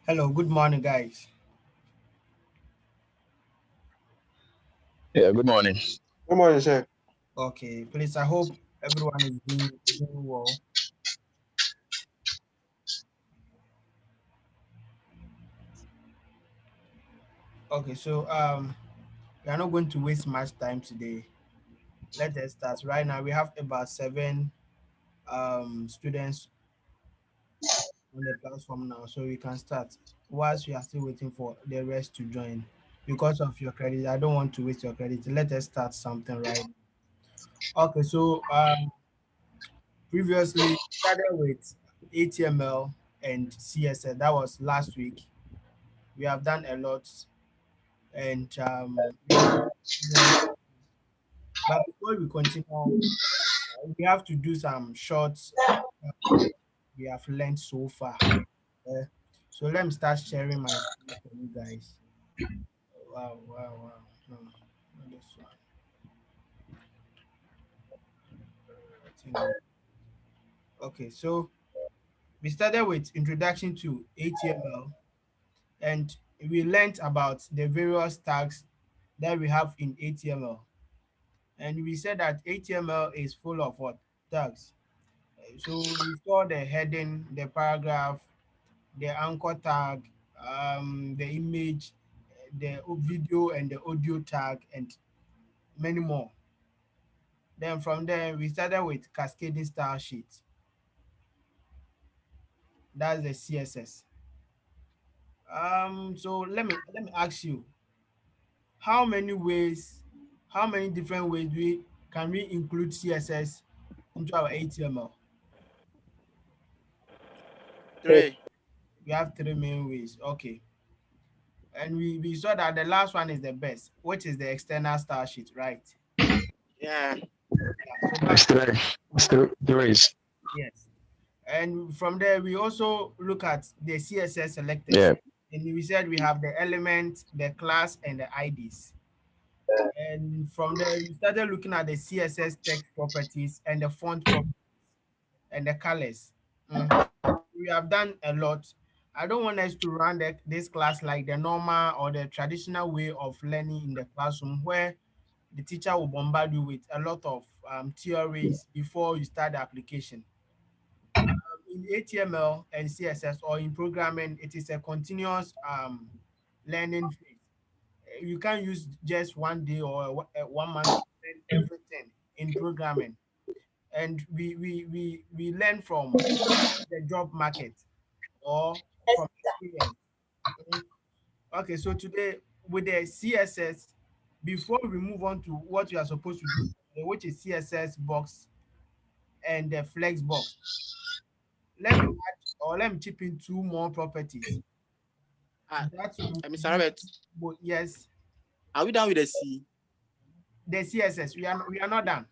Hello, good morning, guys. Yeah, good morning. Good morning, sir. Okay, please, I hope everyone is doing well. Okay, so we are not going to waste much time today. Let us start. Right now, we have about seven students on the platform now, so we can start. Whilst we are still waiting for the rest to join, because of your credit, I don't want to waste your credit. Let us start something right. Okay, so previously we started with HTML and CSS. That was last week. We have done a lot, and we have learned. But before we continue, we have to do some shorts we have learned so far. Uh, so let me start sharing my screen for you guys. Wow, wow, wow. No, not this one. I think- Okay, so we started with introduction to HTML, and we learned about the various tags that we have in HTML. And we said that HTML is full of what? Tags. So we saw the heading, the paragraph, the anchor tag, the image, the video and the audio tag, and many more. Then from there, we started with cascading style sheet. That's the CSS. So let me ask you, how many ways, how many different ways we include CSS into our HTML? Hey, Three. We have three main ways. Okay. And we saw that the last one is the best, which is the external style sheet, right? Yeah. Yeah. So That's that's three. That's the ways. yes. And from there, we also look at the CSS selectors. Yeah. And we said we have the element, the class, and the IDs. And from there, we started looking at the CSS text properties and the font properties and the colors. We have done a lot. I don't want us to run this class like the normal or the traditional way of learning in the classroom where the teacher will bombard you with a lot of theories before you start the application. In HTML and CSS or in programming, it is a continuous learning phase. You can't use just one day or 1 month to learn everything in programming. And we learn from the job market or from experience. Mhm. Okay, so today with the CSS, before we move on to what you are supposed to do, which is CSS box and the Flexbox, let me add or let me chip in two more properties. Uh, That will Mr. be Robert, yes, are we done with the C? the CSS. We are not done.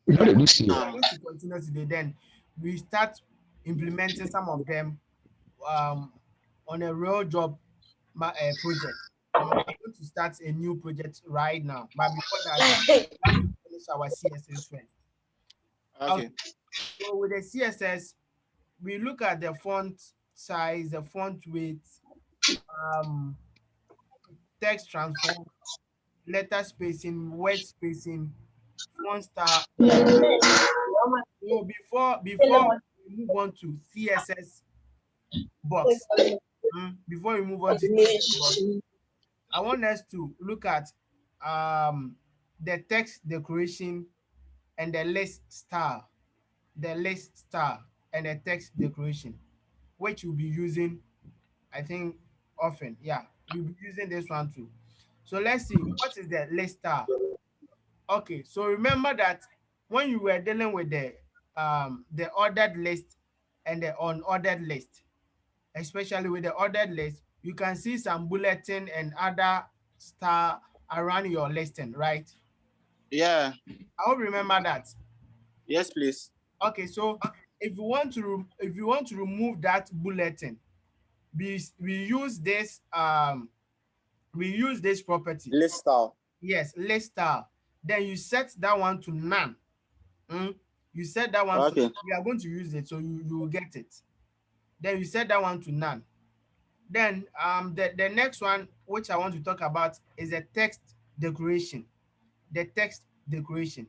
We We know are they do going, see we you. are going to continue today. Then we start implementing some of them um, on a real job project. I'm going to start a new project right now, but before that, we have to finish our CSS first. Okay. Okay, so with the CSS, we look at the font size, the font weight, um, text transform, letter spacing, word spacing, font style, and so before we move on to CSS box, before we move on to CSS box, I want us to look at the text decoration and the list style, and the text decoration, which we'll be using, I think, often. Yeah, we'll be using this one too. So let's see, what is the list style? Okay, so remember that when you were dealing with the ordered list and the unordered list, especially with the ordered list, you can see some bulletin and other star around your listing, right? Yeah. I hope you remember that. Yes, please. Okay, so if you want to remove that bulletin, we use this property. List style. Yes, list star. Then you set that one to none. You set that one to Okay. we are going to use it, so you will get it. Then you set that one to none. Then the next one which I want to talk about is a text decoration. The text decoration.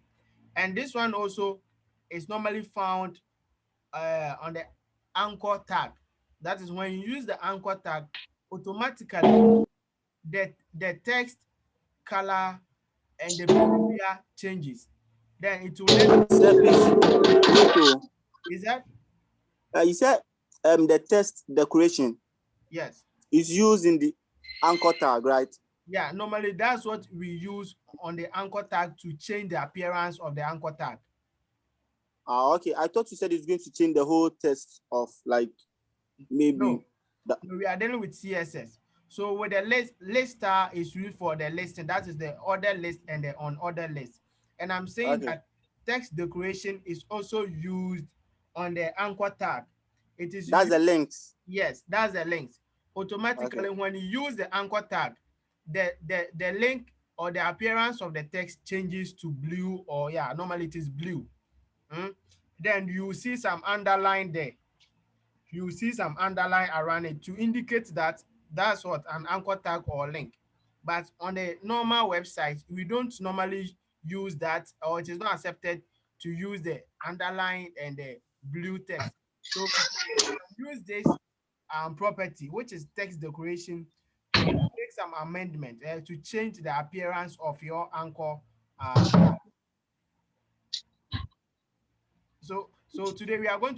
And this one also is normally found on the anchor tag. That is when you use the anchor tag, automatically the text color and the behavior changes. Then it will let Sir, please. is that You said the text decoration yes. is used in the anchor tag, right? Yeah, normally that's what we use on the anchor tag to change the appearance of the anchor tag. Okay. I thought you said it's going to change the whole text of like maybe No, no, we are dealing with CSS. So with the list star is used for the listing. That is the order list and the unordered list. And I'm saying okay. that text decoration is also used on the anchor tag. It is That's used, the links. yes, that's the links. Okay. Automatically, when you use the anchor tag, the link or the appearance of the text changes to blue, or yeah, normally it is blue. Then you see some underline there. You see some underline around it to indicate that that's what an anchor tag or link. But on a normal website, we don't normally use that, or it is not accepted to use the underline and the blue text. So we can use this property, which is text decoration, to make some amendment to change the appearance of your anchor tag. So today we are going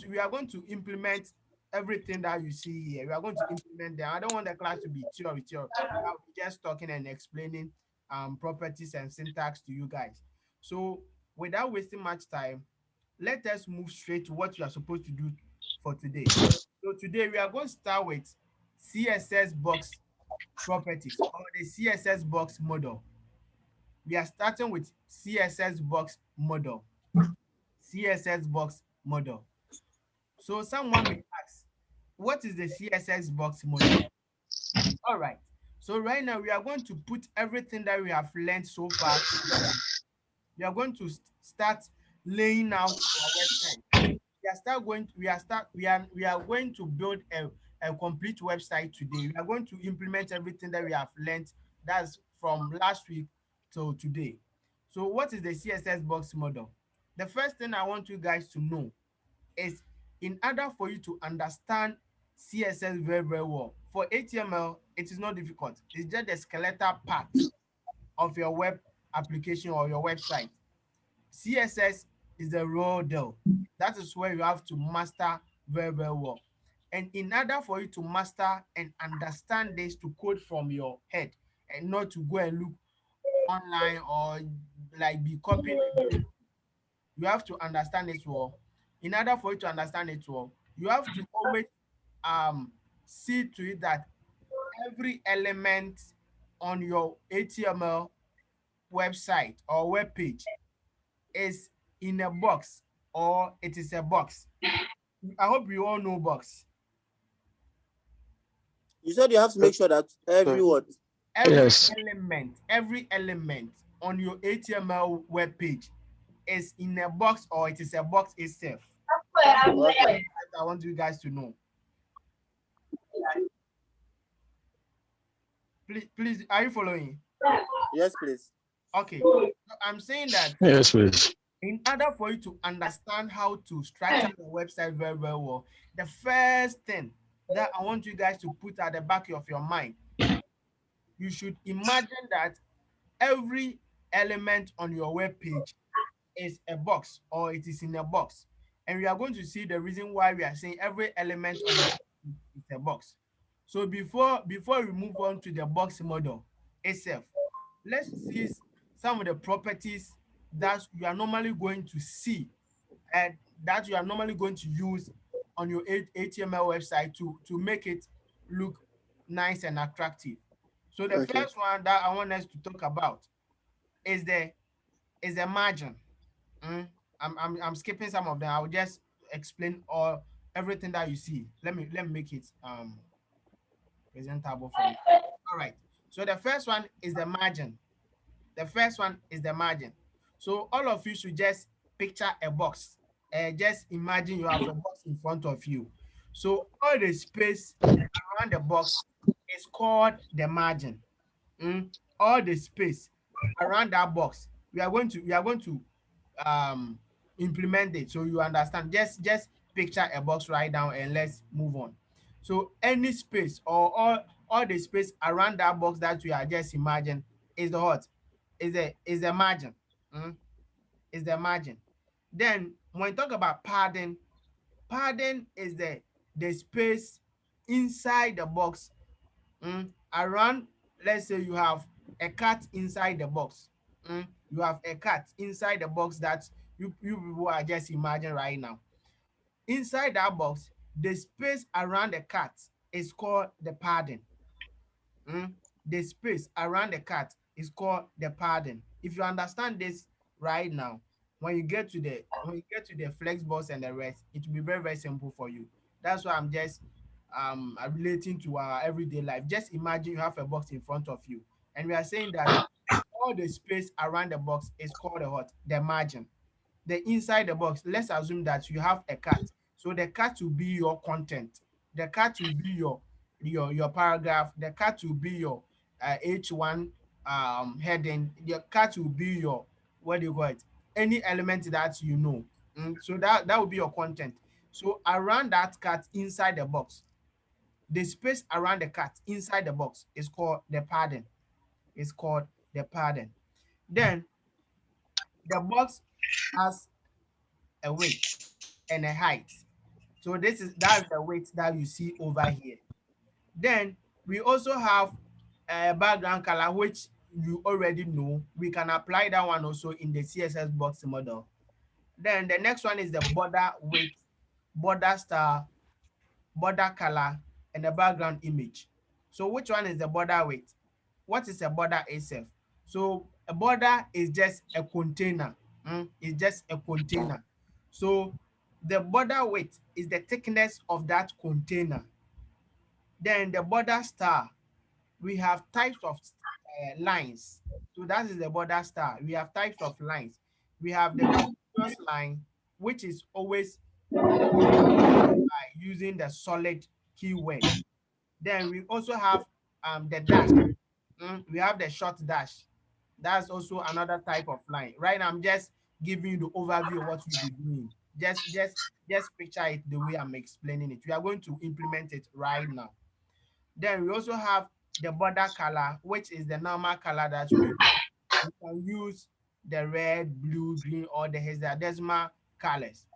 to implement everything that you see here. We are going to implement them. I don't want the class to be theory. I'll be just talking and explaining properties and syntax to you guys. So without wasting much time, let us move straight to what you are supposed to do for today. So today we are going to start with CSS box properties, or the CSS box model. We are starting with CSS box model. CSS box model. So someone may ask, what is the CSS box model? All right. So right now we are going to put everything that we have learned so far together. We are going to start laying out our website. We are going to build a complete website today. We are going to implement everything that we have learned. That's from last week till today. So what is the CSS box model? The first thing I want you guys to know is, in order for you to understand CSS very, very well, for HTML, it is not difficult. It's just the skeletal part of your web application or your website. CSS is the raw deal. That is where you have to master very, very well. And in order for you to master and understand this, to code from your head and not to go and look online or like be copying, you have to understand it well. In order for you to understand it well, you have to always see to it that every element on your HTML website or web page is in a box, or it is a box. I hope you all know box. You said you have to make sure that every what? Yes. Every element on your HTML web page is in a box, or it is a box itself. Okay. I want you guys to know. Please, are you following? Yes, please. Okay. So I'm saying that Yes, please. in order for you to understand how to structure your website very, very well, the first thing that I want you guys to put at the back of your mind, you should imagine that every element on your web page is a box, or it is in a box. And we are going to see the reason why we are saying every element on your is a box. So before we move on to the box model itself, let's see some of the properties that you are normally going to see and that you are normally going to use on your HTML website to make it look nice and attractive. So the Okay. first one that I want us to talk about is the margin. I'm skipping some of them. I'll just explain all everything that you see. Let me make it presentable for you. All right. So the first one is the margin. The first one is the margin. So all of you should just picture a box. Just imagine you have a box in front of you. So all the space around the box is called the margin. All the space around that box, we are going to um implement it so you understand. Just picture a box right now and let's move on. So any space or all the space around that box that we are just imagine is the what? Is the margin. Is the margin. Then when we talk about padding, padding is the space inside the box around. Let's say you have a cat inside the box. You have a cat inside the box that you people are just imagine right now. Inside that box, the space around the cat is called the padding. The space around the cat is called the padding. If you understand this right now, when you get to the Flexbox and the rest, it will be very, very simple for you. That's why I'm just relating to our everyday life. Just imagine you have a box in front of you, and we are saying that all the space around the box is called the what? The margin. The inside the box, let's assume that you have a cat. So the cat will be your content. The cat will be your paragraph. The cat will be your H1 heading. Your cat will be your, what do you call it? Any element that you know. So that will be your content. So around that cat inside the box, the space around the cat inside the box is called the padding. It's called the padding. Then the box has a width and a height. So that's the weight that you see over here. Then we also have a background color, which you already know. We can apply that one also in the CSS box model. Then the next one is the border width, border style, border color, and the background image. So which one is the border width? What is a border itself? So a border is just a container. It's just a container. So the border width is the thickness of that container. Then the border style, we have types of lines. So that is the border style. We have types of lines. We have the continuous line, which is always using the solid keyword. Then we also have the dash. We have the short dash. That's also another type of line. Right now, I'm just giving you the overview of what we'll be doing. Just picture it the way I'm explaining it. We are going to implement it right now. Then we also have the border color, which is the normal color that we use. We can use the red, blue, green, or the hexadecimal colors.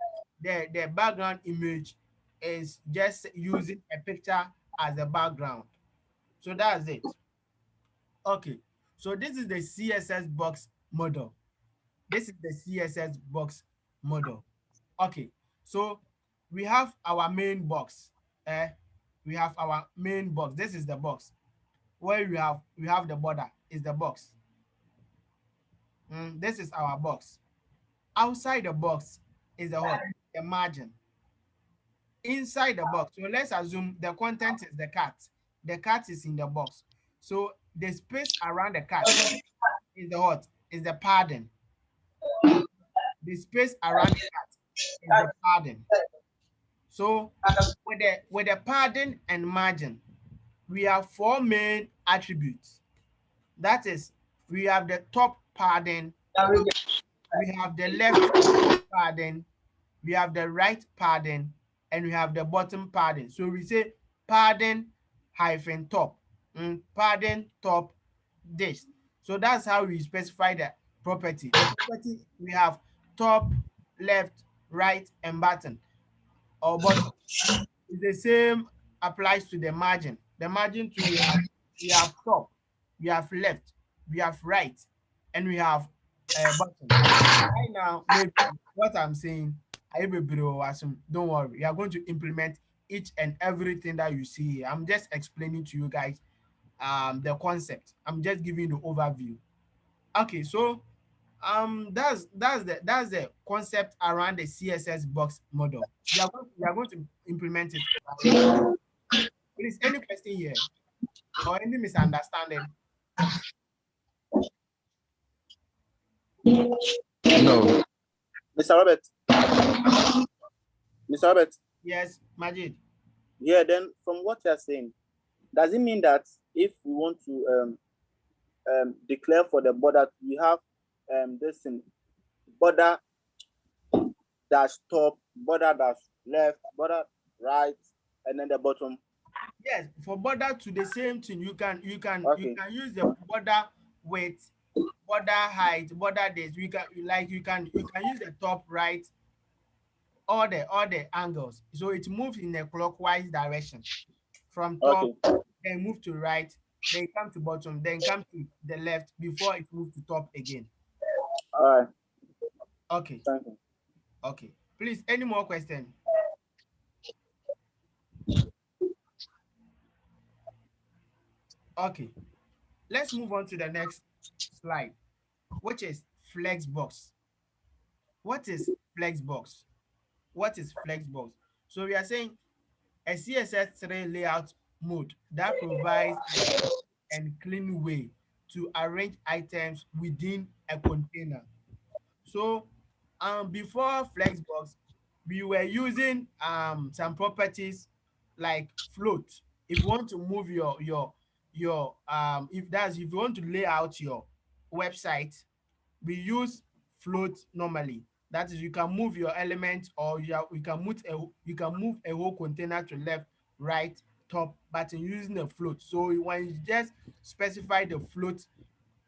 The background image is just using a picture as a background. So that's it. Okay, so this is the CSS box model. This is the CSS box model. Okay, so we have our main box. We have our main box. This is the box. Where we have the border is the box. This is our box. Outside the box is the what? The margin. Inside the box, so let's assume the content is the cat. The cat is in the box. So the space around the cat is the what? Is the padding. The space around the cat is the padding. So with the padding and margin, we have four main attributes. That is, we have the top padding, we have the left padding, we have the right padding, and we have the bottom padding. So we say padding hyphen top, padding top this. So that's how we specify the property. The property, we have top, left, right, and bottom or bottom. It's the same applies to the margin. The margin too, we have top, we have left, we have right, and we have bottom. Right now, maybe what I'm saying, don't worry. We are going to implement each and everything that you see here. I'm just explaining to you guys the concept. I'm just giving you the overview. Okay, so that's the concept around the CSS box model. We are going to implement it. Please, any question here or any misunderstanding? No. Mr. Robert. Mr. Robert. Yes, Majid. Yeah, then from what you're saying, does it mean that if we want to declare for the border, we have this in border dash top, border dash left, border right, and then the bottom? Yes, for border to the same thing, you Okay. can use the border width, border height, border days. You can use the top right, all the angles. So it moves in a clockwise direction from top, Okay. then move to right, then come to bottom, then come to the left before it moves to top again. All right. Okay, Thank you. okay. Please, any more question? Okay, let's move on to the next slide, which is Flexbox. What is Flexbox? What is Flexbox? So we are saying a CSS3 layout mode that provides a quick and clean way to arrange items within a container. So before Flexbox, we were using some properties like float. If you want to move your if you want to lay out your website, we use float normally. That is, you can move your element, or you can move a whole container to left, right, top, but in using a float. So when you just specify the float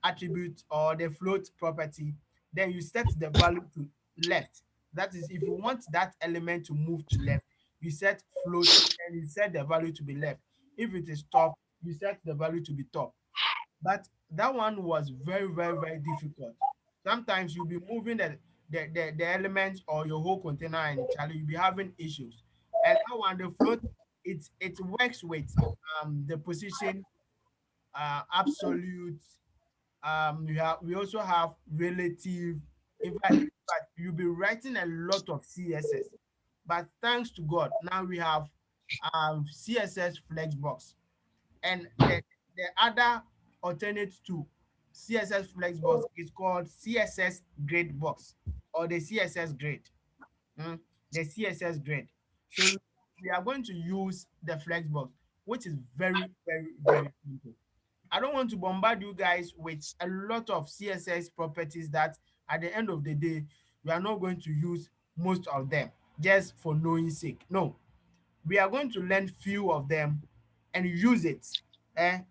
attribute or the float property, then you set the value to left. That is, if you want that element to move to left, you set float and you set the value to be left. If it is top, you set the value to be top. But that one was very, very, very difficult. Sometimes you'll be moving the elements or your whole container, and Charlie, you'll be having issues. And that one, the float, it works with the position, absolute. We also have relative. In fact, you'll be writing a lot of CSS. But thanks to God, now we have CSS Flexbox. And the other alternate to CSS Flexbox is called CSS Grade Box, or the CSS Grade. Mm, the CSS Grade. So we are going to use the Flexbox, which is very, very, very simple. I don't want to bombard you guys with a lot of CSS properties that at the end of the day, we are not going to use most of them just for knowing sake. No, we are going to learn few of them and use it.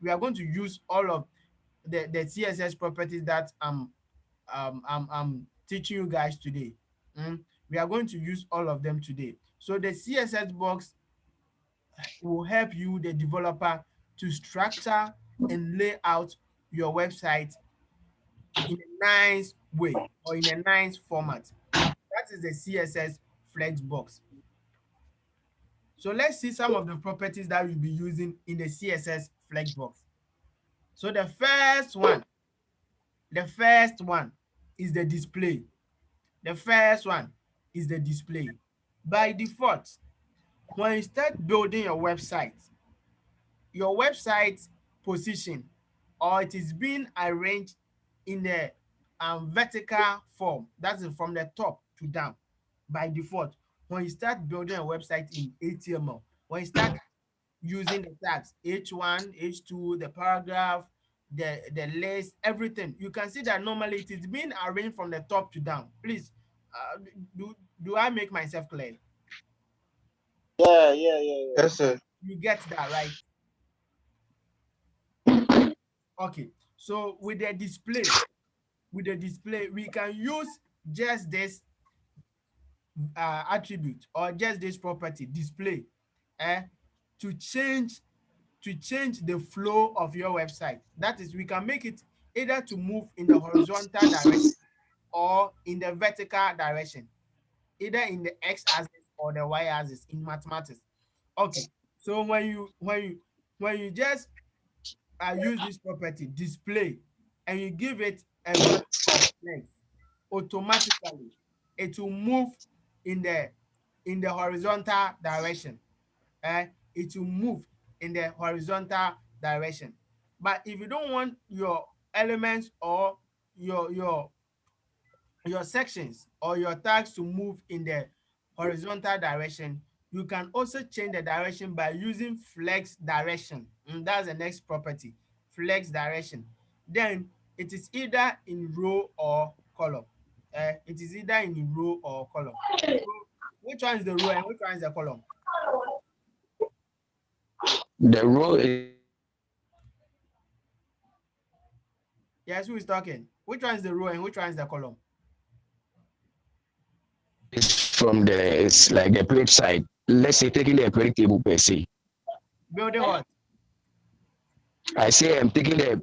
We are going to use all of the CSS properties that I'm teaching you guys today. Mm. We are going to use all of them today. So the CSS box will help you, the developer, to structure and lay out your website in a nice way or in a nice format. That is the CSS Flexbox. So let's see some of the properties that we'll be using in the CSS Flexbox. So the first one is the display. The first one is the display. By default, when you start building your website position, or it is being arranged in a vertical form, that is from the top to down. By default, when you start building a website in HTML, when you start using the tags H1, H2, the paragraph, the list, everything, you can see that normally it is being arranged from the top to down. Please, uh, do do I make myself clear? Yeah, yeah, yeah, yeah. Yes, sir. You get that, right? Okay. So with the display, we can use just this attribute, or just this property display, eh, to change the flow of your website. That is, we can make it either to move in the horizontal direction or in the vertical direction, either in the x-axis or the y-axis in mathematics. Okay, so when you just use this property display, and you give it a value of length, automatically it will move in the horizontal direction. It will move in the horizontal direction. But if you don't want your elements or your sections or your tags to move in the horizontal direction, You can also change the direction by using flex direction. That's the next property, flex direction. Then it is either in row or column. It is either in row or column. So which one is the row and which one is the column? The row Yes, who is talking? Which one is the row and which one is the column? is from the, it's like the page side. Let's say taking the periodic table per se. Building what? I say I'm taking the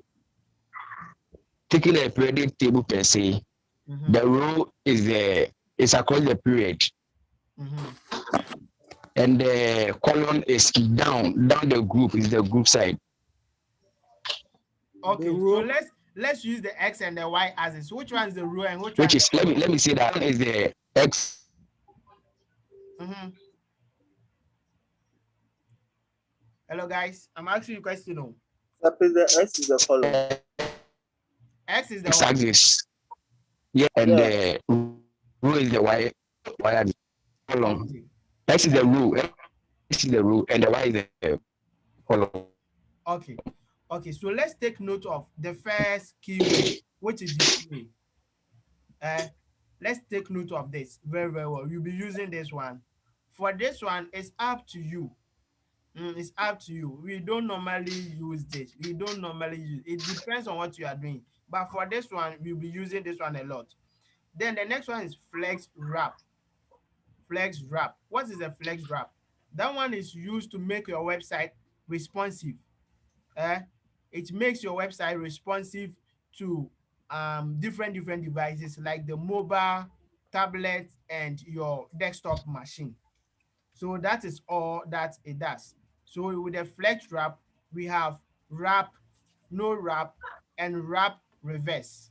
periodic table per se. The row is across the period. And the column is down the group, is the group side. Okay, so let's use the x and the y axis. Which one is the row and which one? Which is, let me say that one is the x. Hello guys, I'm asking you a question. The x is the column. X is the X axis. Yeah, and the row is the y axis. Column. Okay. X is the row. X is the row, and the y is the column. Okay. Okay, so let's take note of the first keyword, which is display. Let's take note of this very, very well. You'll be using this one. For this one, it's up to you. It's up to you. We don't normally use this. We don't normally use it. It depends on what you are doing. But for this one, we'll be using this one a lot. Then the next one is flex wrap. Flex wrap. What is a flex wrap? That one is used to make your website responsive. It makes your website responsive to different devices like the mobile, tablet, and your desktop machine. So that is all that it does. So with the flex wrap, we have wrap, no wrap, and wrap reverse.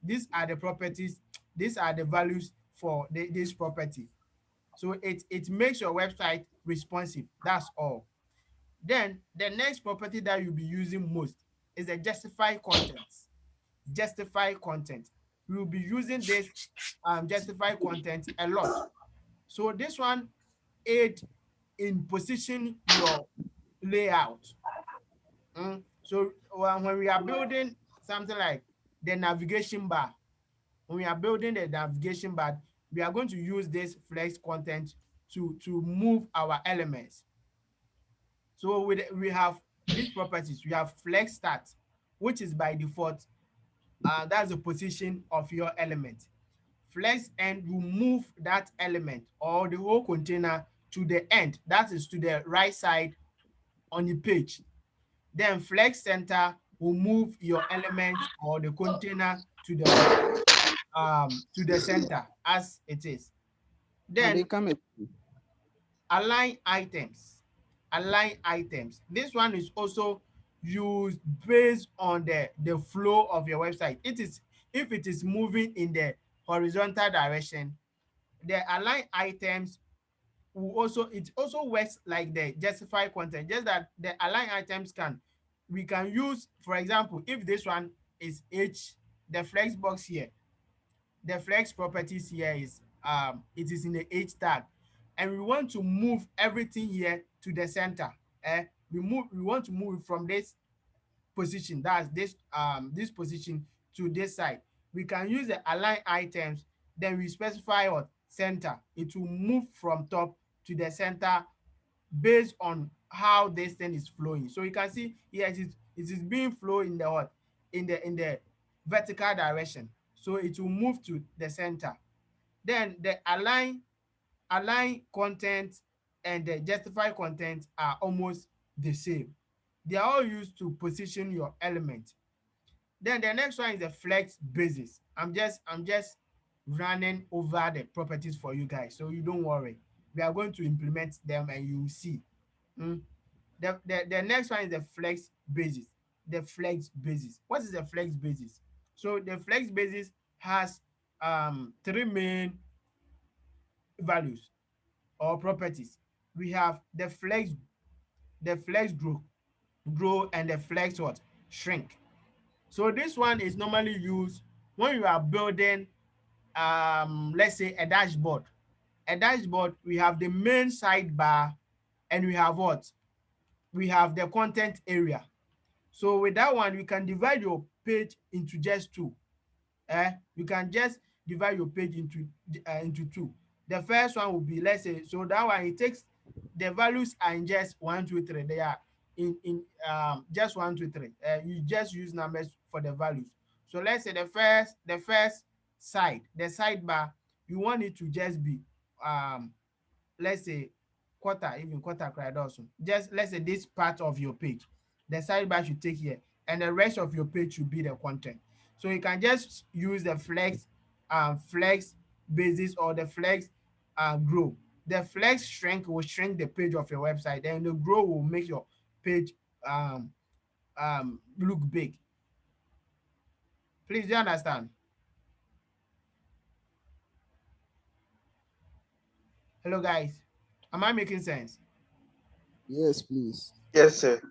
These are the properties, these are the values for this property. So it makes your website responsive. That's all. Then the next property that you'll be using most is the justify content. Justify content. We'll be using this justify content a lot. So this one aid in position your layout. So when we are building something like the navigation bar, when we are building the navigation bar, we are going to use this flex content to move our elements. So we have these properties. We have flex start, which is by default, that's the position of your element. Flex end will move that element or the whole container to the end, that is to the right side on the page. Then flex center will move your element or the container to the center as it is. Then align items. Align items. This one is also used based on the flow of your website. It is if it is moving in the horizontal direction, the align items will also, it also works like the justify content, just that the align items we can use, for example, if this one is H, the flex box here, the flex properties here is it is in the H tag, and we want to move everything here to the center. We want to move it from this position, that's this position, to this side. We can use the align items, then we specify what center. It will move from top to the center based on how this thing is flowing. So you can see here it is being flowed in the what, in the vertical direction, so it will move to the center. Then the align content and the justify content are almost the same. They are all used to position your element. Then the next one is the flex basis. I'm just running over the properties for you guys, so you don't worry. We are going to implement them and you will see. The next one is the flex basis. The flex basis. What is the flex basis? So the flex basis has three main values or properties. We have the flex grow, and the flex what, shrink. So this one is normally used when you are building let's say a dashboard. a dashboard, we have the main sidebar, and we have what? We have the content area. So with that one, you can divide your page into just two. You can just divide your page into two. The first one will be, let's say, so that one, it takes the values are in just 1, 2, 3. They are in just 1, 2, 3. You just use numbers for the values. So let's say the first side, the sidebar, you want it to just be let's say quarter, even quarter crowd also. Just let's say this part of your page, the sidebar should take here, and the rest of your page should be the content. So you can just use the flex basis or the flex grow. The flex shrink will shrink the page of your website, and the grow will make your page look big. Please, do you understand? Hello guys, am I making sense? Yes, please. Yes, sir.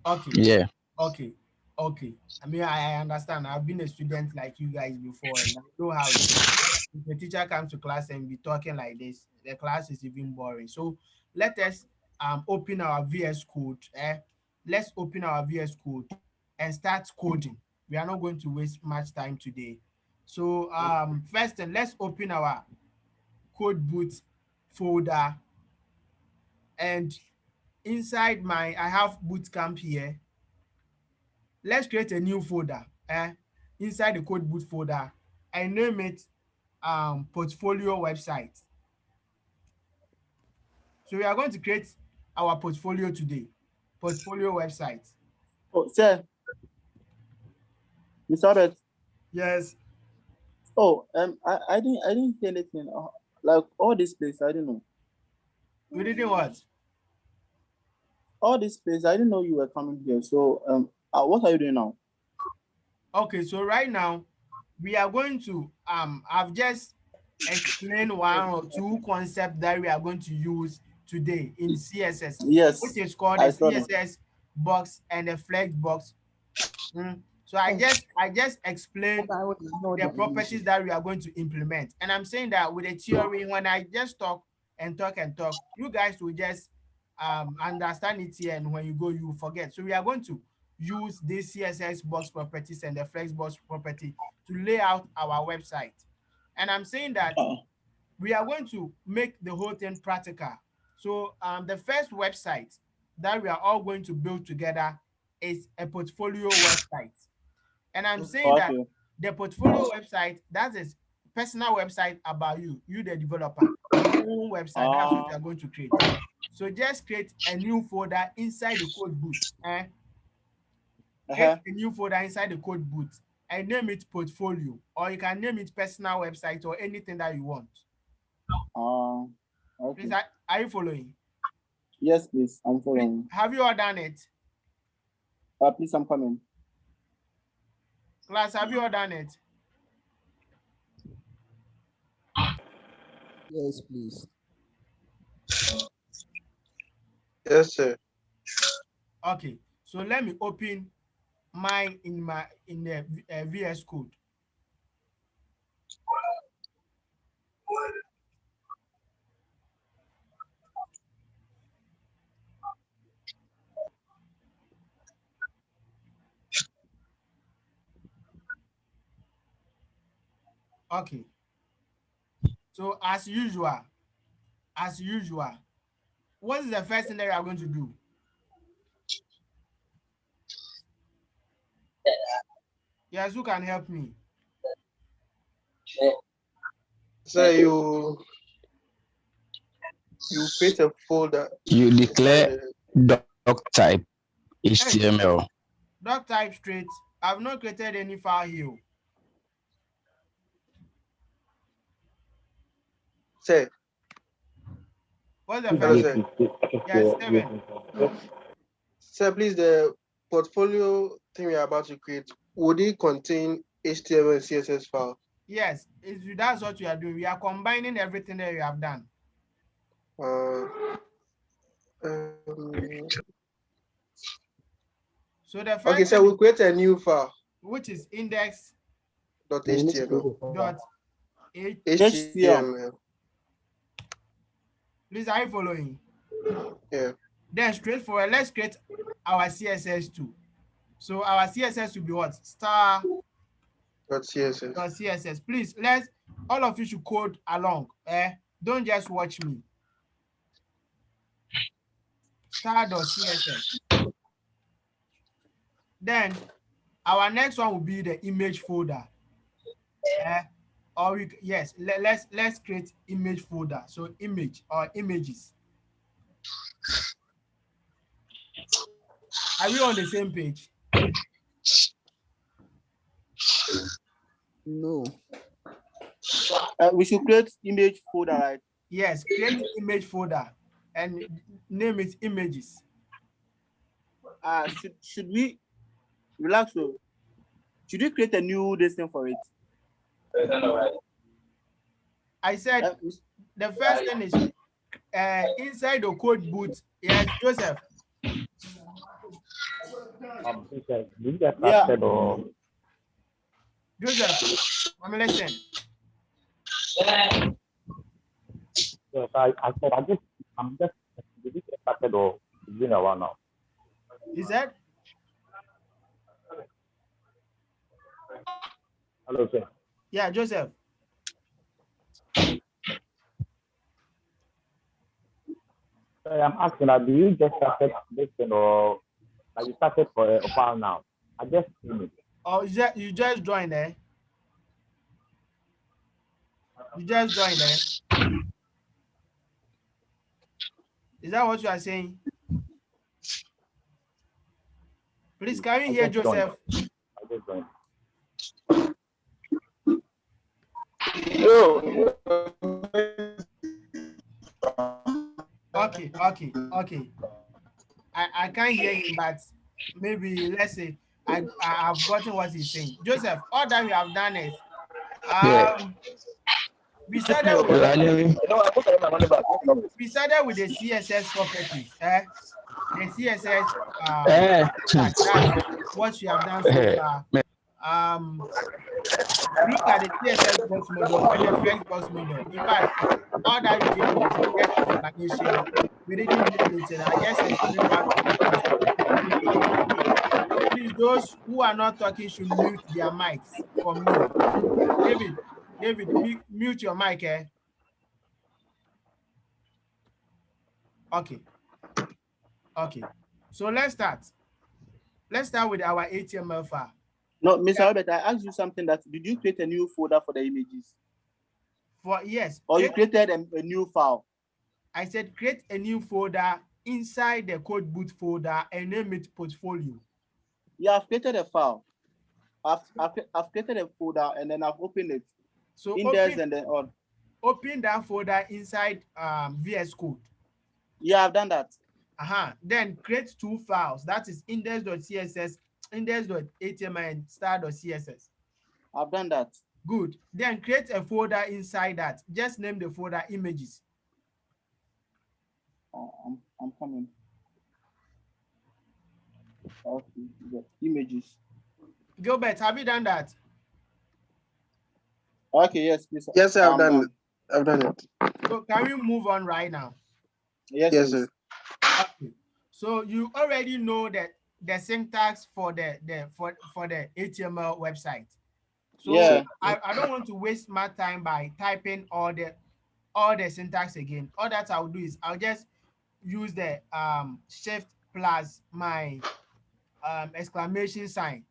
Okay. Yeah. Okay. Okay. I mean, I understand. I've been a student like you guys before, and I know how it is. If the teacher comes to class and be talking like this, the class is even boring. So let us open our VS Code. Let's open our VS Code and start coding. We are not going to waste much time today. So first thing, let's open our code boot folder, and inside I have Bootcamp here. Let's create a new folder inside the code boot folder. I name it portfolio website. So we are going to create our portfolio today. Portfolio website. Oh, sir, you saw that? Yes. Oh, I didn't hear anything. Like all this place, I didn't know. We didn't what? All this place, I didn't know you were coming here. So what are you doing now? Okay, so right now we are going to I've just explained one or two concepts that we are going to use today in CSS, Yes, which is called the I saw that. CSS box and the Flexbox. So I just explained the properties that we are going to implement. And I'm saying that with the theory, when I just talk and talk and talk, you guys will just understand it here, and when you go, you will forget. So we are going to use this CSS box properties and the Flexbox property to lay out our website. And I'm saying that we are going to make the whole thing practical. So the first website that we are all going to build together is a portfolio website. And I'm saying that the portfolio website, that is personal website about you, the developer, your own website. That's what you are going to create. So just create a new folder inside the code boot. Create a new folder inside the code boot and name it portfolio, or you can name it personal website or anything that you want. Okay. Please, are you following? Yes, please, I'm following. Please, have you all done it? Please, I'm coming. Class, have you all done it? Yes, please. Yes, sir. Okay, so let me open mine in the VS Code. Okay. So as usual, what is the first thing that you are going to do? Yes, who can help me? So you create a folder. You declare doc type HTML. Doc type straight. I've not created any file here. Say. What's the Hello, first? sir. Yes, Steven. Sir, please, the portfolio thing we are about to create, would it contain HTML and CSS file? Yes, that's what we are doing. We are combining everything that we have done. So the first okay, so we'll create a new file, which is index.html. HTML. Please, are you following? Yeah. Then straightforward, let's create our CSS too. So our CSS will be what? Star .css. .css. Please, all of you should code along. Don't just watch me. Star.css. Then our next one will be the image folder. Let's create image folder. So image or images. Are we on the same page? No. We should create image folder, right? Yes, create image folder and name it images. Should we relax? So should we create a new listing for it? I said the first thing is inside the code boot. Yes, Joseph. Yeah. Joseph, listen. Yes, I said I'm just did it get started or it's been a while now? You said? Hello, sir. Yeah, Joseph. I'm asking that do you just started this thing or like you started for a while now? I just seen it. Oh, you just joined there. You just joined there. Is that what you are saying? Please, can you hear Joseph? I just joined. Okay. I can't hear him, but maybe let's say I've gotten what he's saying. Joseph, all that we have done is we started with the CSS properties. The CSS that's what we have done so far. Look at the Css Box Model and the Flexbox Model. In fact, all that we did was a text explanation. We didn't do anything. I just explained what. Please, those who are not talking should mute their mics for me. David, mute your mic. Okay. So let's start. Let's start with our HTML file. No, Mr. Robert, I asked you something that did you create a new folder for the images? Yes. Or you created a new file? I said create a new folder inside the code boot folder and name it portfolio. Yeah, I've created a file. I've created a folder and then I've opened it. So open that folder inside VS Code. Yeah, I've done that. Then create two files. That is index.css, index.html, and star.css. I've done that. Good. Then create a folder inside that. Just name the folder images. I'm coming. Okay, the images. Gilbert, have you done that? Okay, yes, please. Yes, sir, I've done it. I've done it. So can we move on right now? Yes, sir. Okay. So you already know that the syntax for the HTML website. So yeah. I don't want to waste my time by typing all the syntax again. All that I'll do is I'll just use the shift plus my exclamation sign.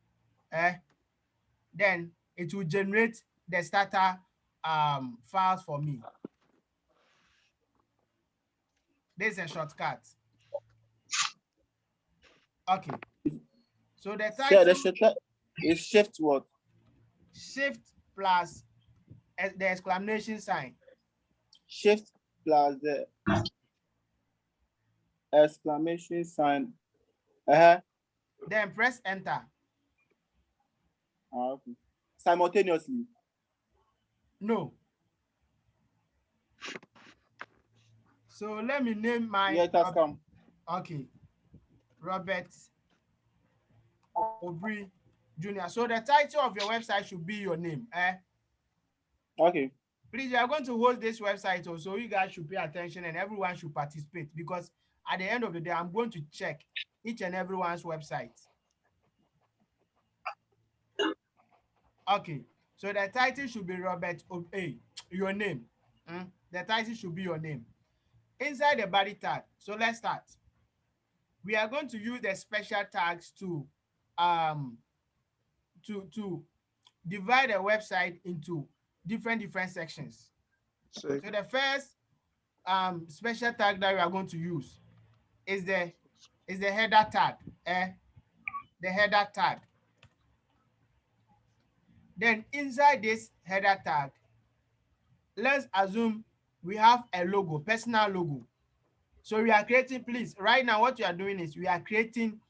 Then it will generate the starter files for me. This is a shortcut. Okay. So the title. Yeah, the shortcut is shift what? Shift plus the exclamation sign. Shift plus the exclamation sign. Then press enter. Okay. Simultaneously. No. So let me name my. Yeah, it has come. Okay. Robert Aubrey Jr. So the title of your website should be your name. Okay. Please, we are going to host this website, so you guys should pay attention and everyone should participate, because at the end of the day, I'm going to check each and everyone's website. Okay, so the title should be Robert A. Your name. The title should be your name. Inside the body tag, so let's start. We are going to use the special tags to divide the website into different sections. So the first special tag that we are going to use is the header tag. The header tag. Then inside this header tag, let's assume we have a logo, personal logo. So we are creating, please, right now what we are doing is we are creating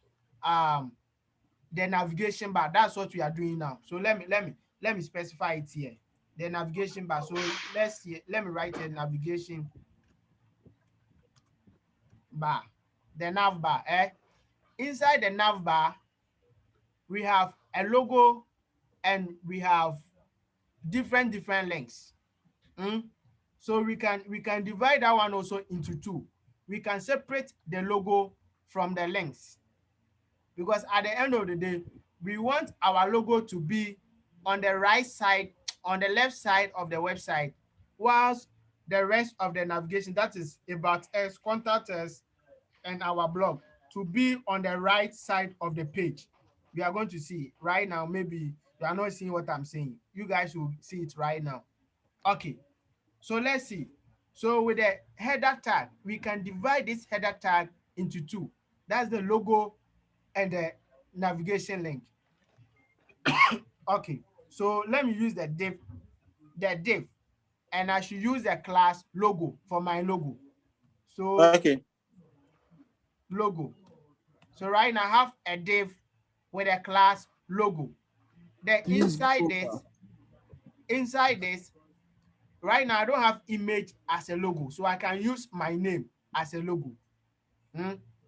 the navigation bar. That's what we are doing now. So let me specify it here. The navigation bar. So let's see, let me write a navigation bar. The nav bar. Inside the nav bar, we have a logo and we have different links. So we can divide that one also into two. We can separate the logo from the links, because at the end of the day, we want our logo to be on the right side, on the left side of the website, whilst the rest of the navigation, that is about us, contact us, and our blog, to be on the right side of the page. We are going to see right now. Maybe you are not seeing what I'm saying. You guys will see it right now. Okay, so let's see. So with the header tag, we can divide this header tag into two. That's the logo and the navigation link. Okay, so let me use the div, and I should use the class logo for my logo. So okay, logo. So right now I have a div with a class logo. Then Please inside this, right now I don't have image as a logo, so I can use my name as a logo.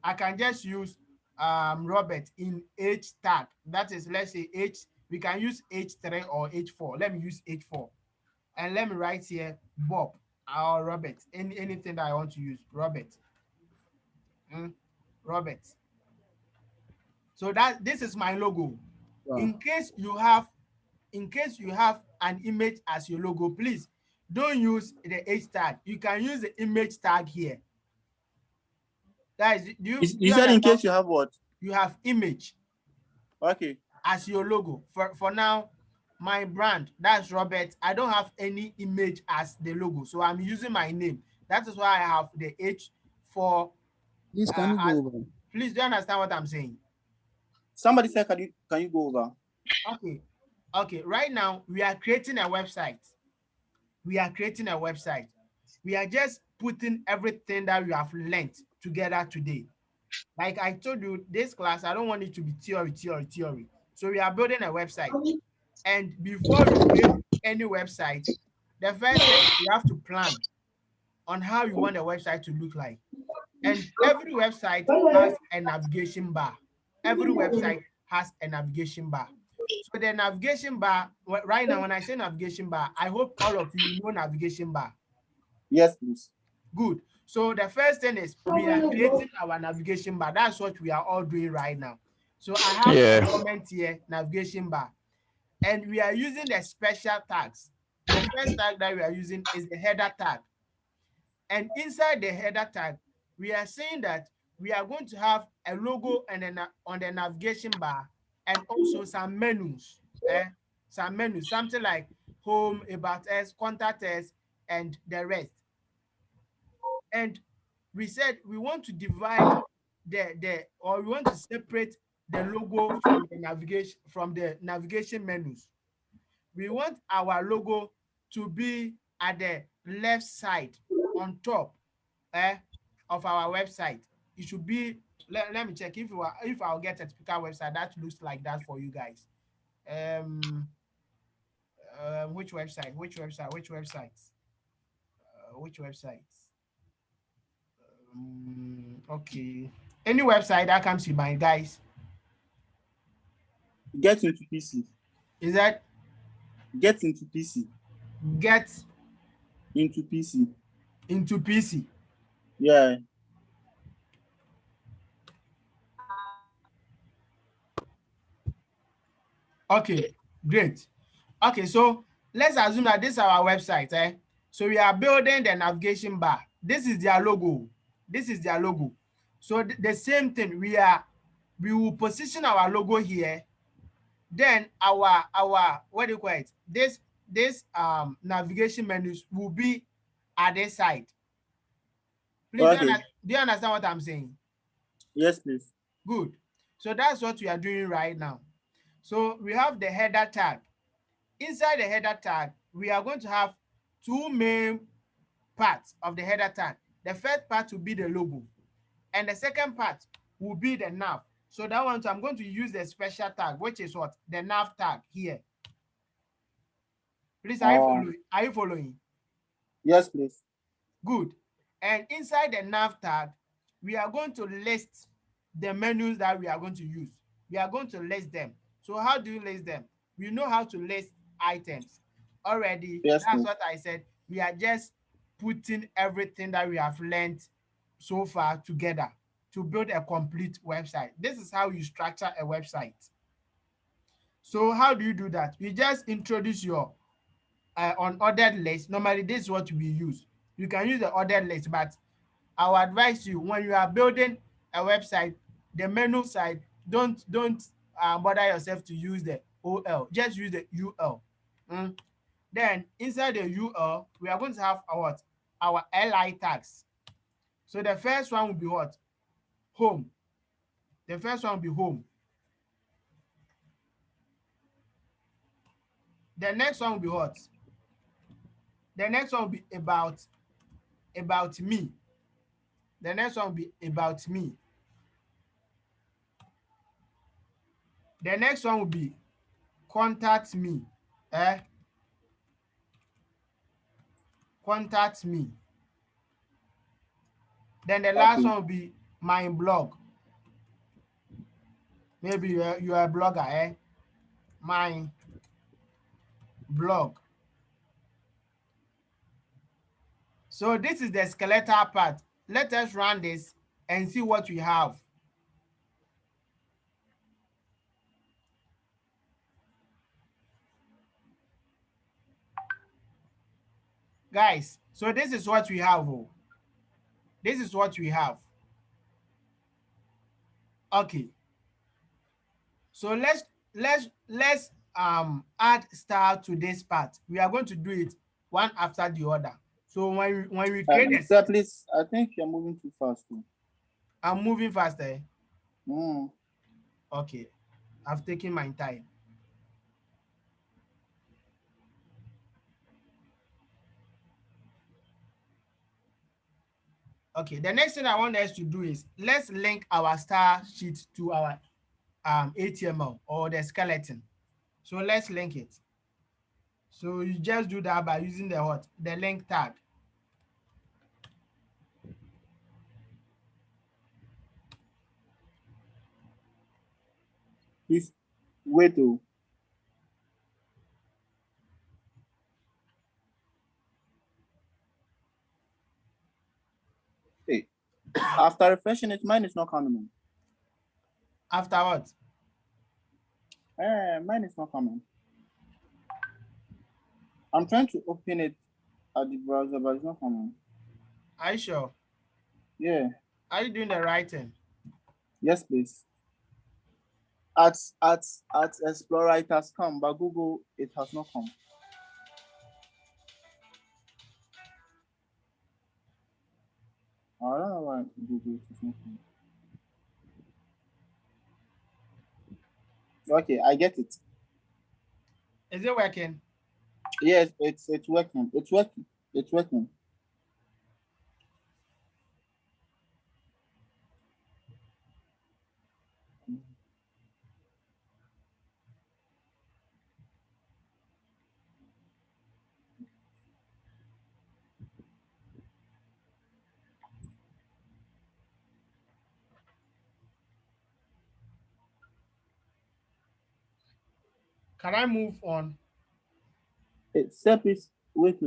I can just use Robert in H tag. That is, let's say H, we can use H3 or H4. Let me use H4. And let me write here Bob or Robert. Anything that I want to use. Robert. Robert. So that this is my logo. In case you have an image as your logo, please don't use the H tag. You can use the image tag here. Guys, do you said in case you have what? You have image. Okay. As your logo. For now, my brand, that's Robert. I don't have any image as the logo, so I'm using my name. That is why I have the H for. Please, can you go over? Please, do you understand what I'm saying? Somebody said, can you go over? Okay. Right now, we are creating a website. We are just putting everything that we have learned together today. Like I told you, this class, I don't want it to be theory. So we are building a website. And before we create any website, the first thing you have to plan on how you want the website to look like. And every website has a navigation bar. Every website has a navigation bar. So the navigation bar, right now, when I say navigation bar, I hope all of you know navigation bar. Yes, please. Good. So the first thing is we are creating our navigation bar. That's what we are all doing right now. So I have a comment here, navigation bar. And we are using the special tags. The first tag that we are using is the header tag. And inside the header tag, we are saying that we are going to have a logo and on the navigation bar, and also some menus. Something like home, about us, contact us, and the rest. And we said we want to divide we want to separate the logo from the navigation menus. We want our logo to be at the left side on top of our website. It should be, let me check if I'll get a typical website that looks like that for you guys. Which websites? Okay. Any website that comes to mind, guys. Get into PC. Is that? Get into PC. Get Into PC. Into PC. Yeah. Okay, great. Okay, so let's assume that this is our website. So we are building the navigation bar. This is their logo. This is their logo. So the same thing, we will position our logo here. Then our what do you call it? This navigation menus will be at this side. Please, Okay. do you understand what I'm saying? Yes, please. Good. So that's what we are doing right now. So we have the header tag. Inside the header tag, we are going to have two main parts of the header tag. The first part will be the logo, and the second part will be the nav. So that one, I'm going to use the special tag, which is what? The nav tag here. Please, are you following? Are you following? Yes, please. Good. And inside the nav tag, we are going to list the menus that we are going to use. We are going to list them. So how do you list them? We know how to list items already. Yes, That's please. what I said. We are just putting everything that we have learned so far together to build a complete website. This is how you structure a website. So how do you do that? You just introduce your unordered list. Normally, this is what we use. You can use the ordered list, but I would advise you, when you are building a website, the menu side, don't bother yourself to use the OL. Just use the UL. Then inside the UL, we are going to have our LI tags. So the first one will be what? Home. The first one will be home. The next one will be what? The next one will be about me. The next one will be about me. The next one will be contact me. Contact me. Then the last one will be my blog. Maybe you are a blogger, My blog. So this is the skeletal part. Let us run this and see what we have. Guys, so this is what we have. This is what we have. Okay. So let's add style to this part. We are going to do it one after the other. So when we create this, Sir, please, I think you're moving too fast. I'm moving faster. Mm. Okay. I've taken my time. Okay, the next thing I want us to do is let's link our star sheet to our HTML or the skeleton. So let's link it. So you just do that by using the what? The link tag. Please wait. Hey, after refreshing it, mine is not coming. After what? Mine is not coming. I'm trying to open it at the browser, but it's not coming. Are you sure? Yeah. Are you doing the right thing? Yes, please. At Explorer it has come, but Google it has not come. I don't know why Google it is not coming. Okay, I get it. Is it working? Yes, it's working. It's working. It's working. Can I move on? Sir, please wait.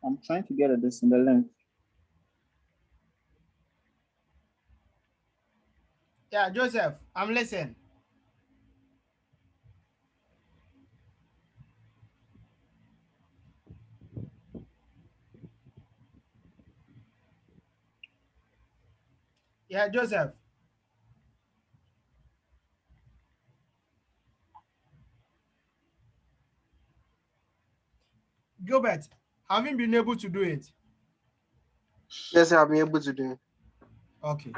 I'm trying to get this in the link. Yeah, Joseph, I'm listening. Yeah, Joseph. Gilbert, haven't been able to do it. Yes, I've been able to do it. Okay.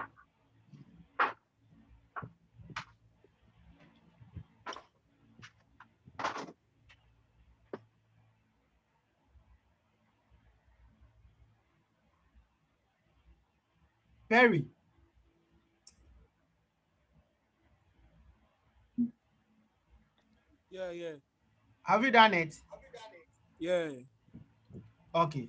Perry, Yeah. have you done it? Yeah. Okay.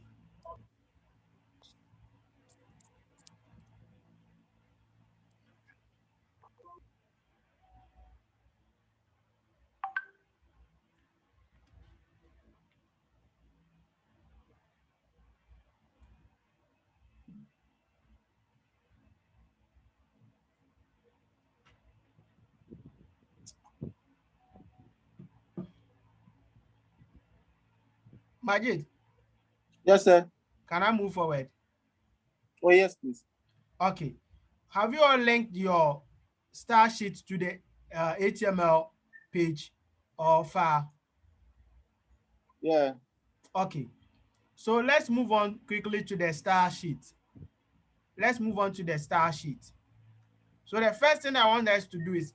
Majid, Yes, sir. can I move forward? Oh, yes, please. Okay. Have you all linked your star sheet to the HTML page or file? Yeah. Okay. So let's move on quickly to the star sheet. Let's move on to the star sheet. So the first thing I want us to do is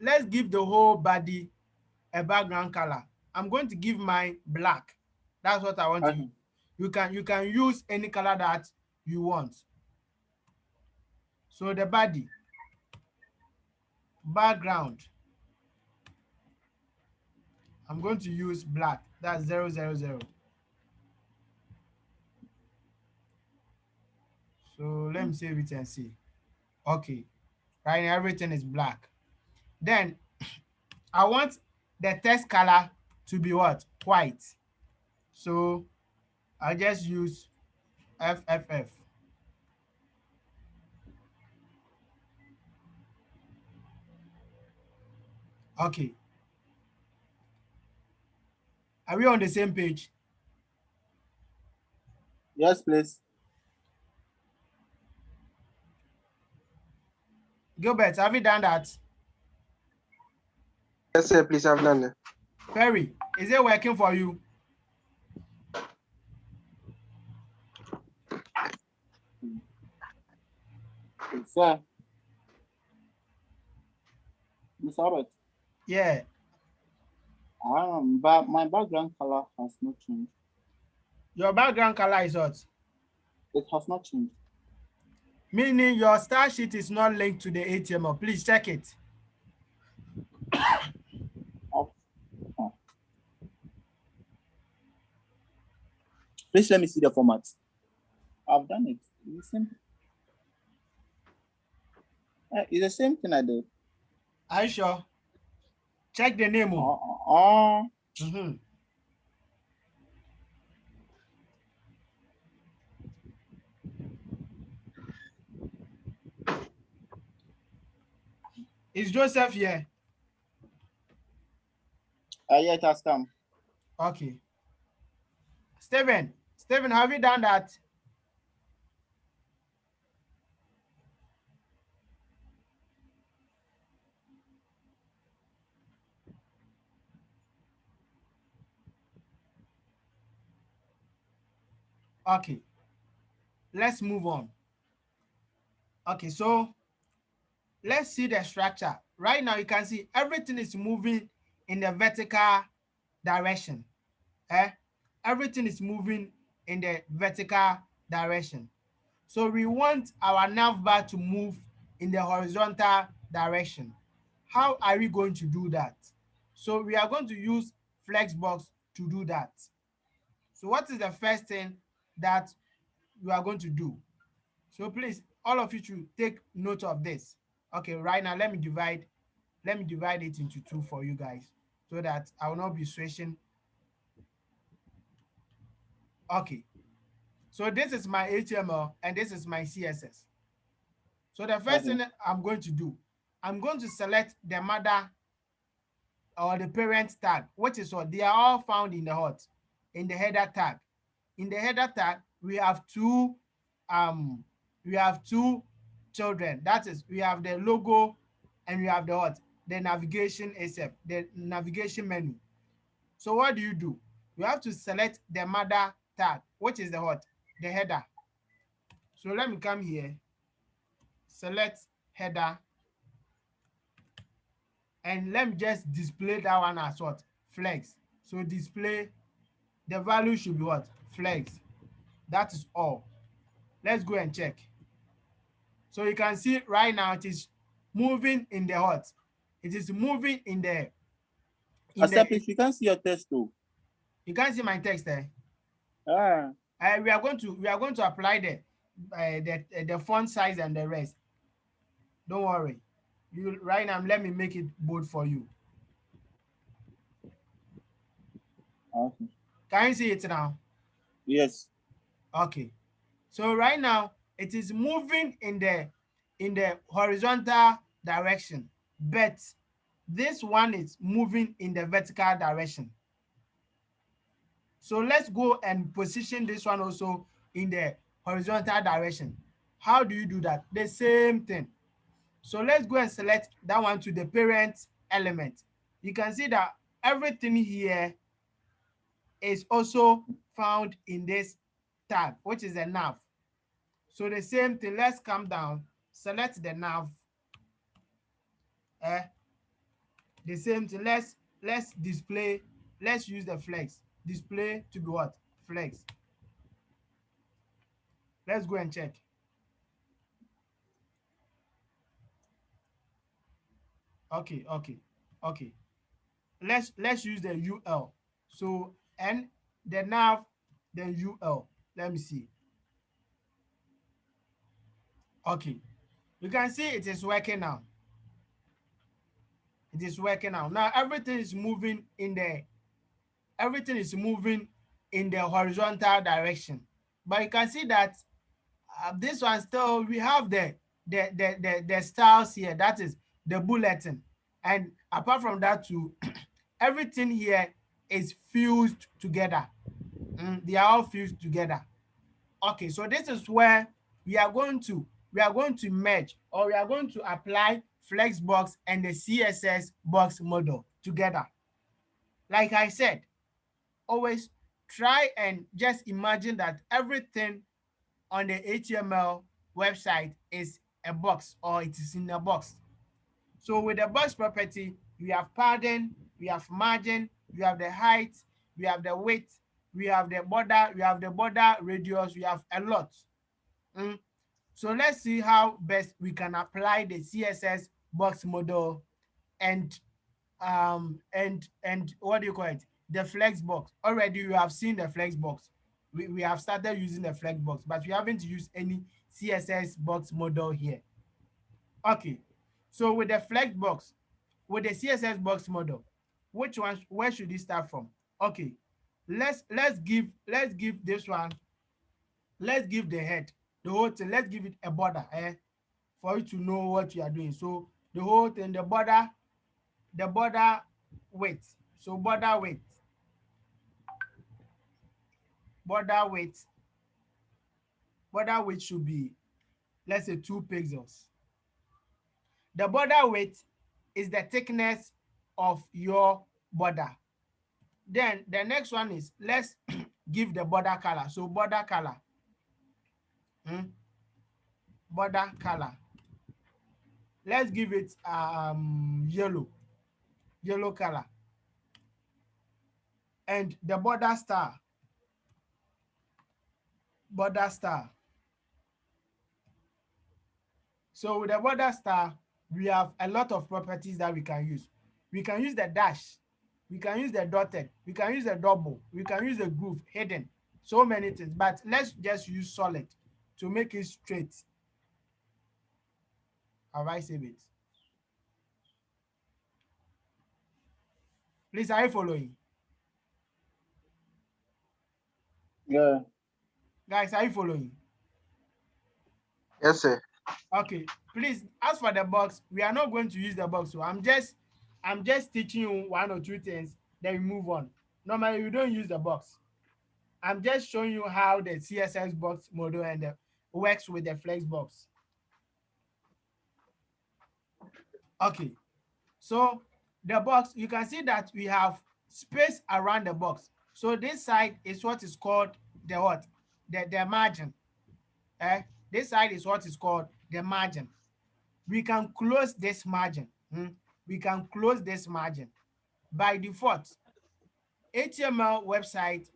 let's give the whole body a background color. I'm going to give mine black. That's what I want to use. You can use any color that you want. So the body background, I'm going to use black. That's 000. So let me save it and see. Okay, right now everything is black. Then I want the text color to be what? White. So I just use FFF. Okay. Are we on the same page? Yes, please. Gilbert, have you done that? Yes, sir, please, I've done it. Perry, is it working for you? Sir. Miss Albert. Yeah. But my background color has not changed. Your background color is what? It has not changed. Meaning your star sheet is not linked to the HTML. Please check it. Please let me see the format. I've done it. It's the same. It's the same thing I did. Are you sure? Check the name. Mm-hmm. Is Joseph here? Yeah, it has come. Okay. Stephen, have you done that? Okay. Let's move on. Okay, so let's see the structure. Right now, you can see everything is moving in the vertical direction. Everything is moving in the vertical direction. So we want our nav bar to move in the horizontal direction. How are we going to do that? So we are going to use Flexbox to do that. So what is the first thing that you are going to do? So please, all of you should take note of this. Okay, right now let me divide it into two for you guys so that I will not be switching. Okay, So this is my HTML and this is my CSS. So the first Okay. thing I'm going to do, I'm going to select the mother or the parent tag, which is what they are all found in the hot, in the header tag. In the header tag, we have two children. That is, we have the logo and we have the what? The navigation SF, the navigation menu. So what do? You have to select the mother tag, which is the what? The header. So let me come here, select header, and let me just display that one as what? Flex. So display, the value should be what? Flex. That is all. Let's go and check. So you can see right now it is moving in the what? It is moving in the Accept if you can't see your text too. You can't see my text there. Ah. We are going to apply the font size and the rest. Don't worry. You right now, let me make it bold for you. Okay. Can you see it now? Yes. Okay. So right now it is moving in the horizontal direction, but this one is moving in the vertical direction. So let's go and position this one also in the horizontal direction. How do you do that? The same thing. So let's go and select that one to the parent element. You can see that everything here is also found in this tag, which is a nav. So the same thing, let's come down, select the nav. The same thing, let's display, let's use the flex. Display to be what? Flex. Let's go and check. Okay. Let's use the UL. So and the nav, then UL. Let me see. Okay. You can see it is working now. It is working now. Now everything is moving in the horizontal direction. But you can see that this one still, we have the styles here. That is the bulletin. And apart from that too, everything here is fused together. They are all fused together. Okay, so this is where we are going to merge, or we are going to apply Flexbox and the CSS box model together. Like I said, always try and just imagine that everything on the HTML website is a box, or it is in a box. So with the box property, we have padding, we have margin, we have the height, we have the width, we have the border radius, we have a lot. So let's see how best we can apply the CSS box model and what do you call it? The Flexbox. Already you have seen the Flexbox. We have started using the Flexbox, but we haven't used any CSS box model here. Okay. So with the Flexbox, with the CSS box model, where should you start from? Okay. Let's give this one, let's give the head, the whole thing, let's give it a border, for you to know what you are doing. So the whole thing, the border width. So border width should be, let's say, 2 pixels. The border width is the thickness of your border. Then the next one is, let's give the border color. So border color, let's give it yellow color. And the border style, so with the border style, we have a lot of properties that we can use. We can use the dash, we can use the dotted, we can use the double, we can use the groove, hidden, so many things. But let's just use solid to make it straight. Have I saved it? Please, are you following? Yeah. Guys, are you following? Yes, sir. Okay, please, as for the box, we are not going to use the box. So I'm just teaching you one or two things, then we move on. Normally, we don't use the box. I'm just showing you how the CSS box model and works with the Flexbox. Okay, so the box, you can see that we have space around the box. So this side is what is called the what? The margin. This side is what is called the margin. We can close this margin. We can close this margin. By default, HTML website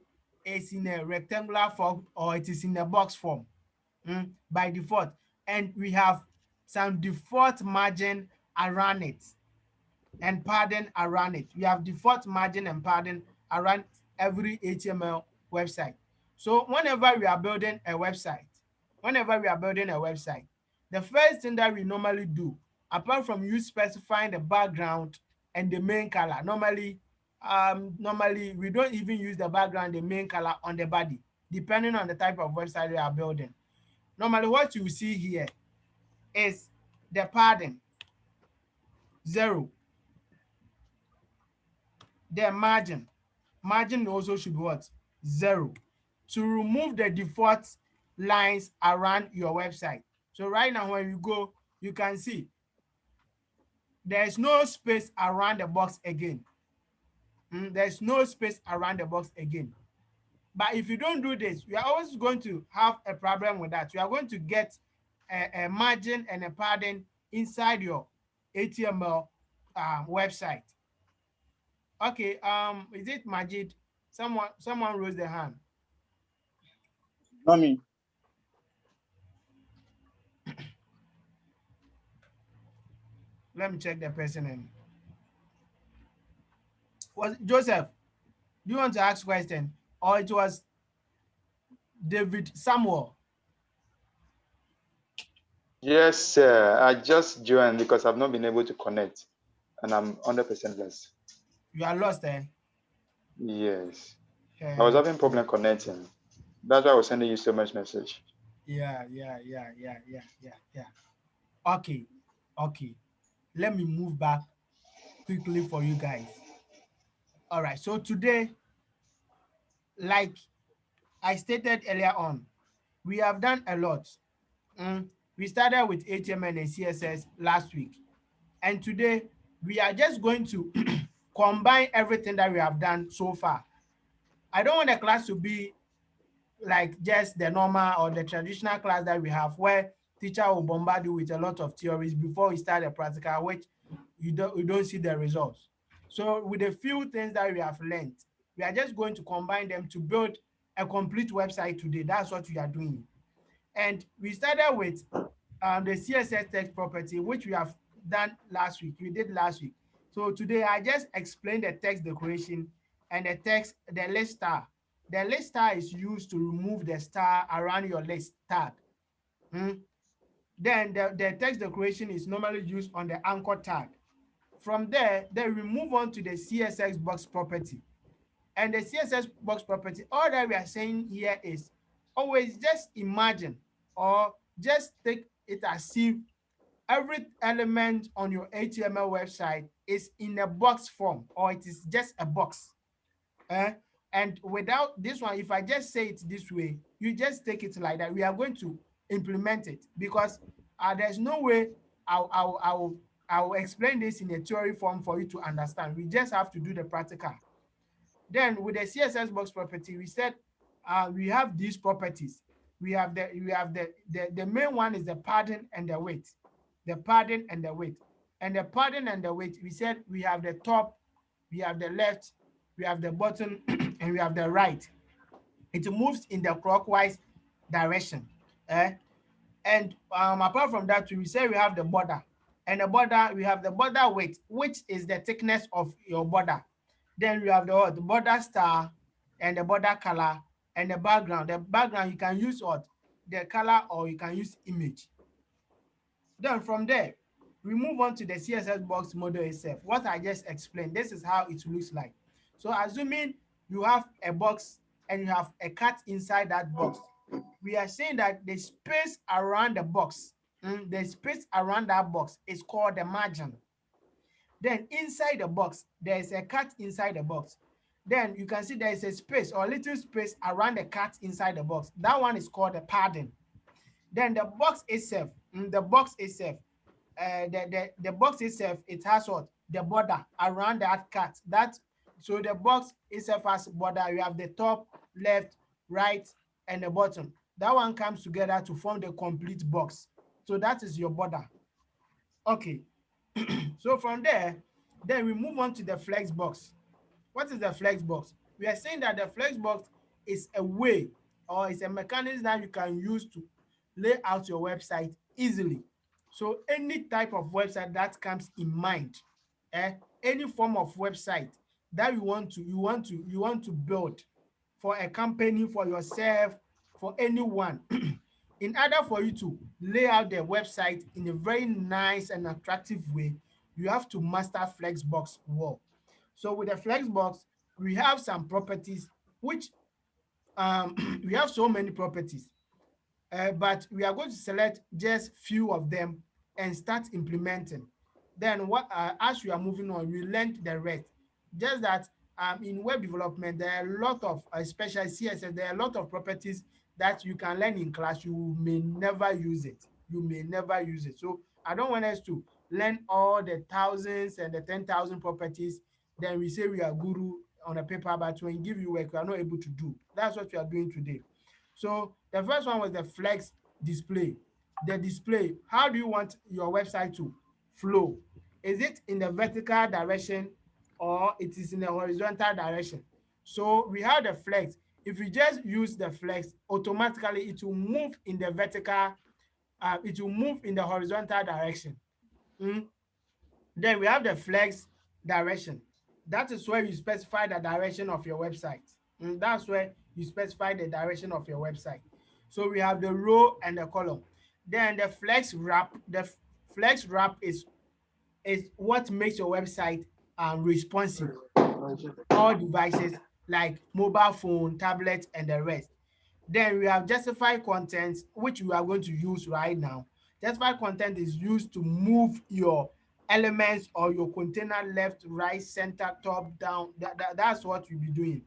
is in a rectangular form or it is in a box form by default. And we have some default margin around it and padding around it. We have default margin and padding around every HTML website. So whenever we are building a website, the first thing that we normally do, apart from you specifying the background and the main color, normally we don't even use the background, the main color on the body, depending on the type of website we are building. Normally, what you see here is the padding 0. The margin also should be what? 0. To remove the default lines around your website. So right now when you go, you can see there's no space around the box again. There's no space around the box again. But if you don't do this, we are always going to have a problem with that. You are going to get a margin and a padding inside your HTML website. Okay, is it Majid? Someone raised their hand. Not me. Let me check the person in. Was Joseph? Do you want to ask question? Or it was David Samuel? Yes, sir. I just joined because I've not been able to connect, and I'm 100% lost. You are lost, eh? Yes. I was having problem connecting. That's why I was sending you so much message. Yeah. Okay. Let me move back quickly for you guys. All right. So today, like I stated earlier on, we have done a lot. We started with HTML and CSS last week. And today, we are just going to combine everything that we have done so far. I don't want the class to be like just the normal or the traditional class that we have where teacher will bombard you with a lot of theories before we start the practical, which you don't see the results. So with a few things that we have learned, we are just going to combine them to build a complete website today. That's what we are doing. And we started with the CSS text property, which we have done last week. We did last week. So today I just explained the text decoration and the list star. The list star is used to remove the star around your list tag. Then the text decoration is normally used on the anchor tag. From there, then we move on to the CSS box property. And the CSS box property, all that we are saying here is always just imagine or just take it as if every element on your HTML website is in a box form or it is just a box. And without this one, if I just say it this way, you just take it like that. We are going to implement it because there's no way I'll explain this in a theory form for you to understand. We just have to do the practical. Then with the CSS box property, we said we have these properties. We have the main one is the padding and the width. The padding and the width. And the padding and the width, we said we have the top, we have the left, we have the bottom, and we have the right. It moves in the clockwise direction. And apart from that, we say we have the border. And the border, we have the border width, which is the thickness of your border. Then we have the border star and the border color and the background. The background, you can use what? The color or you can use image. Then from there, we move on to the CSS box model itself. What I just explained, this is how it looks like. So assuming you have a box and you have a cut inside that box, we are saying that the space around the box, the space around that box is called the margin. Then inside the box, there is a cut inside the box. Then you can see there is a space or little space around the cut inside the box. That one is called the padding. Then the box itself, the box itself, it has what? The border around that cut. So the box itself has border. You have the top, left, right, and the bottom. That one comes together to form the complete box. So that is your border. Okay. So from there, then we move on to the flex box. What is the flex box? We are saying that the flex box is a way or it's a mechanism that you can use to lay out your website easily. So any type of website that comes in mind, any form of website that you want to build for a company, for yourself, for anyone, in order for you to lay out the website in a very nice and attractive way, you have to master Flexbox well. So with the Flexbox, we have some properties which we have so many properties, but we are going to select just few of them and start implementing. Then as we are moving on, we learn the rest. Just that in web development, there are a lot of, especially CSS, there are a lot of properties that you can learn in class. You may never use it. You may never use it. So I don't want us to learn all the thousands and the 10,000 properties. Then we say we are guru on a paper, but when we give you work, we are not able to do. That's what we are doing today. So the first one was the flex display. The display, how do you want your website to flow? Is it in the vertical direction or it is in the horizontal direction? So we have the flex. If you just use the flex, automatically it will move in the vertical, it will move in the horizontal direction. Then we have the flex direction. That is where you specify the direction of your website. That's where you specify the direction of your website. So we have the row and the column. Then the flex wrap. The flex wrap is what makes your website responsive to all devices like mobile phone, tablet, and the rest. Then we have justified content, which we are going to use right now. Justified content is used to move your elements or your container left, right, center, top, down. That's what we'll be doing.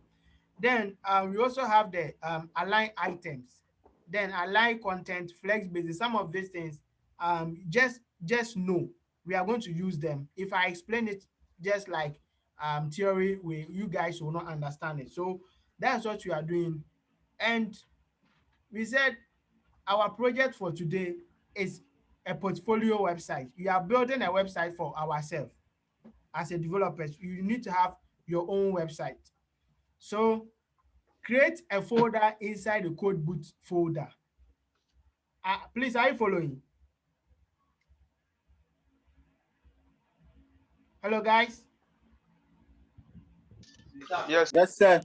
Then we also have the align items. Then align content, flex basis. Some of these things, just know we are going to use them. If I explain it just like theory, you guys will not understand it. So that's what we are doing. And we said our project for today is a portfolio website. We are building a website for ourselves as a developer. You need to have your own website. So create a folder inside the code boot folder. Please, are you following? Hello, guys. Yes. Yes, sir.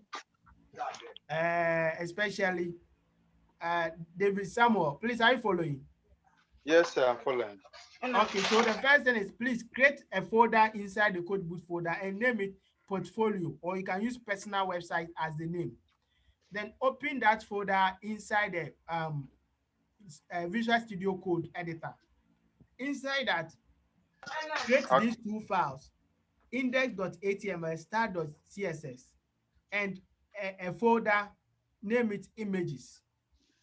Especially David Samuel. Please, are you following? Yes, sir, I'm following. Okay, so the first thing is please create a folder inside the code boot folder and name it portfolio, or you can use personal website as the name. Then open that folder inside the Visual Studio Code editor. Inside that, create Okay. these two files, index.html, start.css, and a folder, name it images.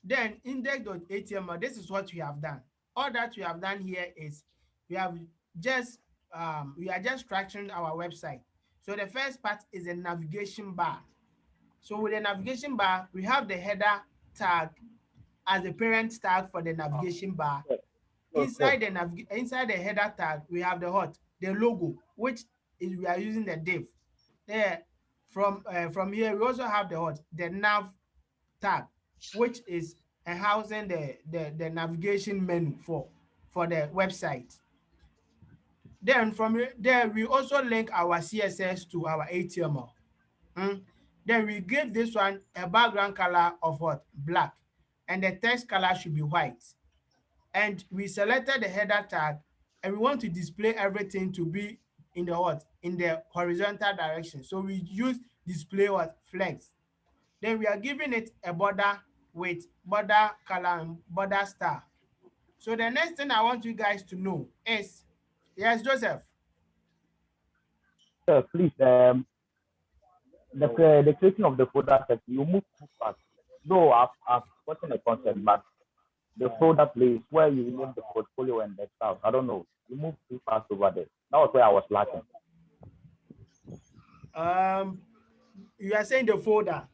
Then index.html, this is what we have done. All that we have done here is we have just we are just structuring our website. So the first part is a navigation bar. So with the navigation bar, we have the header tag as the parent tag for the navigation bar. Inside the header tag, we have the logo, which is we are using the div. There, from here, we also have the nav tag, which is housing the navigation menu for the website. Then from there, we also link our CSS to our HTML. Then we give this one a background color of black, and the text color should be white. And we selected the header tag, and we want to display everything to be in the horizontal direction. So we use display flex. Then we are giving it a border with border color and border star. So the next thing I want you guys to know is, yes, Joseph. Please, the creation of the folder set, you move too fast. Though I've gotten the concept, but the folder place where you name the portfolio and the stuff, I don't know. You move too fast over there. That was where I was lacking. You are saying the folder.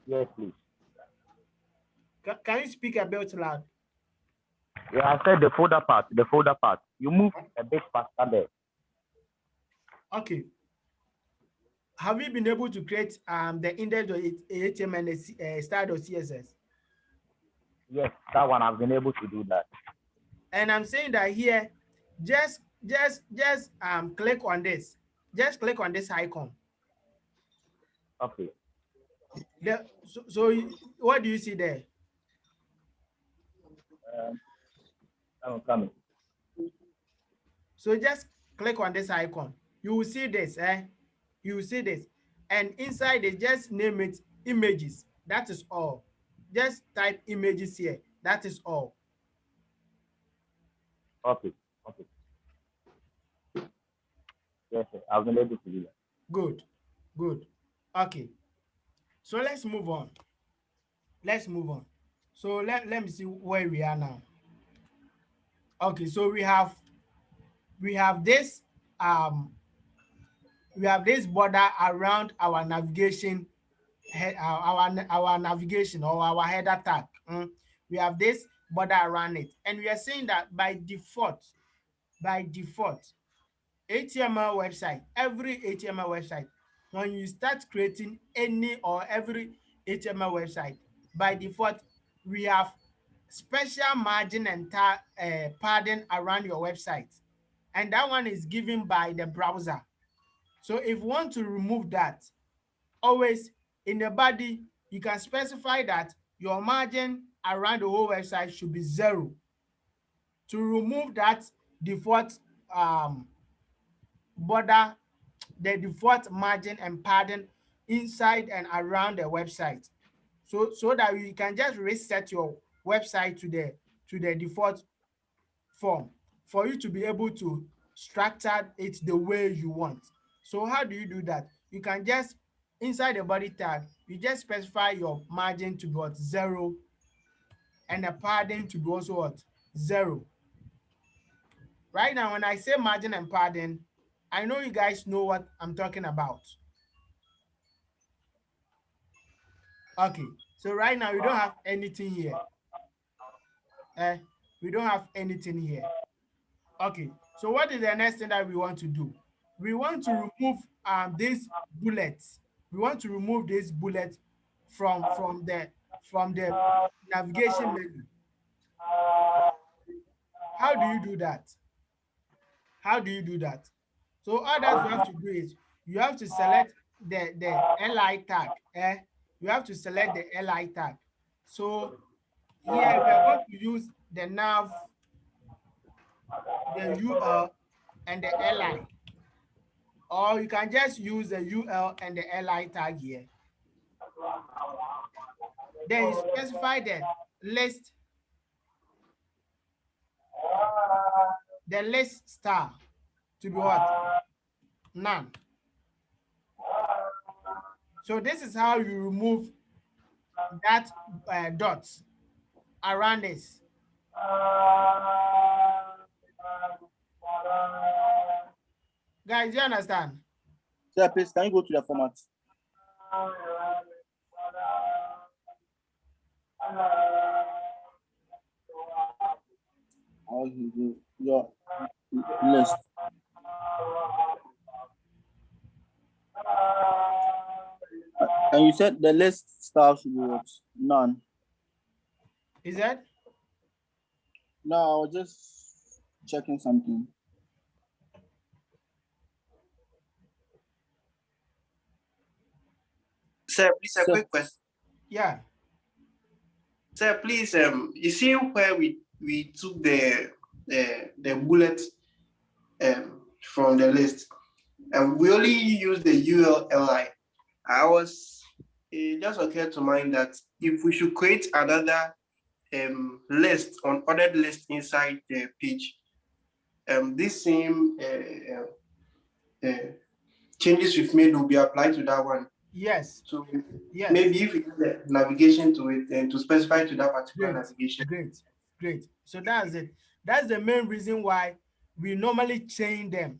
Yes, please. Can you speak a bit loud? Yeah, I said the folder part. You move a bit faster there. Okay. Have you been able to create the index of HTML and the style of CSS? Yes, that one I've been able to do that. And I'm saying that here, just click on this. Just click on this icon. Okay. So what do you see there? I'm coming. So just click on this icon. You will see this, You will see this. And inside it, just name it images. That is all. Just type images here. That is all. Okay. Yes, I've been able to do that. Good. Okay. So let's move on. So let me see where we are now. Okay, so we have this border around our navigation our navigation or our header tag. We have this border around it, and we are saying that by default HTML website, every HTML website, when you start creating any or every HTML website, by default we have special margin and padding around your website, and that one is given by the browser. So if you want to remove that, always in the body you can specify that your margin around the whole website should be 0. To remove that default border, the default margin and padding inside and around the website, so that you can just reset your website to the default form for you to be able to structure it the way you want. So how do you do that? You can just, inside the body tag, you just specify your margin to be what, 0, and the padding to be also what, 0. Right now, when I say margin and padding, I know you guys know what I'm talking about. Okay, so right now we don't have anything here. We don't have anything here. Okay, so what is the next thing that we want to do? We want to remove these bullets. We want to remove this bullet from the navigation menu. How do you do that? So all that you have to do is you have to select the li tag. You have to select the li tag. So here we are going to use the nav, the ul, and the li. Or you can just use the ul and the li tag here. Then you specify the list star to be what? None. So this is how you remove that dots around this. Guys, do you understand? Sir, please, can you go to the format? Your list. And you said the list style should be what? None. Is that? No, I was just checking something. Sir, please, a quick question. Yeah. Sir, please, you see where we took the bullet from the list, and we only use the ULLI. I was it just occurred to mind that if we should create another list on ordered list inside the page, this same changes we've made will be applied to that one. Yes. So Yes. maybe if we have the navigation to it and to specify to that particular navigation. Great. So that's it. That's the main reason why we normally chain them.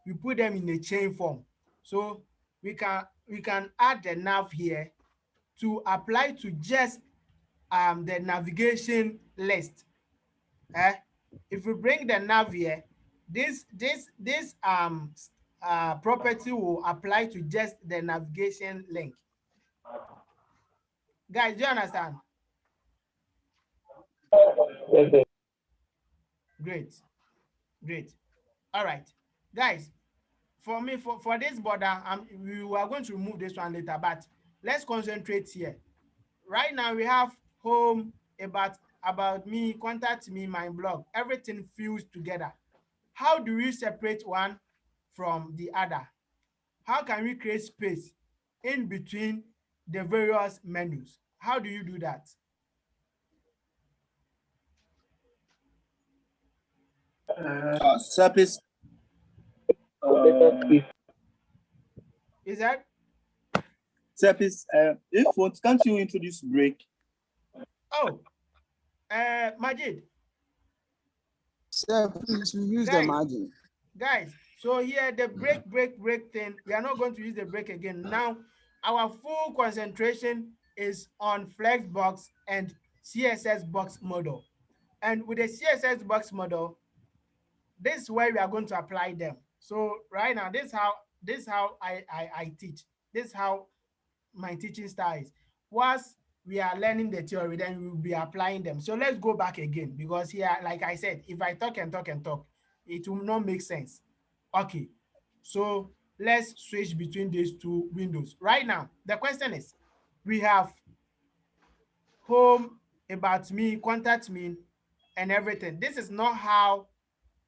We put them in a chain form. So we can add the nav here to apply to just the navigation list. If we bring the nav here, this property will apply to just the navigation link. Guys, do you understand? Great. All right, guys. For me, for this border, we are going to remove this one later, but let's concentrate here. Right now we have home, about me, contact me, my blog, everything fused together. How do we separate one from the other? How can we create space in between the various menus? How do you do that? Sir, please. Is that? Sir, please. If what can't you introduce break? Oh, Majid. Sir, please use the margin. Guys, so here the break thing, we are not going to use the break again. Now, our full concentration is on Flexbox and Css Box Model. And with the Css Box Model, this is where we are going to apply them. So right now, this is how I teach. This is how my teaching style is. Once we are learning the theory, then we will be applying them. So let's go back again, because here, like I said, if I talk and talk and talk, it will not make sense. Okay, so let's switch between these two windows. Right now, the question is, we have home, about me, contact me, and everything. This is not how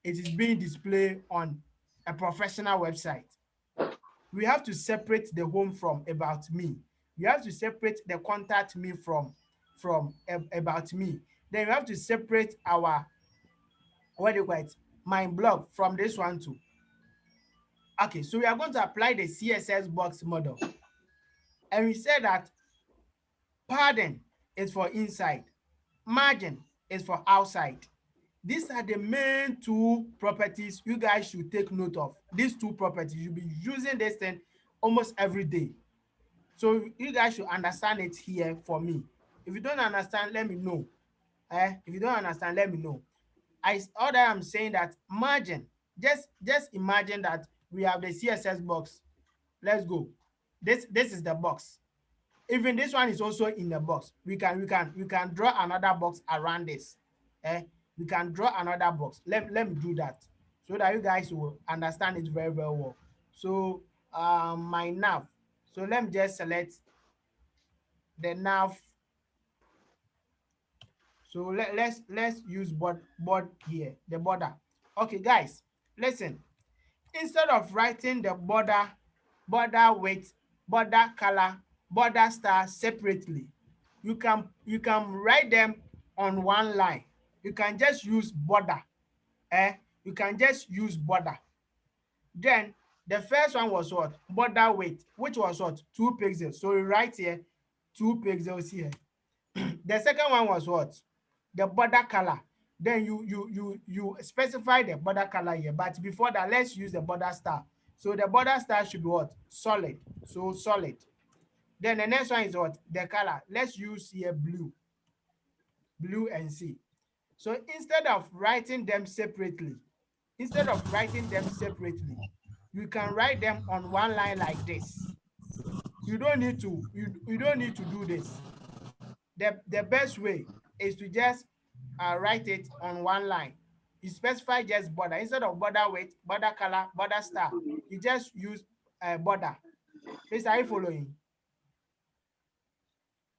it is being displayed on a professional website. We have to separate the home from about me. We have to separate the contact me from about me. Then we have to separate our, what do you call it, my blog from this one too. Okay, so we are going to apply the CSS box model. And we said that padding is for inside, margin is for outside. These are the main two properties you guys should take note of. These two properties, you'll be using this thing almost every day. So you guys should understand it here for me. If you don't understand, let me know. If you don't understand, let me know. All that I'm saying that margin, just imagine that we have the CSS box. Let's go. This is the box. Even this one is also in the box. We can draw another box around this. We can draw another box. Let me do that so that you guys will understand it very, very well. So my nav. So let me just select the nav. So let's use board here, the border. Okay, guys, listen. Instead of writing the border width, border color, border star separately, you can write them on one line. You can just use border. You can just use border. Then the first one was what? Border width, which was what? 2 pixels. So we write here 2 pixels here. The second one was what? The border color. Then you specify the border color here. But before that, let's use the border star. So the border star should be what? Solid. So solid. Then the next one is what? The color. Let's use here blue. Blue and C. So instead of writing them separately, you can write them on one line like this. You don't need to do this. The best way is to just write it on one line. You specify just border. Instead of border width, border color, border star, you just use border. Please, are you following?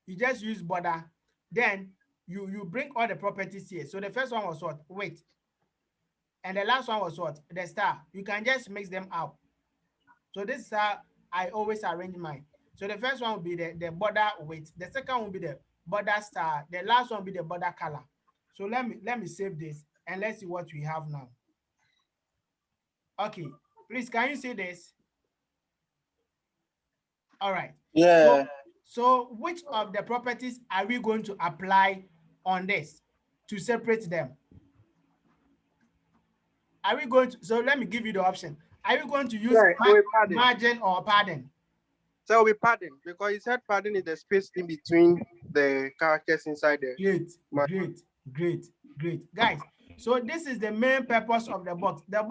You just use border. Then you bring all the properties here. So the first one was what? Width. And the last one was what? The star. You can just mix them up. So this is how I always arrange mine. So the first one will be the border width. The second will be the border style. The last one will be the border color. So let me save this and let's see what we have now. Okay, please can you see this? All right. Yeah. So which of the properties are we going to apply on this to separate them? Are we going to, so let me give you the option. Are you going to use margin or padding? So we padding because you said padding is the space in between the characters inside the Great. Guys, so this is the main purpose of the box. The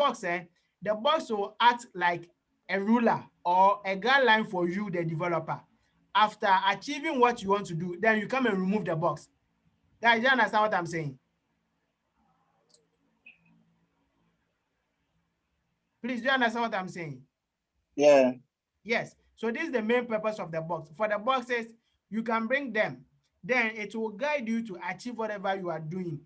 box will act like a ruler or a guideline for you, the developer. After achieving what you want to do, then you come and remove the box. Guys, do you understand what I'm saying? Please, do you understand what I'm saying? Yeah. Yes. So this is the main purpose of the box. For the boxes, you can bring them. Then it will guide you to achieve whatever you are doing.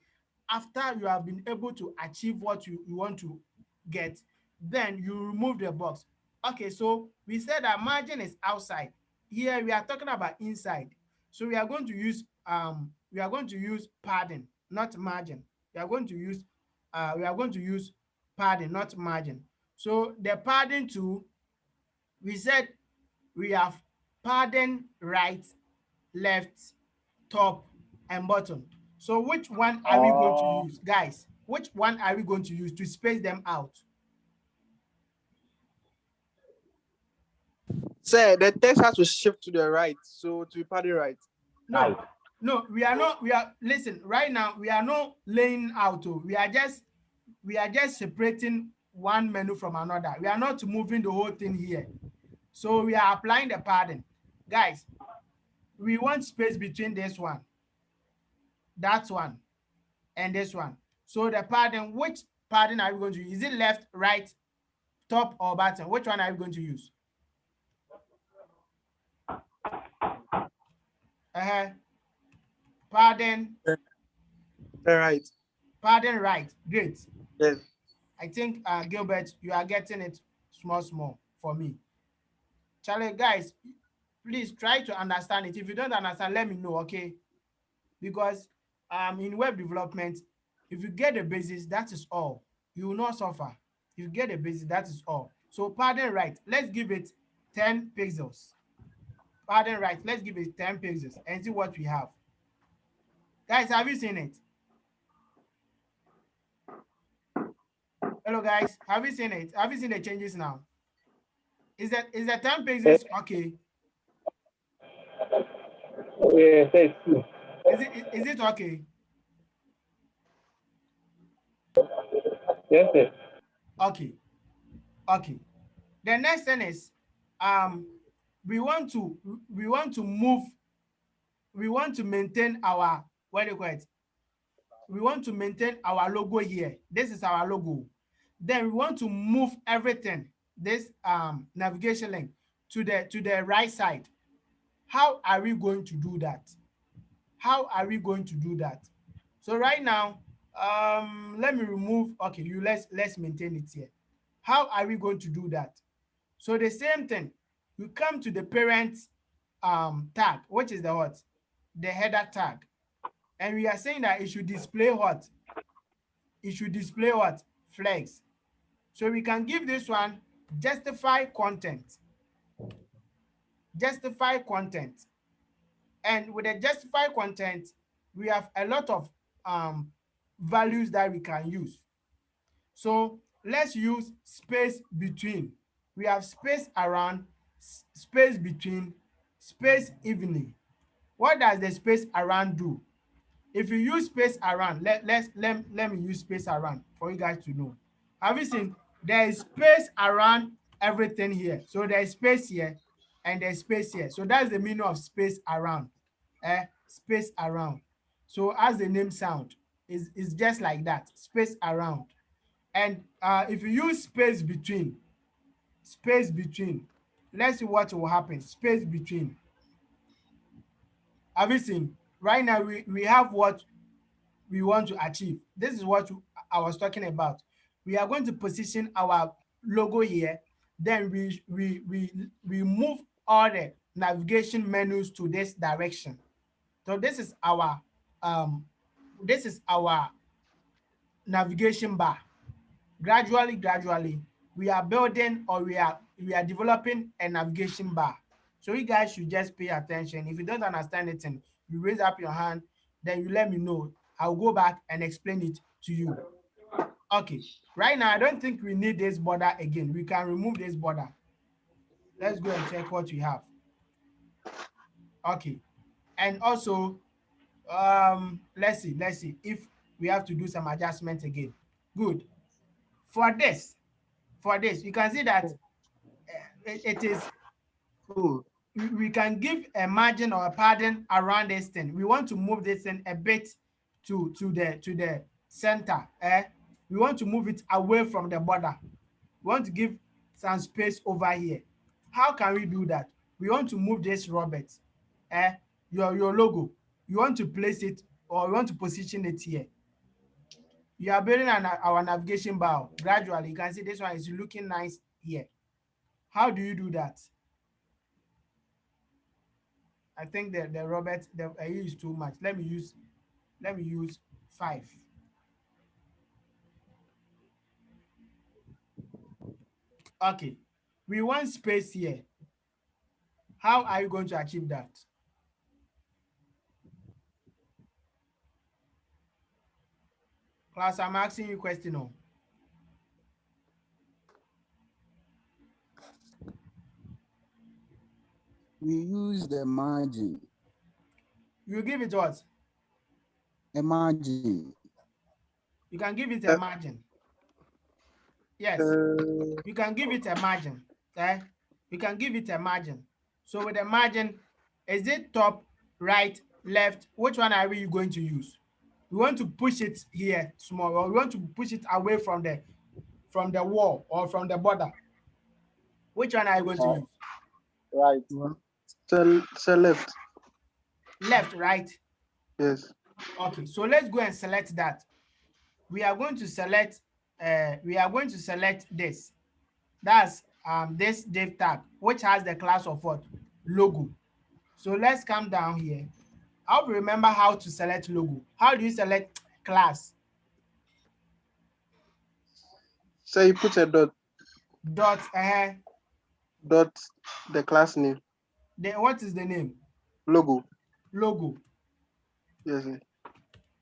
After you have been able to achieve what you want to get, then you remove the box. Okay, so we said that margin is outside. Here we are talking about inside. So we are going to use padding, not margin. We are going to use padding, not margin. So the padding tool, we said we have padding right, left, top, and bottom. So which one are we going to use, guys? Which one are we going to use to space them out? Say the text has to shift to the right, so to be padding right. No, we are not. Listen. Right now, we are not laying out. We are just separating one menu from another. We are not moving the whole thing here. So we are applying the padding, guys. We want space between this one, that one, and this one. So the padding, which padding are we going to use? Is it left, right, top, or bottom? Which one are we going to use? Padding. Right. Padding right. Great. Yes. I think Gilbert, you are getting it small for me. Charlie, guys, please try to understand it. If you don't understand, let me know, okay? Because in web development, if you get the basics, that is all. You will not suffer. If you get the basics, that is all. So padding right, let's give it 10 pixels. Padding right, let's give it 10 pixels and see what we have. Guys, have you seen it? Hello, guys. Have you seen it? Have you seen the changes now? Is that 10 pixels okay? Yes, it's true. Is it okay? Yes, yes. Okay. The next thing is we want to maintain our, what do you call it? We want to maintain our logo here. This is our logo. Then we want to move everything, this navigation link, to the right side. How are we going to do that? So right now, let me remove, okay, let's maintain it here. How are we going to do that? So the same thing, you come to the parent tag, which is the header tag. And we are saying that it should display what? It should display what? Flex. So we can give this one justify content. Justify content. And with the justify content, we have a lot of values that we can use. So let's use space between. We have space around, space between, space evenly. What does the space around do? If you use space around, let me use space around for you guys to know. Have you seen there is space around everything here? So there is space here and there's space here. So that's the meaning of space around. Space around. So as the name sound, is just like that, space around. And if you use space between, let's see what will happen. Space between. Have you seen? Right now we have what we want to achieve. This is what I was talking about. We are going to position our logo here. Then we move all the navigation menus to this direction. So this is our navigation bar. Gradually, we are building, or we are developing a navigation bar. So you guys should just pay attention. If you don't understand it, and you raise up your hand, then you let me know. I'll go back and explain it to you. Okay, right now I don't think we need this border again. We can remove this border. Let's go and check what we have. Okay, and also let's see if we have to do some adjustments again. Good. For this, you can see that it is, we can give a margin or a padding around this thing. We want to move this thing a bit to the center. We want to move it away from the border. We want to give some space over here. How can we do that? We want to move this Robert, your logo. You want to place it, or you want to position it here. You are building our navigation bar. Gradually, you can see this one is looking nice here. How do you do that? I think that the Robert, the I use too much. Let me use 5. Okay, we want space here. How are you going to achieve that? Class, I'm asking you a question now. We use the margin. You give it what? A margin. You can give it a margin. Yes, you can give it a margin. You can give it a margin. So with a margin, is it top, right, left? Which one are we going to use? We want to push it here small, or we want to push it away from the wall or from the border. Which one are you going to use? Right. Say left. Left, right? Yes. Okay, so let's go and select that. We are going to select this. That's this div tag, which has the class of what? Logo. So let's come down here. I hope you remember how to select logo. How do you select class? So you put a dot. Dot Dot the class name. What is the name? Logo. Logo. Yes, sir.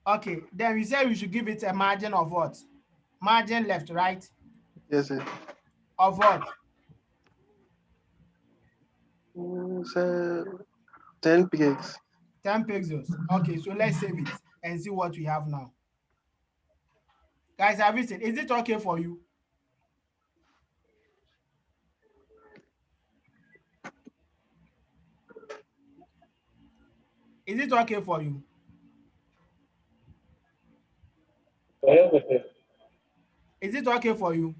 Okay, then we said we should give it a margin of what? Margin left, right? Yes, sir. Of what? Say 10 pixels. 10 pixels. Okay, so let's save it and see what we have now. Guys, have you seen? Is it okay for you? Is it okay for you? Is it okay for you?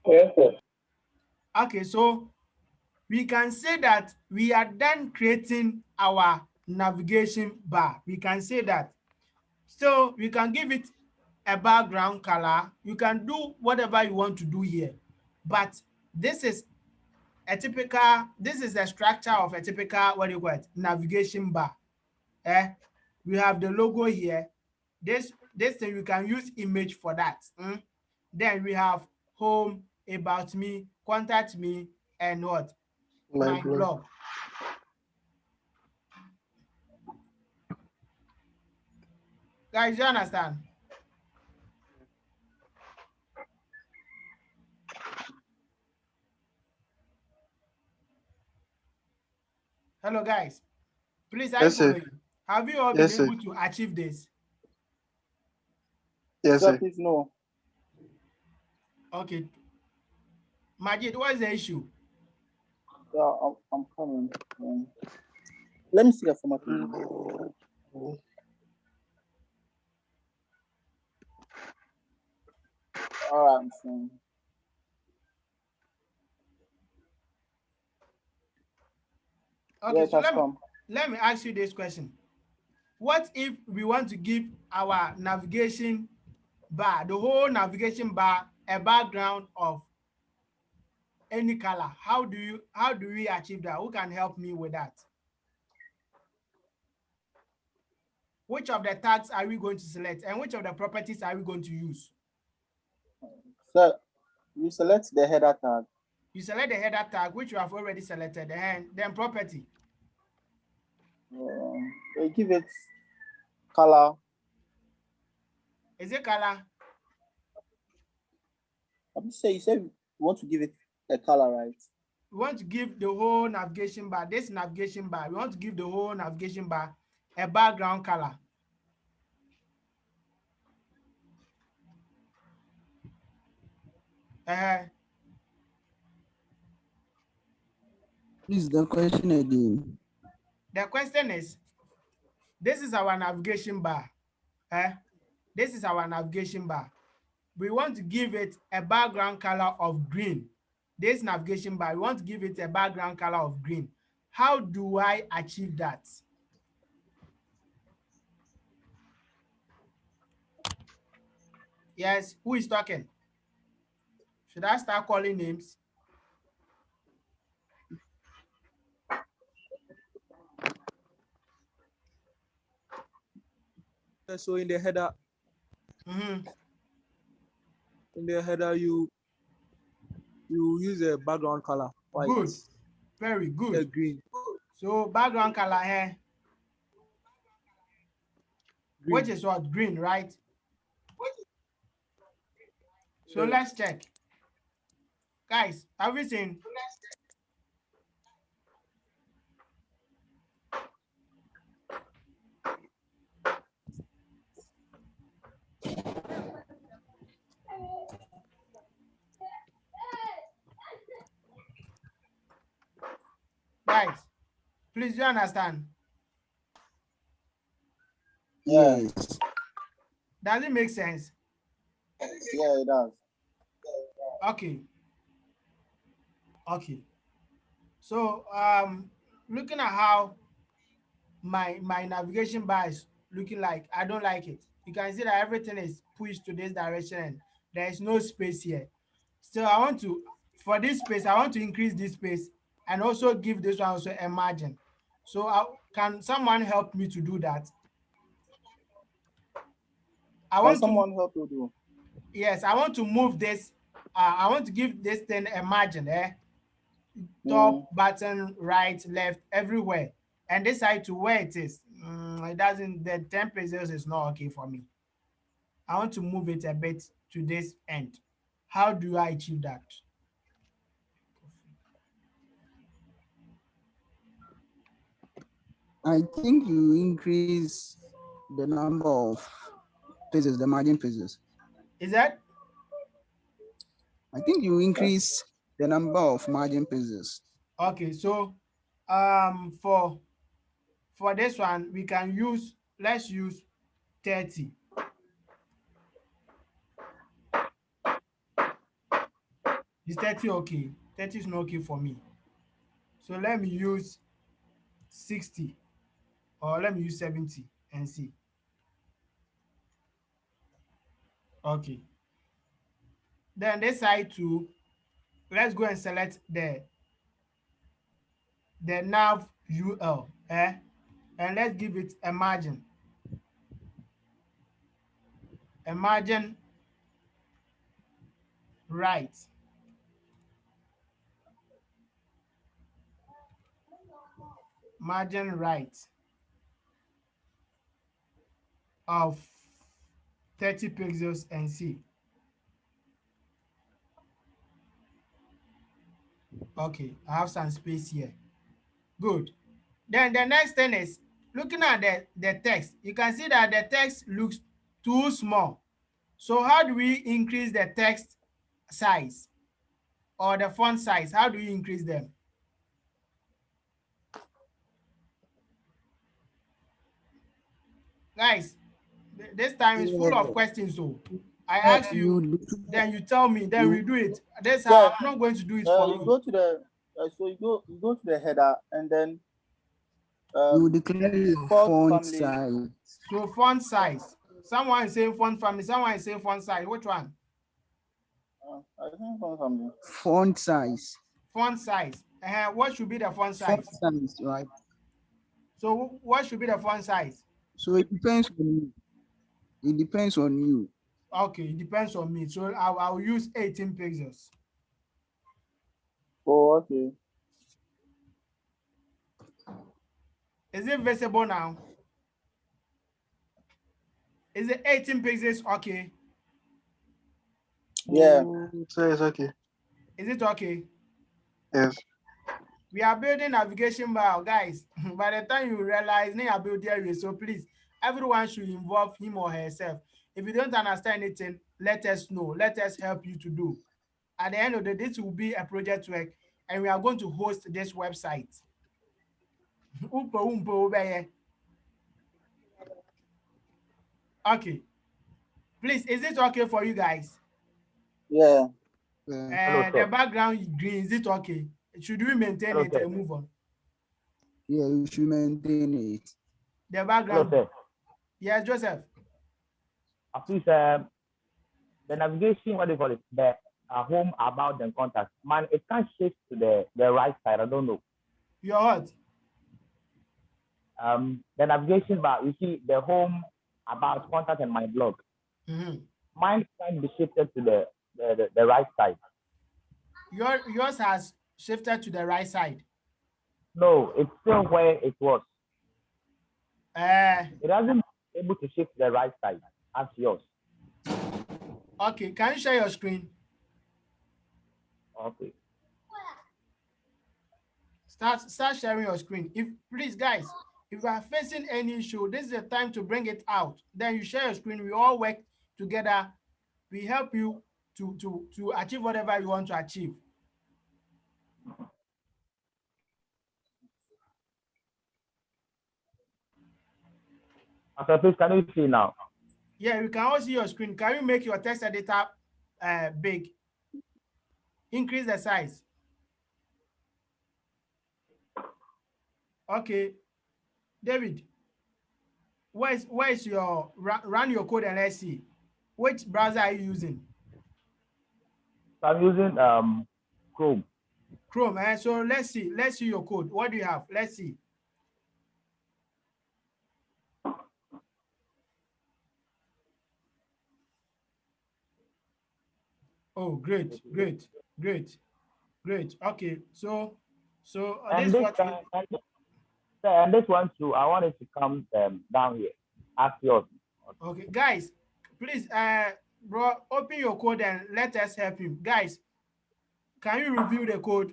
Yes, sir. Okay, so we can say that we are done creating our navigation bar. We can say that. So we can give it a background color. You can do whatever you want to do here. But this is the structure of a typical, what do you call it, navigation bar. We have the logo here. This thing, you can use image for that. Then we have home, about me, contact me, and what? My blog. Guys, you understand? Hello, guys. Please, Yes, sir. have you all been able to achieve this? Yes, sir. Please no. Okay. Majid, what is the issue? Yeah, I'm coming. Let me see the format. All right, I'm saying. Okay, so let me ask you this question. What if we want to give our navigation bar, the whole navigation bar, a background of any color. How do we achieve that? Who can help me with that? Which of the tags are we going to select, and which of the properties are we going to use? So you select the header tag. You select the header tag, which you have already selected, and then property. You give it color. Is it color? I'm saying you said you want to give it a color, right? We want to give the whole navigation bar, this navigation bar, we want to give the whole navigation bar a background color. Please, the question again. The question is, this is our navigation bar. This is our navigation bar. We want to give it a background color of green. This navigation bar, we want to give it a background color of green. How do I achieve that? Yes, who is talking? Should I start calling names? So in the header, you use a background color. White. Good, very good. The green. So background color here, which is what? Green, right? So let's check. Guys, have you seen? Guys, please, do you understand? Yes. Does it make sense? Yeah, it does. Okay. Okay. So looking at how my navigation bar is looking like, I don't like it. You can see that everything is pushed to this direction and there is no space here. So I want to, for this space, I want to increase this space and also give this one also a margin. So can someone help me to do that? Can someone help you do? Yes, I want to move this. I want to give this thing a margin, top, button, right, left, everywhere. And this side to where it is. It doesn't, the 10 pixels is not okay for me. I want to move it a bit to this end. How do I achieve that? I think you increase the number of pages, the margin pages. Is that? I think you increase the number of margin pages. Okay, so for this one, we can use, let's use 30. Is 30 okay? 30 is not okay for me. So let me use 60 or let me use 70 and see. Okay. Then this side too, let's go and select the nav UL, and let's give it a margin. A margin right. Margin right of 30 pixels and see. Okay, I have some space here. Good. Then the next thing is looking at the text. You can see that the text looks too small. So how do we increase the text size or the font size? How do we increase them? Guys, this time is full of questions. So I ask you, then you tell me, then we do it. This I'm not going to do it for you. Go to the so you go to the header and then you declare your font size. So font size. Someone is saying font family, someone is saying font size. Which one? I think something. Font size. Font size. What should be the font size? Font size, right? So what should be the font size? So it depends on you. It depends on you. Okay, it depends on me. So I'll use 18 pixels. Oh, okay. Is it visible now? Is it 18 pixels okay? Yeah. So it's okay. Is it okay? Yes. We are building navigation bar, guys. By the time you realize, they are building area. So please, everyone should involve him or herself. If you don't understand anything, let us know. Let us help you to do. At the end of the day, this will be a project work, and we are going to host this website. Okay. Please, is it okay for you guys? Yeah. The background is green. Is it okay? Should we maintain it and move on? Yeah, you should maintain it. The background. Hello, sir. Yes, Joseph. Please, the navigation, what do you call it? The home, about, and contact. Man, it can't shift to the right side. I don't know. Your what? The navigation bar, you see the home, about, contact, and my blog. Mine can be shifted to the right side. Yours has shifted to the right side. No, it's still where it was. It hasn't been able to shift to the right side as yours. Okay, can you share your screen? Okay. Start sharing your screen. If please, guys, if you are facing any issue, this is the time to bring it out. Then you share your screen. We all work together. We help you to achieve whatever you want to achieve. Okay, please, can you see now? Yeah, you can all see your screen. Can you make your text editor big? Increase the size. Okay, David, where is your run your code and let's see. Which browser are you using? I'm using Chrome. Chrome. So let's see your code. What do you have? Let's see. Oh, great. Okay, so And this one too, I want it to come down here. Ask yours. Okay, guys, please, bro, open your code and let us help him. Guys, can you review the code?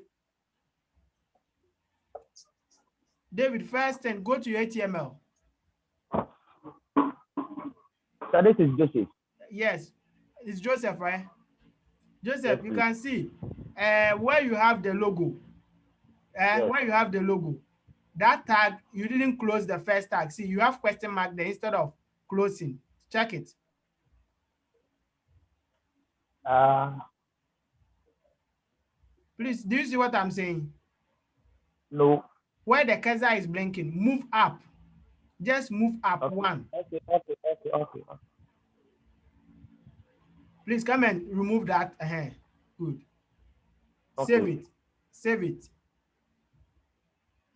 David, first and go to your HTML. So this is Joseph. Yes, it's Joseph, right? Joseph, yes, you can see where you have the logo. Yes. Where you have the logo, that tag, you didn't close the first tag. See, you have question mark there instead of closing. Check it. Please, do you see what I'm saying? No. Where the cursor is blinking, move up. Just move up. Okay. One. Okay. Please come and remove that. Good. Okay. Save it.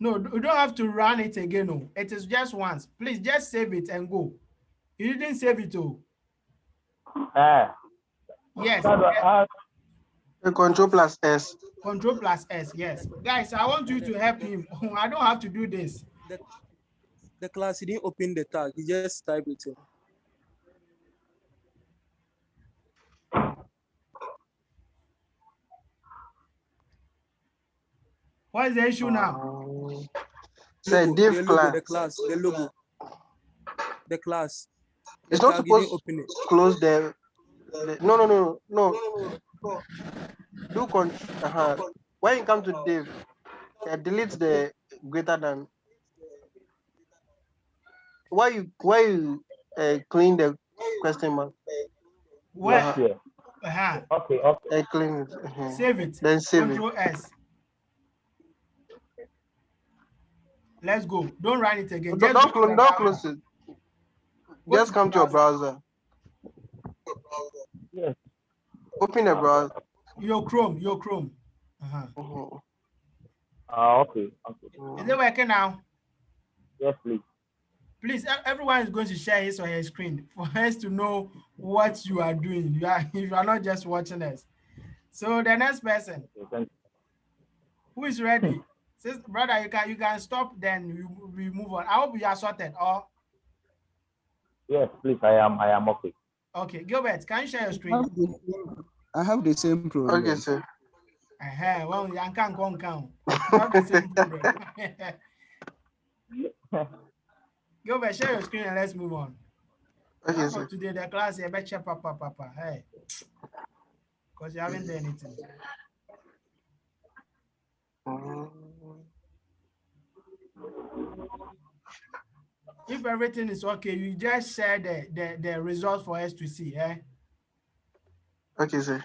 No, you don't have to run it again. No, it is just once. Please just save it and go. You didn't save it, oh. Yes. Control+S. Control+S, yes. Guys, I want you to help him. I don't have to do this. The class, he didn't open the tag. He just typed it in. What is the issue now? Say div the class. The logo. The class. It's not supposed to open it. Close the no. Do when you come to div, delete the greater than. Why you clean the question mark? What? Okay. Clean it. Save it. Then save Control+S. Let's go. Don't run it again. Don't close it. Just come to your browser. Yes. Open the browser. Your Chrome. Okay. Is it working now? Yes, please. Please, everyone is going to share his or her screen for us to know what you are doing. You are not just watching us. So the next person, Okay, who is ready? Says, brother, you can stop. Then we move on. I hope you are sorted. Or yes, please. I am okay. okay, Gilbert, can you share your screen? I have the same problem. Okay, sir. Well, you can't count. You have the same problem. Gilbert, share your screen and let's move on. Okay, For sir. today, the class, you better papa. Hey, because you haven't done anything. If everything is okay, you just share the results for us to see. Okay, sir.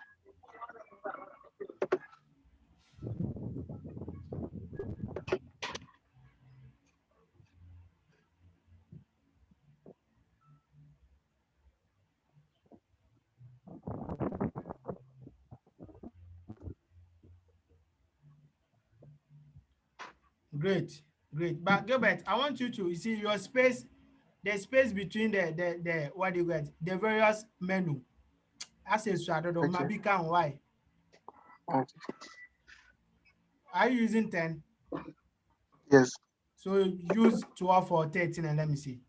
Great. But Gilbert, I want you to see your space, the space between the what do you get? The various menu. As a shadow, Okay. maybe can why? Okay. Are you using 10? Yes. So use 12 or 13 and let me see.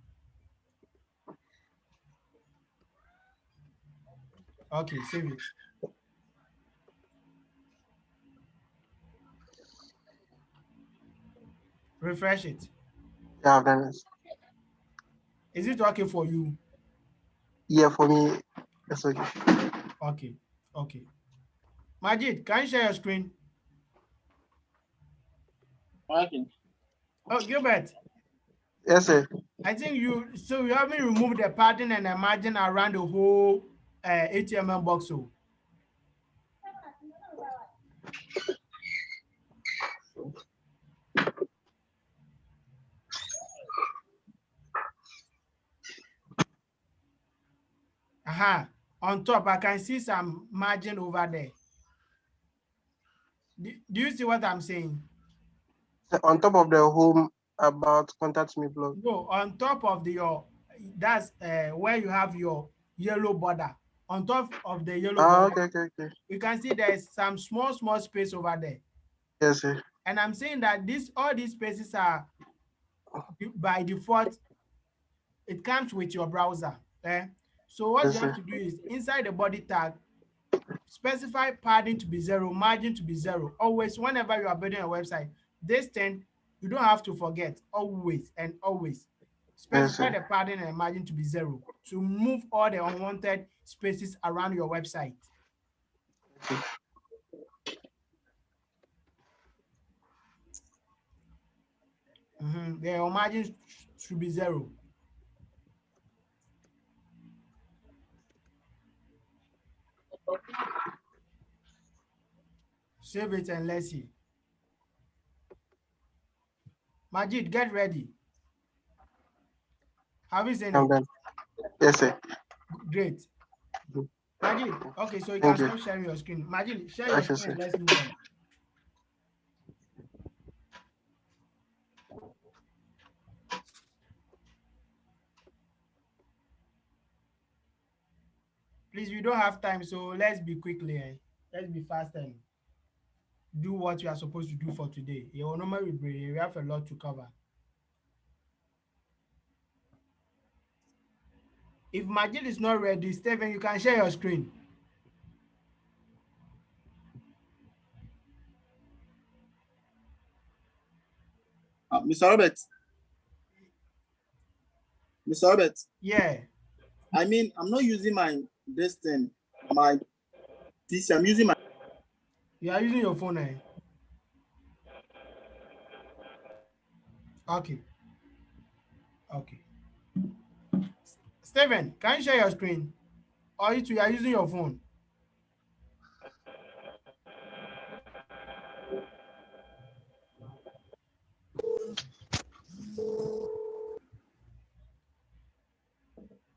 Okay, save it. Refresh it. Yeah, I've done it. Is it okay for you? Yeah, for me, it's okay. Okay. Majid, can you share your screen? Okay. Oh, Gilbert, Yes, sir. I think you haven't removed the pattern and the margin around the whole HTML box. So on top, I can see some margin over there. Do you see what I'm saying? So on top of the home about contact me blog. No, on top of that's where you have your yellow border. On top of the yellow border, Okay. you can see there's some small space over there. Yes, sir. And I'm saying that all these spaces are by default, it comes with your browser. So what Yes, you have sir. to do is inside the body tag, specify padding to be 0, margin to be 0. Always, whenever you are building a website, this thing you don't have to forget. Always and always Yes, specify sir. the padding and margin to be 0 to move all the unwanted spaces around your website. Okay. The margin should be 0. Save it and let's see. Majid, get ready. Have you seen I'm it? done. Yes, sir. Great. Majid, okay, so you can Thank you. stop sharing your screen. Majid, share your Okay, screen sir. and let's move on. Please, we don't have time, so let's be quickly. Let's be fast and do what we are supposed to do for today. We have a lot to cover. If Majid is not ready, Stephen, you can share your screen. Mr. Robert. Mr. Robert. Yeah. I mean, I'm not using my this thing, my PC. I'm using my. You are using your phone, Okay. Stephen, can you share your screen? Or you are using your phone?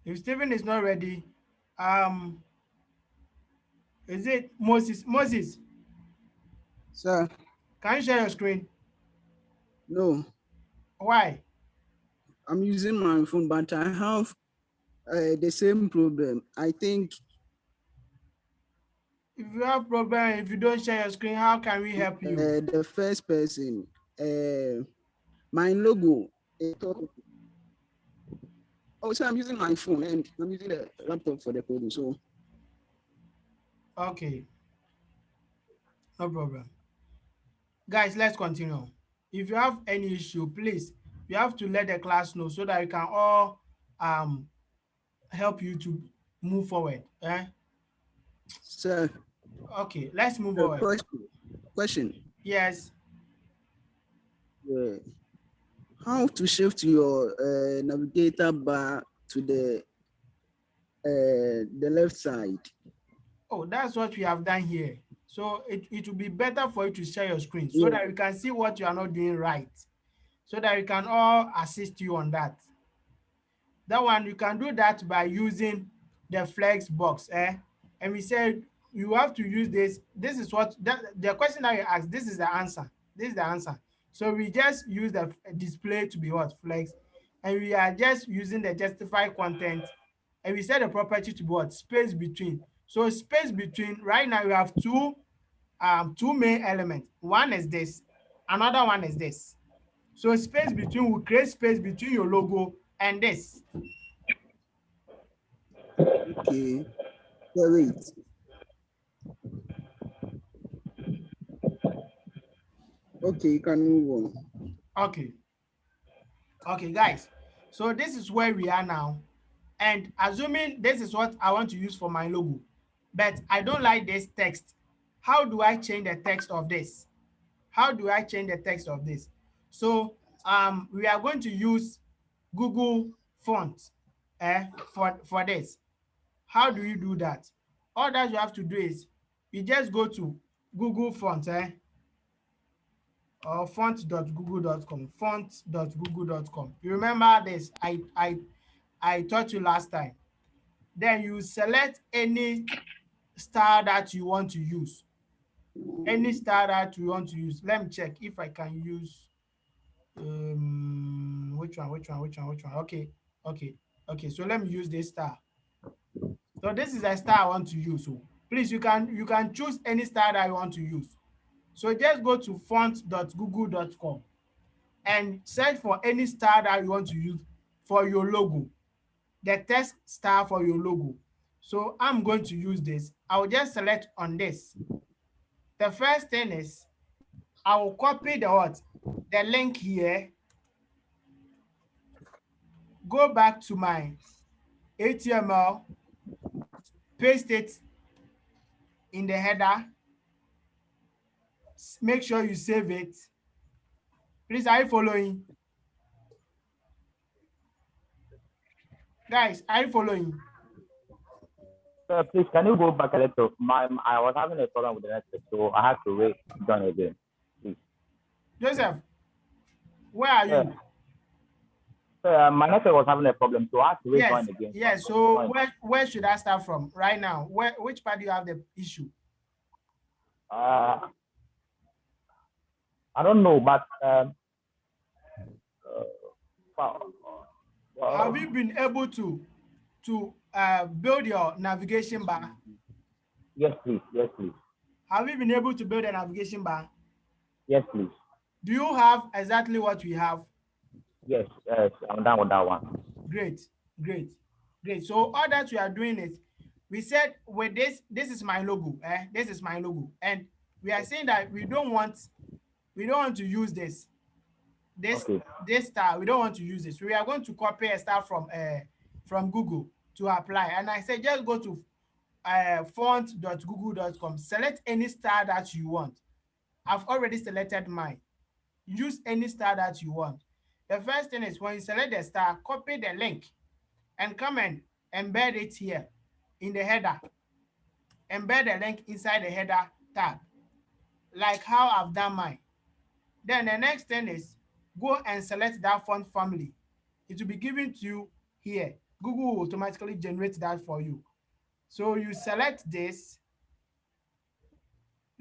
If Stephen is not ready, Is it Moses? Moses, Sir, can you share your screen? no, Why? I'm using my phone, but I have the same problem. I think If you have problem, if you don't share your screen, how can we help you? the first person, my logo. Oh, so I'm using my phone and I'm using the laptop for the coding. So Okay, no problem. Guys, let's continue. If you have any issue, please, you have to let the class know so that we can all um help you to move forward. Eh? sir, Okay, let's move the forward. question. Yes. Yeah. How to shift your navigator bar to the left side? Oh, that's what we have done here. So it will be better for you to share your screen so Yeah. that we can see what you are not doing right, so that we can all assist you on that. That one, you can do that by using the flex box. And we said you have to use this. This is what the question that you asked, this is the answer. This is the answer. So we just use the display to be what? Flex. And we are just using the justify content. And we set the property to be what? Space between. So space between, right now we have two main elements. One is this, another one is this. So space between will create space between your logo and this. Okay. Yeah, wait. Okay, you can move on. Okay. Okay, guys. So this is where we are now. And assuming this is what I want to use for my logo, but I don't like this text. How do I change the text of this? How do I change the text of this? So we are going to use Google font for this. How do you do that? All that you have to do is you just go to Google font or font.google.com, font.google.com. You remember this? I taught you last time. Then you select any style that you want to use. Any style that you want to use. Let me check if I can use which one. Okay. So let me use this style. So this is a style I want to use. So please, you can choose any style that you want to use. So just go to font.google.com and search for any style that you want to use for your logo, the text style for your logo. So I'm going to use this. I will just select on this. The first thing is I will copy the what? The link here, go back to my HTML, paste it in the header, make sure you save it. Please, are you following? Guys, are you following? Sir, please, can you go back a little? I was having a problem with the network, so I had to wait join again. Please. Joseph, where are you? Sir, my network was having a problem, so I had to wait join again. Yes. So where should I start from right now? Which part do you have the issue? I don't know, but have you been able to build your navigation bar? Yes, please. Yes, please. Have you been able to build a navigation bar? Yes, please. Do you have exactly what we have? Yes, I'm done with that one. Great. So all that we are doing is, we said with this is my logo. This is my logo, and we are saying that we don't want to use this style. We don't want to use this. We are going to copy a style from Google to apply. And I said just go to font.google.com, select any style that you want. I've already selected mine. Use any style that you want. The first thing is, when you select the style, copy the link and come and embed it here in the header. Embed the link inside the header tab, like how I've done mine. Then the next thing is, go and select that font family. It will be given to you here. Google will automatically generate that for you. So you select this,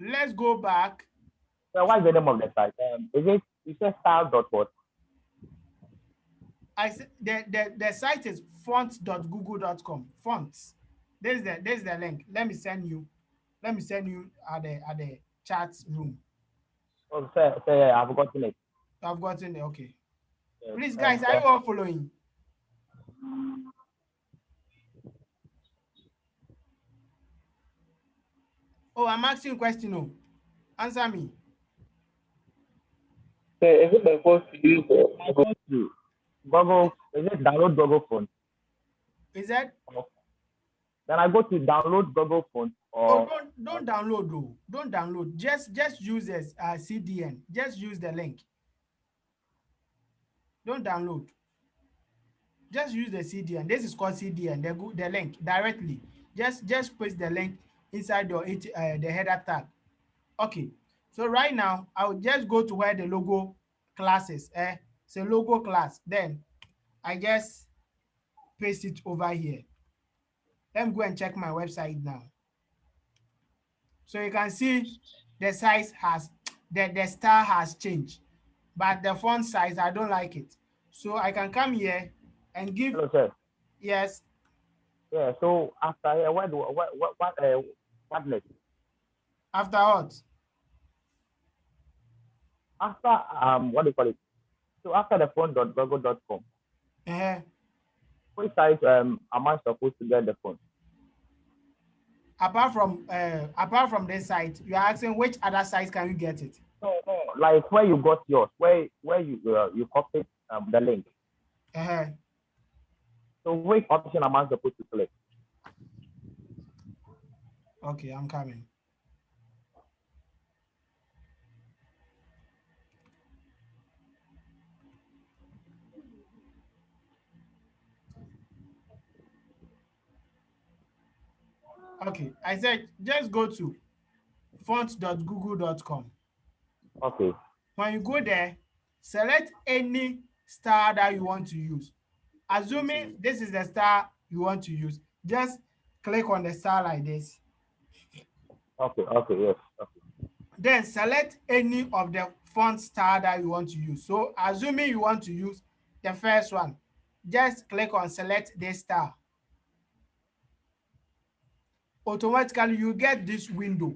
let's go back. So what's the name of the site? Is it style.what? The site is font.google.com. Fonts. There's the link. Let me send you at the chat room. Oh, say I've gotten it. I've gotten it. Okay. Yes, Please, guys, are you all following? Oh, I'm asking a question. Oh. Answer me. is it the first to use Google? Is it download Google phone? Is that? Then I go to download Google phone. Or don't download though. Don't download. Just use this CDN. Just use the link. Don't download. Just use the CDN. This is called CDN. The link directly. Just paste the link inside the header tag. Okay. So right now I will just go to where the logo class is. It's a logo class. Then I just paste it over here. Let me go and check my website now. So you can see the size has the star has changed, but the font size I don't like it. So I can come here and give. Hello, sir. Yes. Yeah. So after here, what next? After what? After what do you call it? So after the phone.google.com, which site am I supposed to get the phone? Apart from this site, you are asking which other sites can you get it? No, like where you got yours, where you copied the link. So which option am I supposed to click? Okay, I'm coming. Okay, I said just go to font.google.com. Okay. When you go there, select any star that you want to use. Assuming this is the star you want to use, just click on the star like this. Okay, yes. Okay. Then select any of the font star that you want to use. So assuming you want to use the first one, just click on select this star. Automatically you get this window.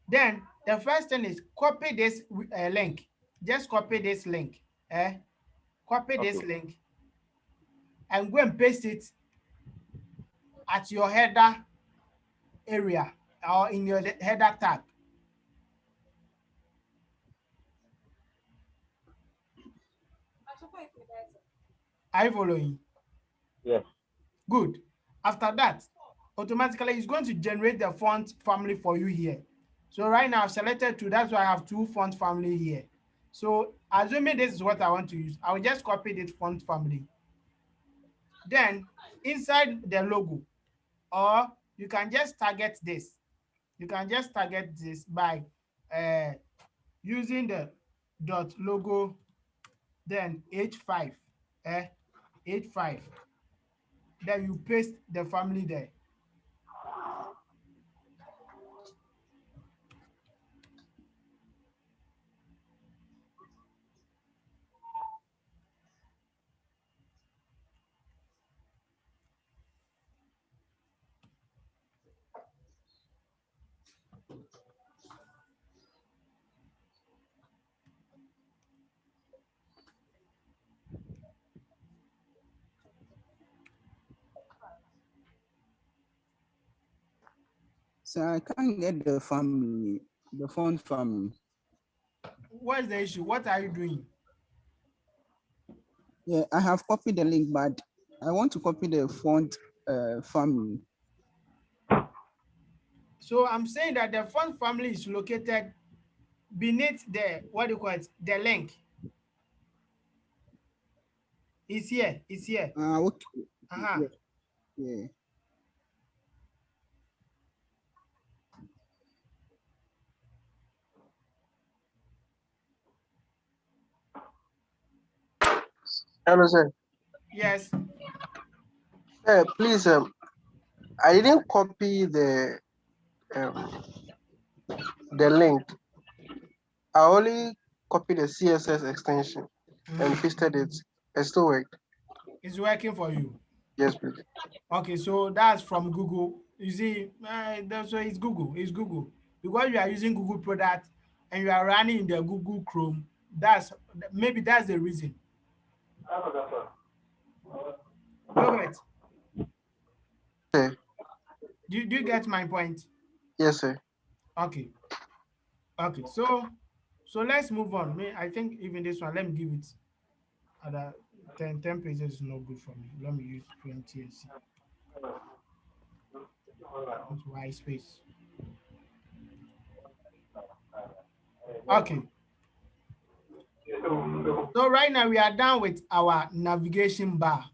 Then the first thing is copy this link. Just copy this link. Copy this link and go and paste it at your header area or in your header tag. Are you following? Yes. Good. After that, automatically it's going to generate the font family for you here. So right now I've selected two, that's why I have two font family here. So assuming this is what I want to use, I'll just copy this font family. Then inside the logo, or you can just target this. You can just target this by using the dot logo, then H5, H5. Then you paste the family there. So I can't get the family, the font family. What's the issue? What are you doing? Yeah, I have copied the link, but I want to copy the font family. So I'm saying that the font family is located beneath the, what do you call it, the link. It's here. It's here. Okay. Yeah. Hello, sir. Yes. Please, I didn't copy the the link. I only copied the CSS extension and pasted it. It still worked. It's working for you. Yes, please. Okay, so that's from Google. You see, so it's Google. It's Google because you are using Google product and you are running in the Google Chrome. Maybe that's the reason. Robert, Okay. do you get my point? Yes, sir. Okay. Okay. So let's move on. I think even this one, let me give it other 10 pages is not good for me. Let me use 20 and see. Into white space. Okay. So right now we are done with our navigation bar.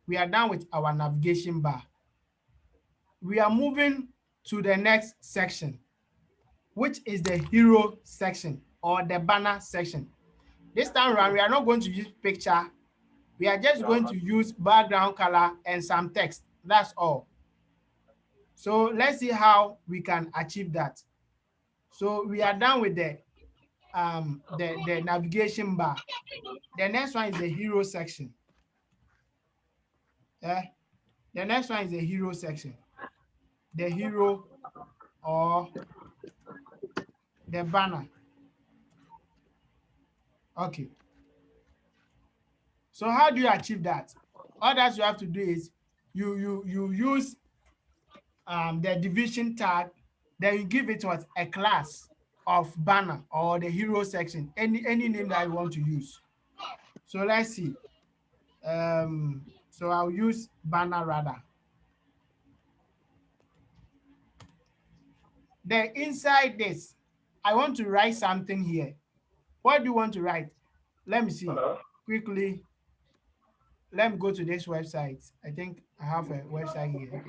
We are done with our navigation bar. We are moving to the next section, which is the hero section or the banner section. This time around, we are not going to use picture. We are just going to use background color and some text. That's all. So let's see how we can achieve that. So we are done with the navigation bar. The next one is the hero section. The next one is the hero section. The hero or the banner. Okay. So how do you achieve that? All that you have to do is you use the division tag, then you give it what a class of banner or the hero section, any name that you want to use. So let's see. So I'll use banner rather. Then inside this, I want to write something here. What do you want to write? Let me see quickly. Let me go to this website. I think I have a website here.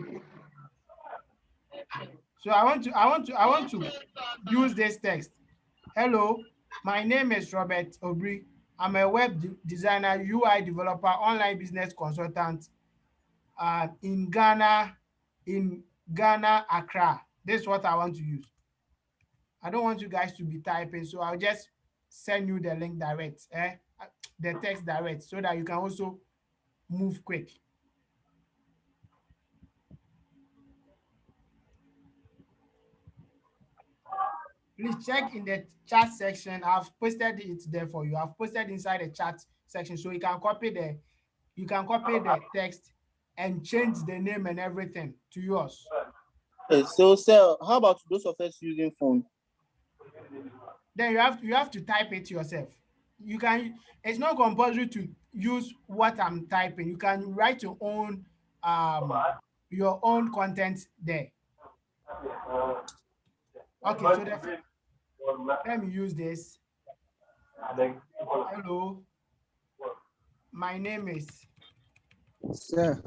So I want to use this text. Hello, my name is Robert Obri. I'm a web designer, UI developer, online business consultant in Ghana, Accra. This is what I want to use. I don't want you guys to be typing, so I'll just send you the link direct, the text direct, so that you can also move quick. Please check in the chat section. I've posted it there for you. I've posted inside the chat section, so you can copy the text and change the name and everything to yours. So, sir, how about those of us using phone? Then you have to type it yourself. You can. It's not compulsory to use what I'm typing. You can write your own content there. Okay, so let me use this. Hello, my name is Sir.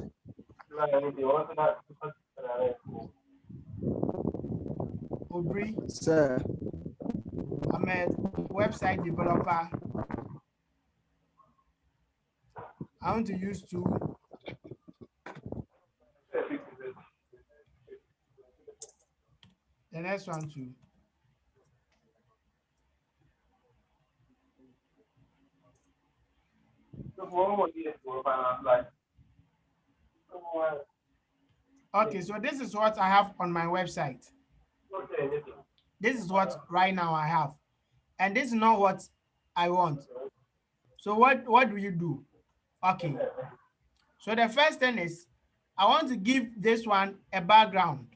Obri. Sir. I'm a website developer. I want to use two. The next one too. Okay, so this is what I have on my website. This is what right now I have. And this is not what I want. So what do you do? Okay. So the first thing is I want to give this one a background,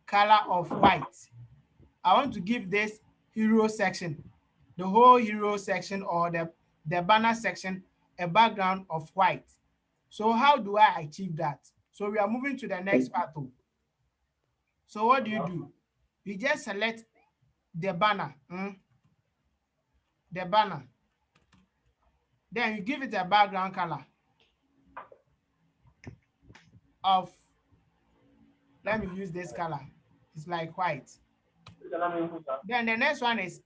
color of white. I want to give this hero section, the whole hero section or the banner section, a background of white. So how do I achieve that? So we are moving to the next part. So what do? You just select the banner, the banner. Then you give it a background color of, let me use this color. It's like white. Then the next one is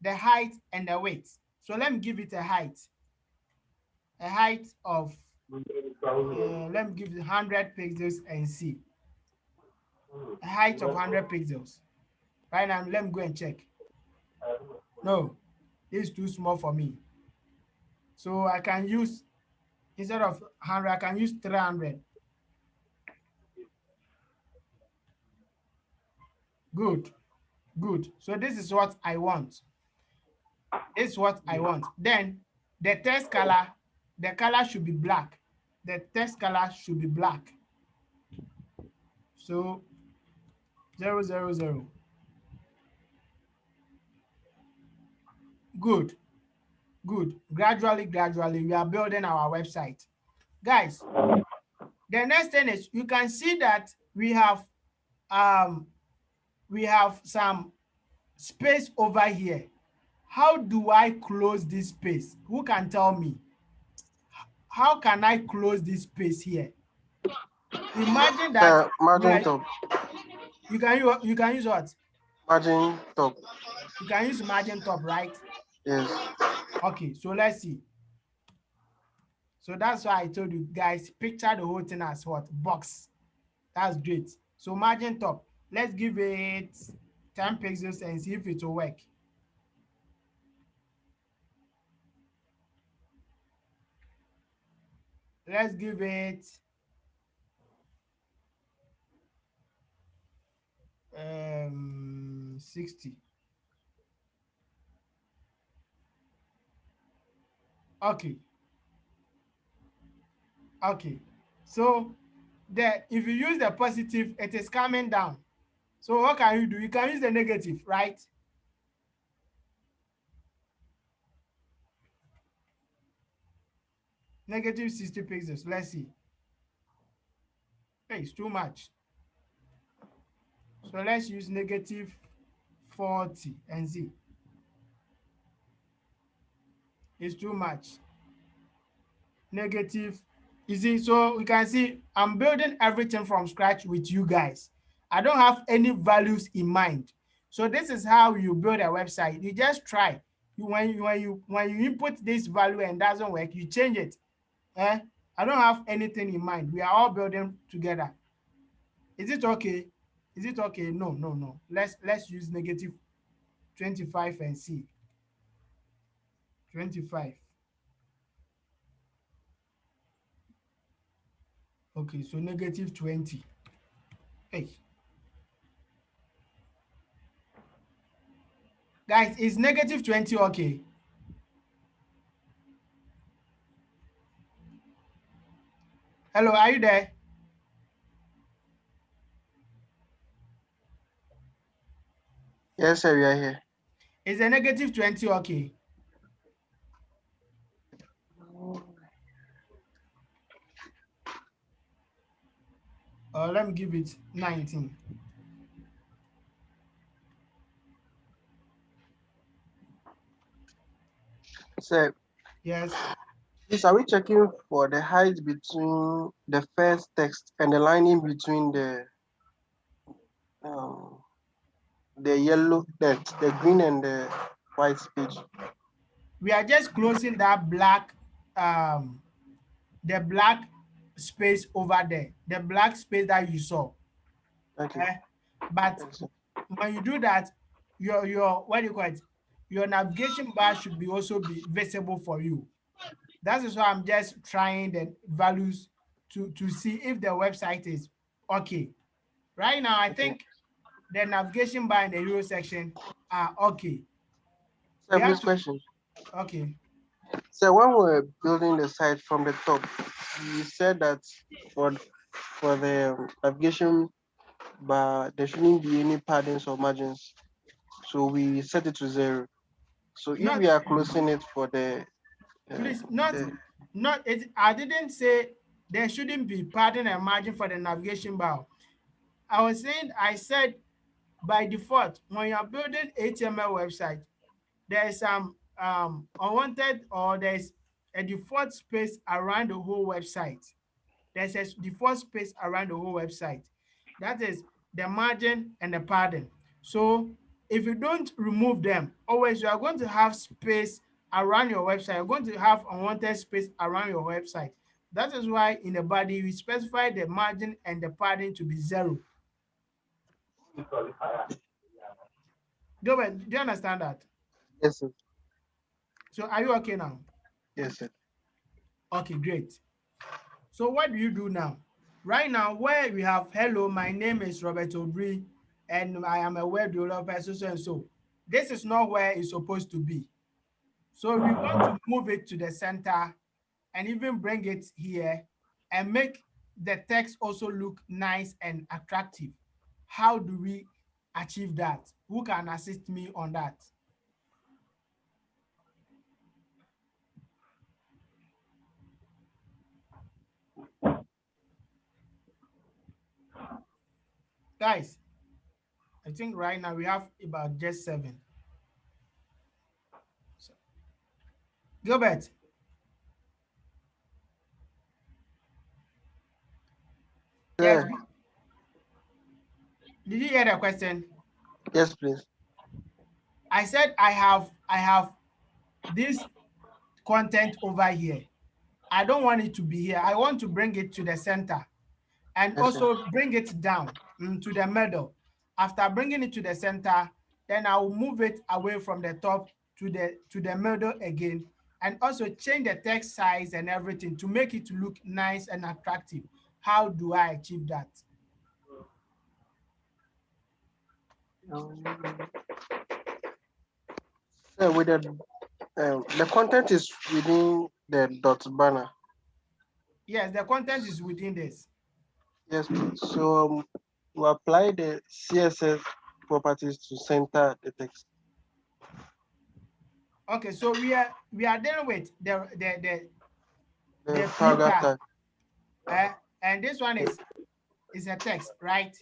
the height and the width. So let me give it a height of, let me give it 100 pixels and see. A height of 100 pixels. Right now, let me go and check. No, this is too small for me. So I can use, instead of 100, I can use 300. Good, good. So this is what I want. This is what I want. Then the text color, the color should be black. The text color should be black. So 000. Good, good. Gradually, we are building our website. Guys, the next thing is you can see that we have some space over here. How do I close this space? Who can tell me? How can I close this space here? Imagine that Margin top. you can use what? Margin top. You can use margin top, right? Yes. Okay, so let's see. So that's why I told you guys, picture the whole thing as what? Box. That's great. So margin top, let's give it 10 pixels and see if it will work. Let's give it 60. Okay. Okay. So if you use the positive, it is coming down. So what can you do? You can use the negative, right? Negative 60 pixels. Let's see. Hey, it's too much. So let's use negative 40 and see. It's too much. Negative. You see, so we can see I'm building everything from scratch with you guys. I don't have any values in mind. So this is how you build a website. You just try. When you input this value and doesn't work, you change it. I don't have anything in mind. We are all building together. Is it okay? Is it okay? No. Let's use negative 25 and see. 25. Okay, so negative 20. Hey. Guys, is negative 20 okay? Hello, are you there? Yes, sir, we are here. Is a negative 20 okay? Let me give it 19. Sir, Yes. please, are we checking for the height between the first text and the line in between um, the yellow, the green and the white page? We are just closing that black, the black space over there, the black space that you saw. Okay. But Yes, sir. when you do that, your what do you call it? Your navigation bar should be also be visible for you. That is why I'm just trying the values to see if the website is okay. Right now, I Okay. think the navigation bar and the hero section are okay. Sir, We have please to, question. okay. So when we're building the site from the top, you said that for the navigation bar, there shouldn't be any paddings or margins. So we set it to 0. So if Not, we are closing it for please, the not it. I didn't say there shouldn't be padding and margin for the navigation bar. I said by default, when you're building HTML website, there's some unwanted, or there's a default space around the whole website. There's a default space around the whole website. That is the margin and the padding. So if you don't remove them, always you are going to have space around your website. You're going to have unwanted space around your website. That is why in the body, we specify the margin and the padding to be 0. Gilbert, do you understand that? Yes, sir. So are you okay now? Yes, sir. Okay, great. So what do you do now? Right now, where we have, hello, my name is Robert Obri, and I am a web developer, so and so. This is not where it's supposed to be. So we want to move it to the center and even bring it here and make the text also look nice and attractive. How do we achieve that? Who can assist me on that? Guys, I think right now we have about just 7. So, Gilbert, yes, Yeah. did you hear the question? Yes, please. I said I have this content over here. I don't want it to be here. I want to bring it to the center and Yes, sir. also bring it down to the middle. After bringing it to the center, then I will move it away from the top to the middle again, and also change the text size and everything to make it look nice and attractive. How do I achieve that? So with the content is within the dot banner. Yes, the content is within this. Yes, please. So we apply the CSS properties to center the text. Okay, so we are dealing with The the P paragraph tag, tag. and this one is a text, right?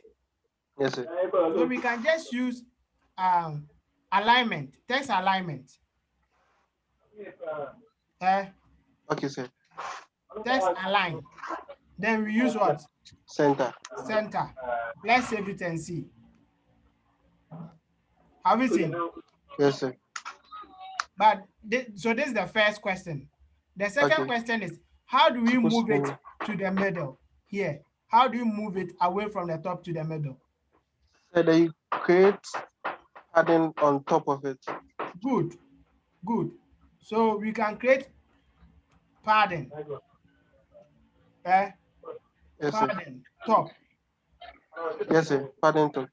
Yes, sir. So we can just use alignment, text alignment. Uh, Okay, sir. text align. Then we use what? Center. Center. Let's save it and see. Have you seen? Yes, sir. But so this is the first question. The second Okay. question is, how do we Supposed move it to- to the middle here? How do you move it away from the top to the middle? So that you create padding on top of it. Good, good. So we can create padding. Yes, sir. Padding top. Yes, sir. Padding top.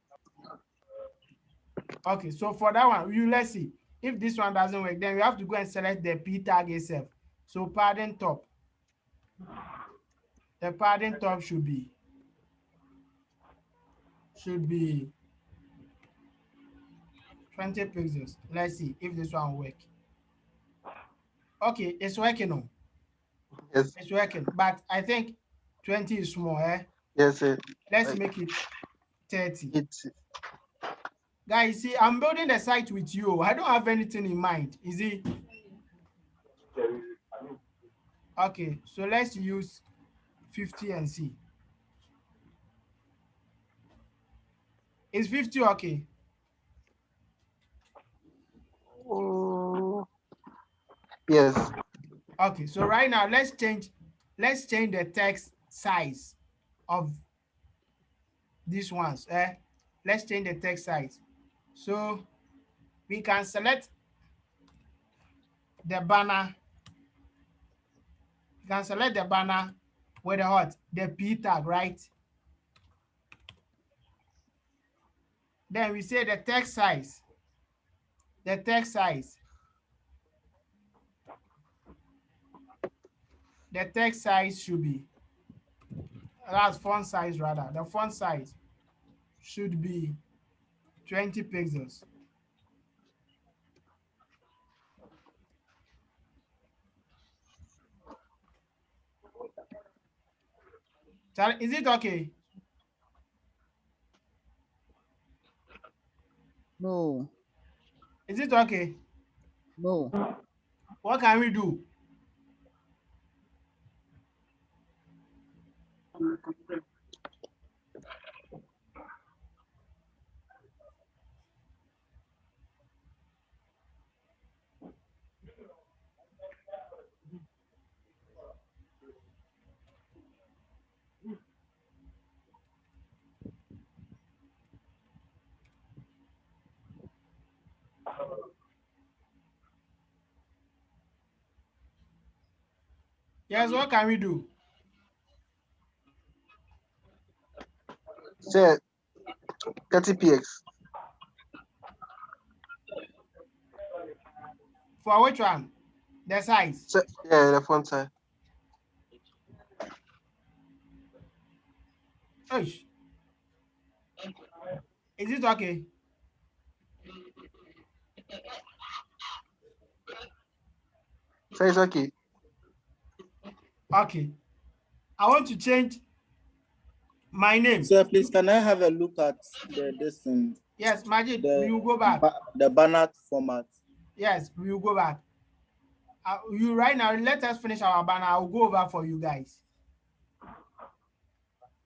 Okay, so for that one, let's see. If this one doesn't work, then we have to go and select the P tag itself. So padding top. The padding top should be 20 pixels. Let's see if this one will work. Okay, it's working on. Yes. It's working, but I think 20 is small, eh? Yes, sir. Let's Like make it 30. it's Guys, see, I'm building the site with you. I don't have anything in mind. Is it? Okay, so let's use 50 and see. Is 50 okay? yes. Okay, so right now let's change the text size of these ones. Let's change the text size. So we can select the banner. You can select the banner with the what? The P tag, right? Then we say the text size. The text size. The text size should be, that's font size rather. The font size should be 20 pixels. Is it okay? No, Is it okay? no. What can we do? Yes, what can we do? Say 30 px. For which one? The size. So, yeah, the font size. Is it okay? So it's okay. Okay. I want to change my name. Sir, please, can I have a look at this thing? Yes, Majid, we will go back. The banner format. Yes, we will go back. You right now, let us finish our banner. I'll go over for you guys.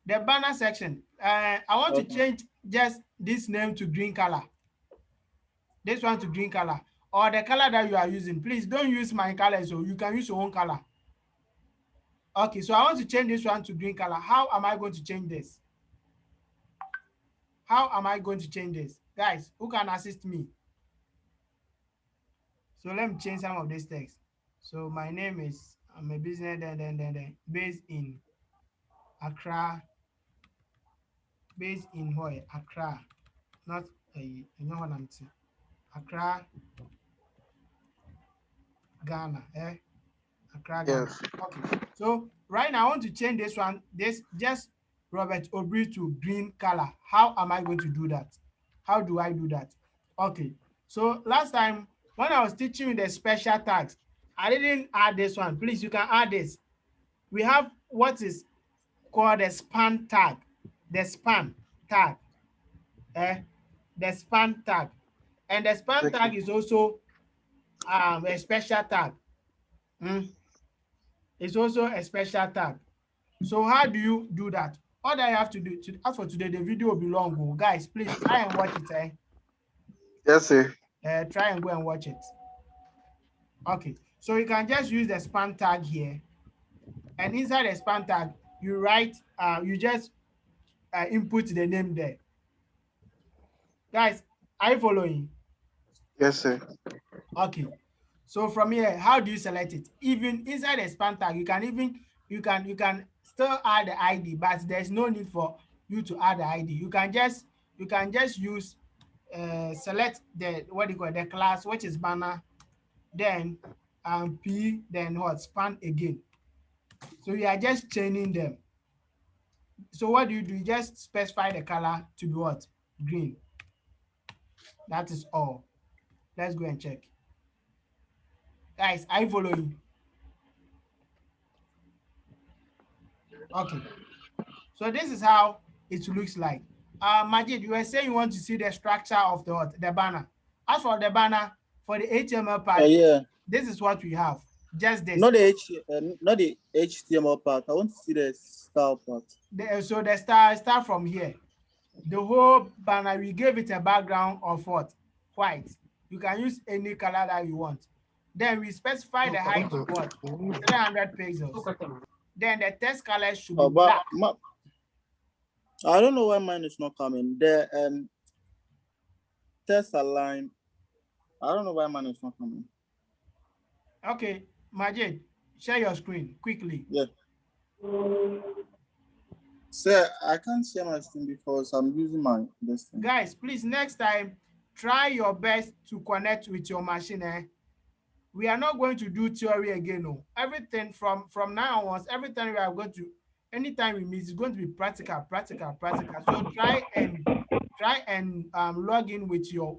The banner section. I want to change just this name to green color. This one to green color. Or the color that you are using. Please don't use my color, so you can use your own color. Okay, so I want to change this one to green color. How am I going to change this? How am I going to change this? Guys, who can assist me? So let me change some of this text. So my name is, I'm a business based in Accra, based in where? Accra, not you know what I'm saying. Accra, Ghana, Accra, Ghana. Yes. Okay. So right now I want to change this one, this just Robert Aubrey to green color. How am I going to do that? How do I do that? Okay. So last time when I was teaching you the special tags, I didn't add this one. Please, you can add this. We have what is called the span tag. The span tag. The span tag. And the span tag is also a special tag. It's also a special tag. So how do you do that? All that you have to do, as for today, the video will be long. Oh. Guys, please try and watch it. Yes, sir. Try and go and watch it. Okay, so you can just use the span tag here. And inside the span tag, you write, you just input the name there. Guys, are you following? Yes, sir. Okay. So from here, how do you select it? Even inside the span tag, you can still add the ID, but there's no need for you to add the ID. You can just use select the what do you call it, the class, which is banner, then P, then what, span again. So you are just chaining them. So what do? You just specify the color to be what? Green. That is all. Let's go and check. Guys, are you following? Okay. So this is how it looks like. Majid, you were saying you want to see the structure of the banner. As for the banner, for the HTML part, this is what we have. Just this. Not the HTML part. I want to see the style part. So the start from here. The whole banner, we gave it a background of what? White. You can use any color that you want. Then we specify the height to what? 300 pixels. Then the text color should be black. I don't know why mine is not coming. The text align. I don't know why mine is not coming. Okay, Majid, share your screen quickly. Yeah. Sir, I can't share my screen because I'm using my this thing. Guys, please next time try your best to connect with your machine. We are not going to do theory again. No. Everything from now onwards, every time we are going to, anytime we meet, it's going to be practical. So try and log in with your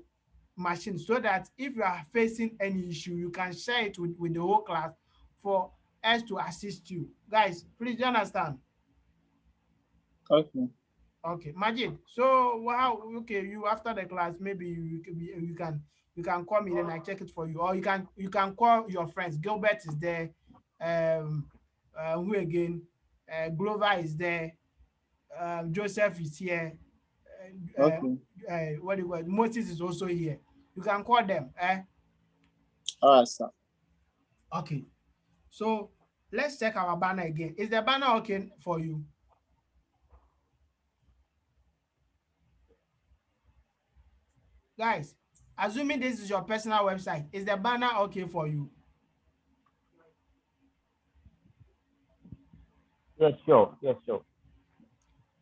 machine so that if you are facing any issue, you can share it with the whole class for us to assist you. Guys, please do understand. Okay, Majid. So okay, you after the class, maybe you can call me, then I check it for you, or you can call your friends. Gilbert is there, who again? Glover is there, Joseph is here. What do you call it? Moses is also here. You can call them. All right, sir. Okay. So let's check our banner again. Is the banner okay for you? Guys, assuming this is your personal website, is the banner okay for you? Yes, sure. Yes, sure.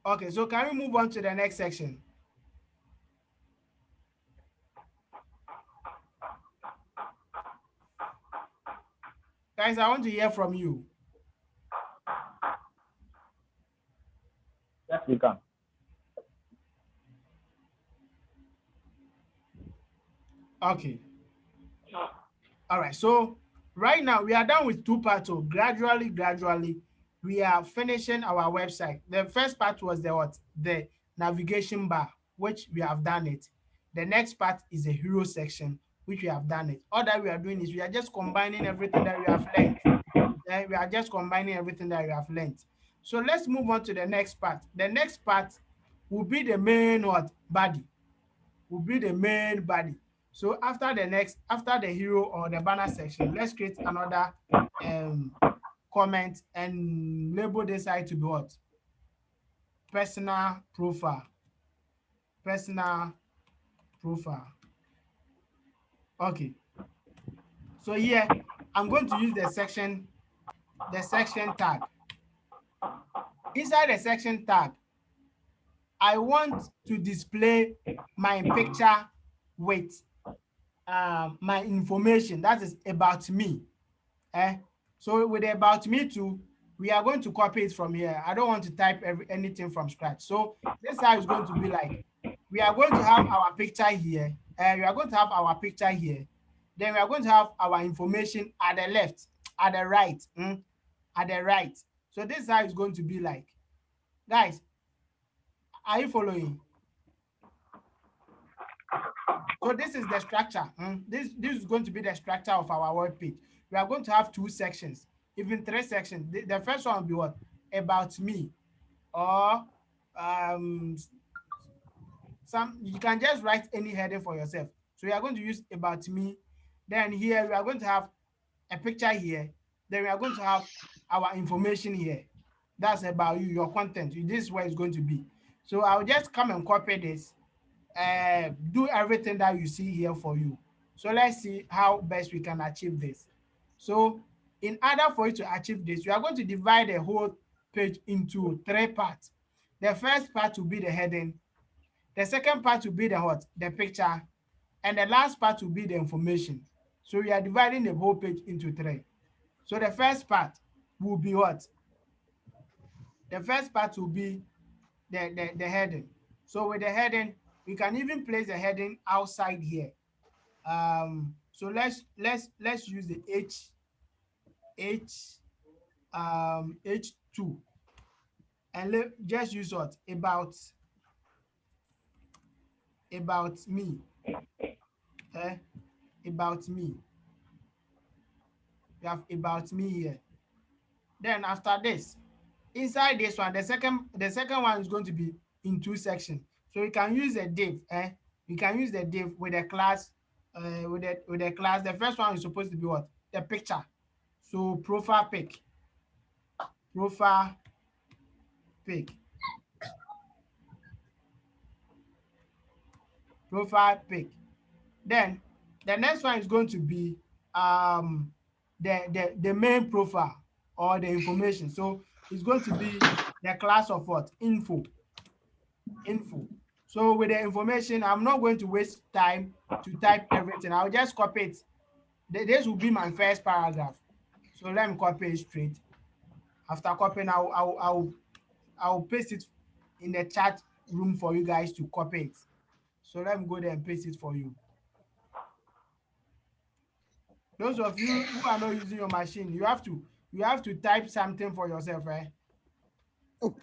Okay, so can we move on to the next section? Guys, I want to hear from you. Yes, we can. Okay. All right. So right now we are done with two parts. So gradually, we are finishing our website. The first part was the what? The navigation bar, which we have done it. The next part is the hero section, which we have done it. All that we are doing is we are just combining everything that we have learned. We are just combining everything that we have learned. So let's move on to the next part. The next part will be the main what? Body. Will be the main body. So after the hero or the banner section, let's create another comment and label this side to be what? Personal profile. Personal profile. Okay. So here I'm going to use the section tag. Inside the section tag, I want to display my picture with my information that is about me. So with the about me too, we are going to copy it from here. I don't want to type anything from scratch. So this is how it's going to be like. We are going to have our picture here. We are going to have our picture here. Then we are going to have our information at the left, at the right, at the right. So this is how it's going to be like. Guys, are you following? So this is the structure. This is going to be the structure of our web page. We are going to have two sections, even three sections. The first one will be what? About me, or you can just write any heading for yourself. So we are going to use about me. Then here we are going to have a picture here. Then we are going to have our information here. That's about you, your content. This is where it's going to be. So I'll just come and copy this. Do everything that you see here for you. So let's see how best we can achieve this. So in order for you to achieve this, we are going to divide the whole page into three parts. The first part will be the heading. The second part will be the what? The picture. And the last part will be the information. So we are dividing the whole page into three. So the first part will be what? The first part will be the heading. So with the heading, we can even place the heading outside here. So let's use the H2 and just use what? About me. About me. We have about me here. Then after this, inside this one, the second one is going to be in two sections. So we can use a div. We can use the div with a class. With the class, the first one is supposed to be what? The picture. So profile pic. Profile pic. Profile pic. Then the next one is going to be the main profile or the information. So it's going to be the class of what? Info. So with the information, I'm not going to waste time to type everything. I'll just copy it. This will be my first paragraph. So let me copy it straight. After copying, I'll paste it in the chat room for you guys to copy it. So let me go there and paste it for you. Those of you who are not using your machine, you have to type something for yourself, right? Oh.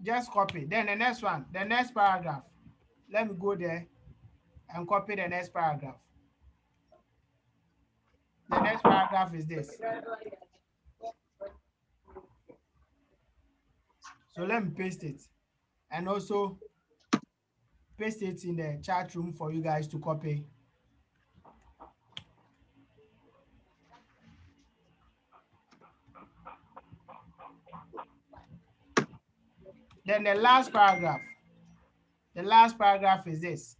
Just copy. Then the next one, the next paragraph. Let me go there and copy the next paragraph. The next paragraph is this. So let me paste it and also paste it in the chat room for you guys to copy. Then the last paragraph. The last paragraph is this.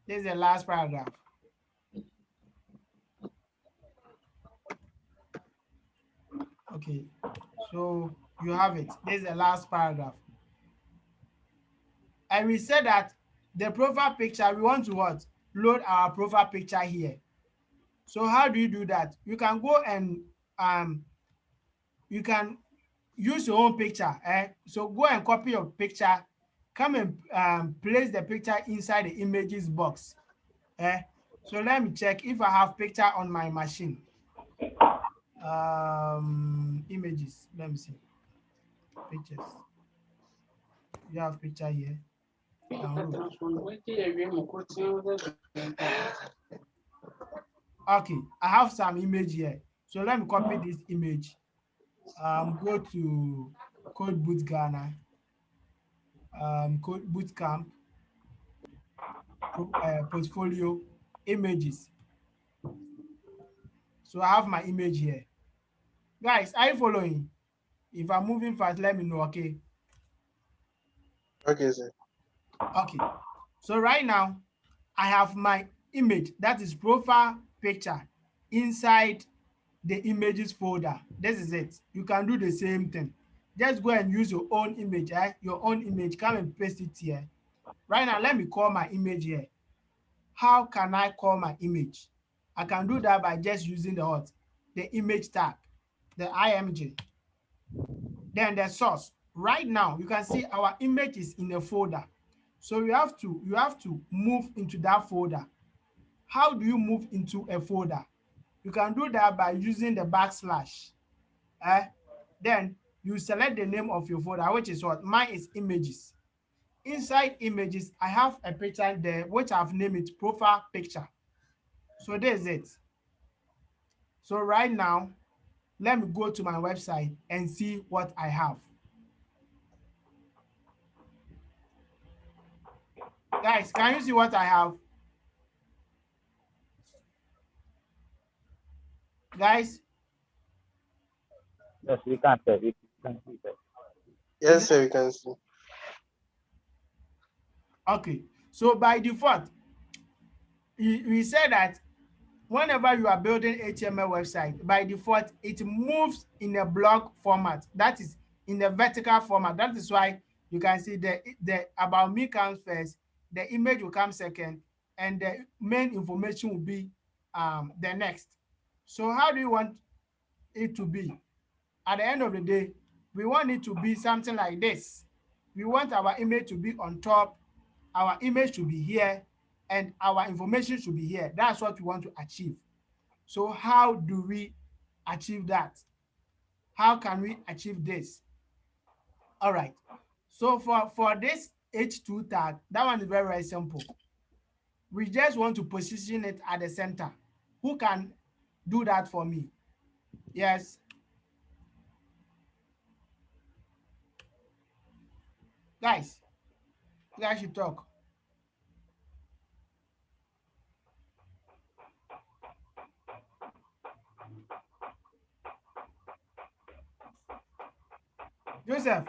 This is the last paragraph. Okay, so you have it. This is the last paragraph. And we said that the profile picture, we want to what? Load our profile picture here. So how do you do that? You can go and you can use your own picture. So go and copy your picture, come and place the picture inside the images box. So let me check if I have picture on my machine. Images, let me see. Pictures. You have picture here. Download. Okay, I have some image here. So let me copy this image. Go to Code Boot Ghana, Code Bootcamp, portfolio, images. So I have my image here. Guys, are you following? If I'm moving fast, let me know, okay? Okay, sir. Okay. So right now, I have my image, that is profile picture, inside the images folder. This is it. You can do the same thing. Just go and use your own image, your own image. Come and paste it here. Right now, let me call my image here. How can I call my image? I can do that by just using the what? The image tag, the img. Then the source. Right now, you can see our image is in a folder. So you have to move into that folder. How do you move into a folder? You can do that by using the backslash. Then you select the name of your folder, which is what? Mine is images. Inside images, I have a picture there, which I've named it profile picture. So there's it. So right now, let me go to my website and see what I have. Guys, can you see what I have? Guys? Yes, we can say. We can see that. Yes, sir, we can see. Okay. So by default, we said that whenever you are building HTML website, by default, it moves in a block format. That is in the vertical format. That is why you can see the about me comes first, the image will come second, and the main information will be the next. So how do you want it to be? At the end of the day, we want it to be something like this. We want our image to be on top, our image to be here, and our information should be here. That's what we want to achieve. So how do we achieve that? How can we achieve this? All right. So for this H2 tag, that one is very, very simple. We just want to position it at the center. Who can do that for me? Yes. Guys, you guys should talk. Joseph,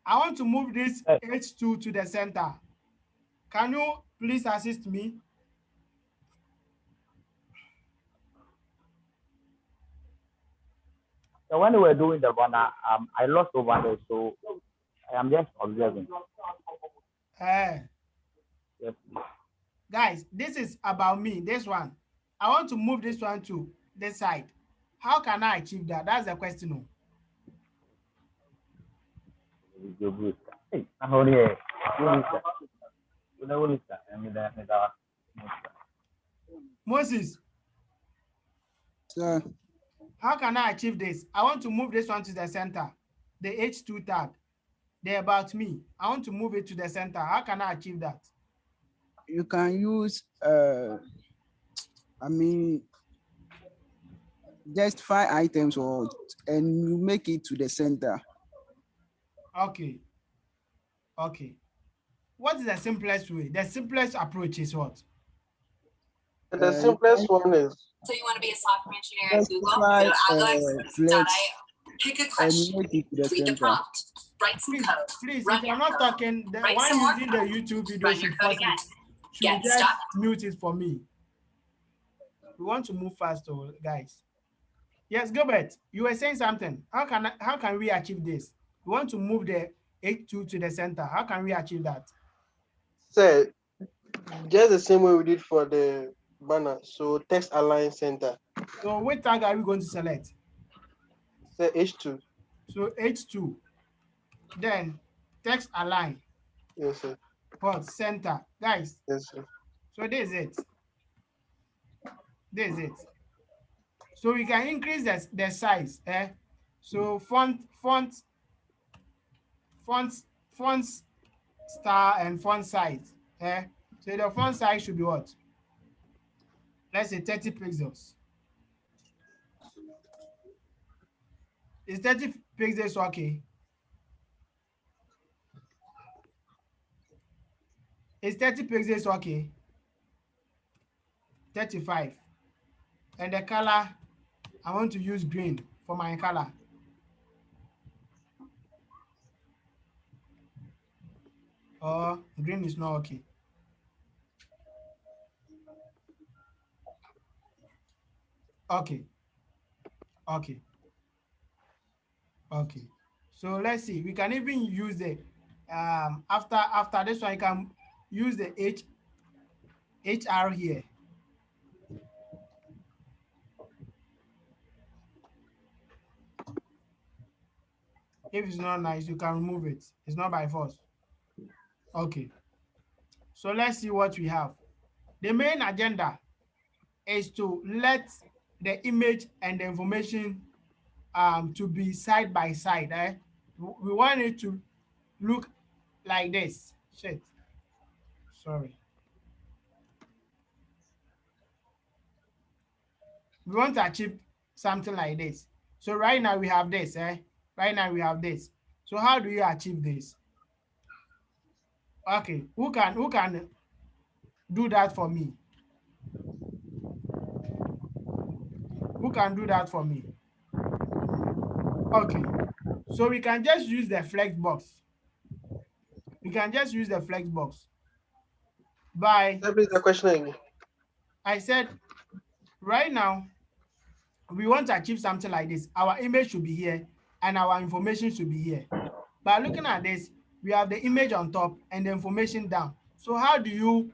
I want to move this H2 to the center. Can you please assist me? So when we were doing the runner, I lost over there, so I am just observing. Yes, Guys, this is about me, this one. I want to move this one to this side. How can I achieve that? That's the question. Hey, Moses. Sir. How can I achieve this? I want to move this one to the center, the H2 tag, the about me. I want to move it to the center. How can I achieve that? You can use, just 5 items and you make it to the center. Okay. Okay. What is the simplest way? The simplest approach is what? The simplest one is. So you want to be a software engineer at Google? Go to aglex.io. Pick a question. Read the prompt. Write some code. Please, if you're not talking, the one using the YouTube video should just mute it for me. We want to move fast, guys. Yes, Gilbert, you were saying something. How can we achieve this? We want to move the H2 to the center. How can we achieve that? So just the same way we did for the banner. So text align center. So which tag are we going to select? Say H2. So H2. Then text align. Yes, sir. What? Center. Guys. Yes, sir. So this is it. This is it. So we can increase the size. So font star and font size. So the font size should be what? Let's say 30 pixels. Is 30 pixels okay? Is 30 pixels okay? 35. And the color, I want to use green for my color. Oh, green is not okay. Okay. Okay. Okay. So let's see. We can even use the after this one, you can use the HR here. If it's not nice, you can remove it. It's not by force. Okay. So let's see what we have. The main agenda is to let the image and the information to be side by side. We want it to look like this. Shit. Sorry. We want to achieve something like this. So right now we have this. Right now we have this. So how do you achieve this? Okay. Who can do that for me? Who can do that for me? Okay. So we can just use the Flexbox. We can just use the Flexbox. By Repeat the question again. I said right now we want to achieve something like this. Our image should be here and our information should be here. By looking at this, we have the image on top and the information down. So how do you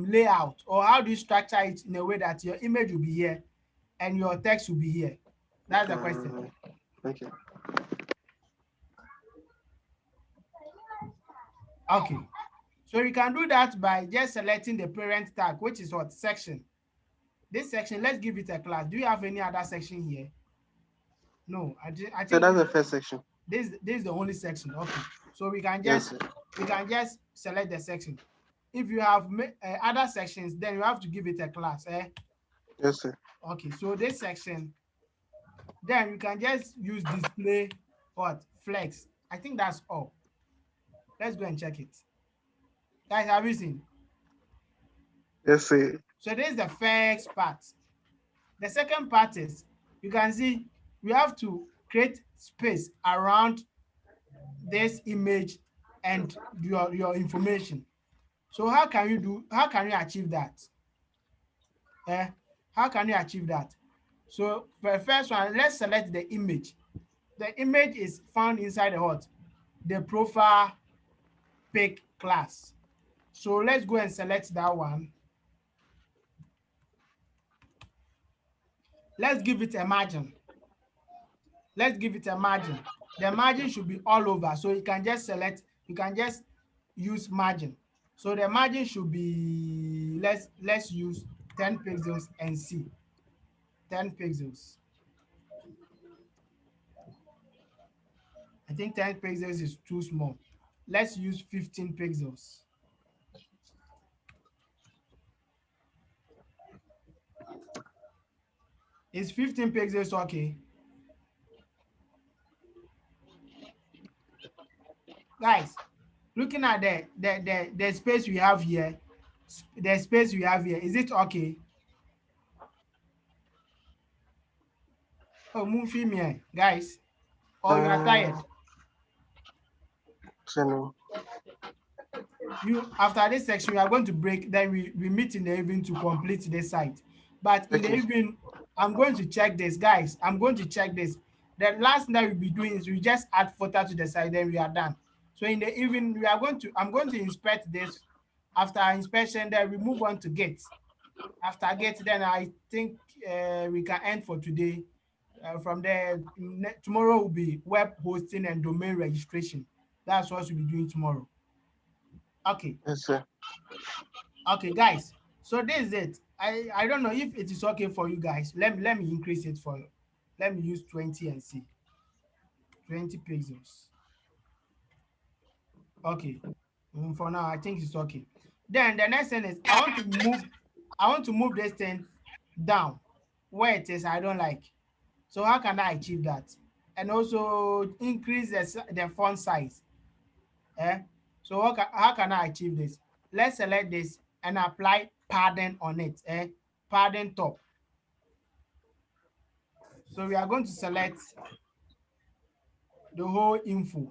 lay out, or how do you structure it in a way that your image will be here and your text will be here? That's the question. Okay. Okay. So you can do that by just selecting the parent tag, which is what? Section. This section, let's give it a class. Do you have any other section here? No, I think So that's the first section. This is the only section. Okay. So we can just select the section. If you have other sections, then you have to give it a class. Yes, sir. Okay. So this section, then you can just use display what? Flex. I think that's all. Let's go and check it. Guys, have you seen? Yes, sir. So this is the first part. The second part is, you can see we have to create space around this image and your information. So how can you achieve that? How can you achieve that? So for the first one, let's select the image. The image is found inside the what? The profile pic class. So let's go and select that one. Let's give it a margin. Let's give it a margin. The margin should be all over. So you can just select, you can just use margin. So the margin should be, let's use 10 pixels and see. 10 pixels. I think 10 pixels is too small. Let's use 15 pixels. Is 15 pixels okay? Guys, looking at the space we have here, is it okay? Oh, move me, guys. Or you are tired? You after this section, we are going to break. Then we meet in the evening to complete this site. But in the Okay. evening, I'm going to check this, guys. I'm going to check this. The last thing that we'll be doing is we just add footer to the side, then we are done. So in the evening, I'm going to inspect this. After inspection, then we move on to Git. After Git, then I think we can end for today. From there, tomorrow will be web hosting and domain registration. That's what we'll be doing tomorrow. Okay. Yes, sir. Okay, guys. So this is it. I don't know if it is okay for you guys. Let me increase it for you. Let me use 20 and see. 20 pixels. Okay. For now, I think it's okay. Then the next thing is I want to move this thing down where it is I don't like. So how can I achieve that? And also increase the font size. Eh? So how can I achieve this? Let's select this and apply padding on it. Padding top. So we are going to select the whole info.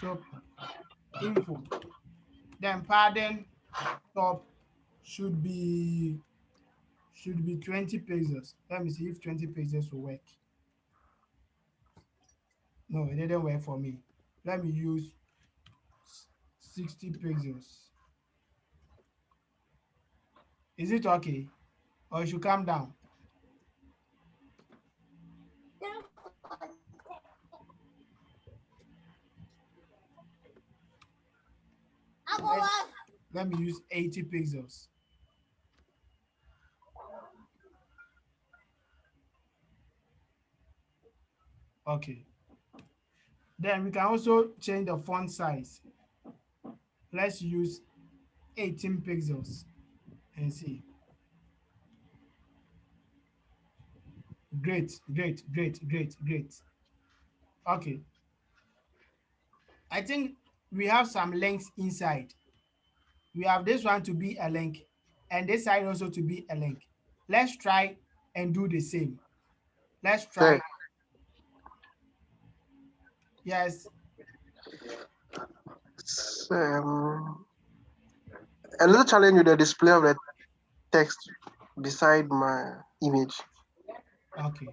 So info. Then padding top should be 20 pixels. Let me see if 20 pixels will work. No, it didn't work for me. Let me use 60 pixels. Is it okay? Or it should come down? Let me use 80 pixels. Okay. Then we can also change the font size. Let's use 18 pixels and see. Great, great, great, great, great. Okay. I think we have some links inside. We have this one to be a link and this side also to be a link. Let's try and do the same. Let's try. Sir, Yes. it's, a little challenge with the display of the text beside my image. Okay.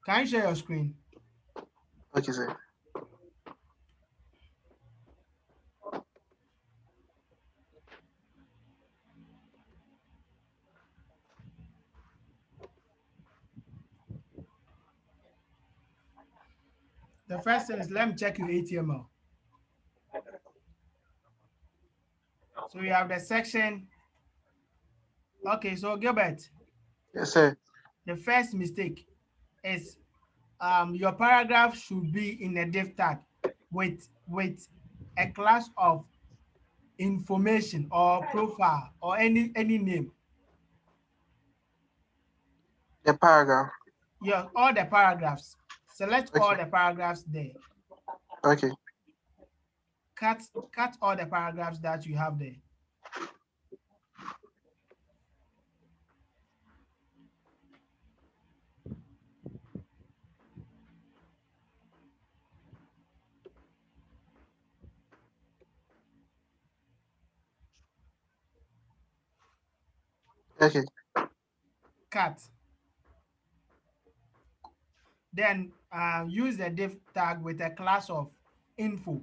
Can you share your screen? Okay, sir. The first thing is let me check your HTML. So we have the section. Okay, so Gilbert. Yes, sir. The first mistake is your paragraph should be in a div tag with a class of information or profile or any name. The paragraph. Yeah, all the paragraphs. Select Okay. all the paragraphs there. Okay. Cut all the paragraphs that you have there. Okay. Cut. Then use the div tag with a class of info.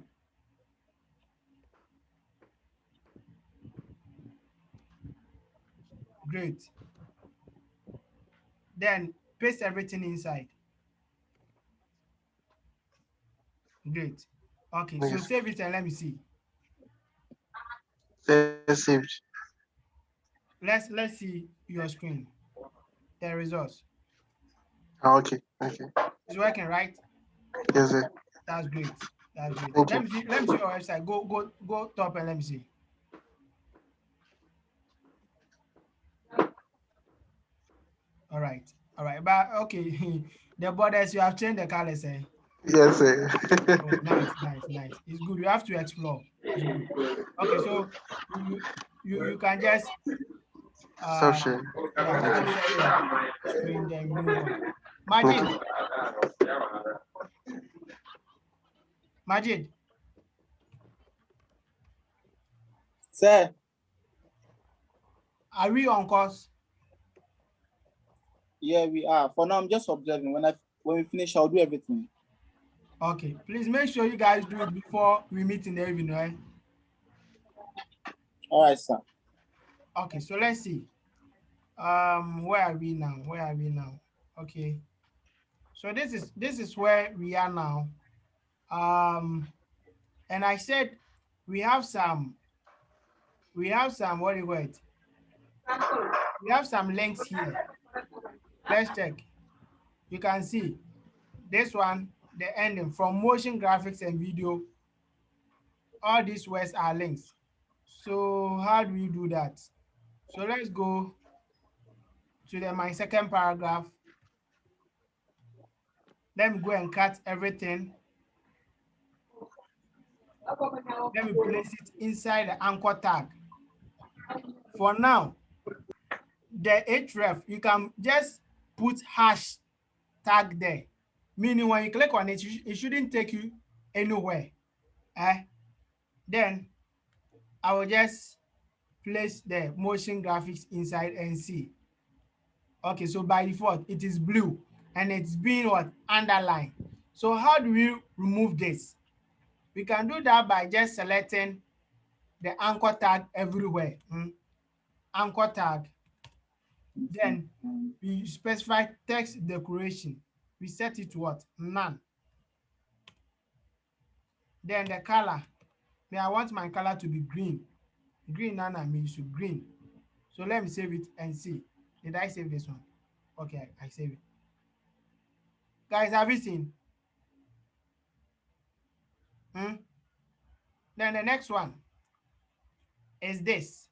Great. Then paste everything inside. Great. Okay, so Yes. save it and let me see. Saved. Let's see your screen. The results. Okay. Okay. It's working, right? Yes, sir. That's great. That's great. Thank Let you. me see. Let me see your website. Go top and let me see. All right. All right. But okay, the borders you have changed the colors, eh? Yes, sir. Oh, nice, nice, nice. It's good. You have to explore. It's good. Okay, so you can just Stop sharing. yeah, stop sharing your screen, then move on. Majid, Okay. Majid, Sir, Are we on course? Yeah, we are. For now, I'm just observing. When we finish, I'll do everything. Okay, please make sure you guys do it before we meet in the evening, right? All right, sir. Okay, so let's see. Where are we now? Where are we now? Okay, so this is where we are now. And I said we have some what do you call it? We have some links here. Let's check. You can see this one, the ending from motion graphics and video. All these words are links. So how do we do that? So let's go to my second paragraph. Let me go and cut everything. Let me place it inside the anchor tag. For now, the href, you can just put hash tag there. Meaning when you click on it, it shouldn't take you anywhere. Then I will just place the motion graphics inside and see. Okay, so by default, it is blue and it's being what? Underlined. So how do we remove this? We can do that by just selecting the anchor tag everywhere. Anchor tag. Then we specify text decoration. We set it to what? None. Then the color. I want my color to be green. Green nana means green. So let me save it and see. Did I save this one? Okay, I save it. Guys, have you seen? Then the next one is this.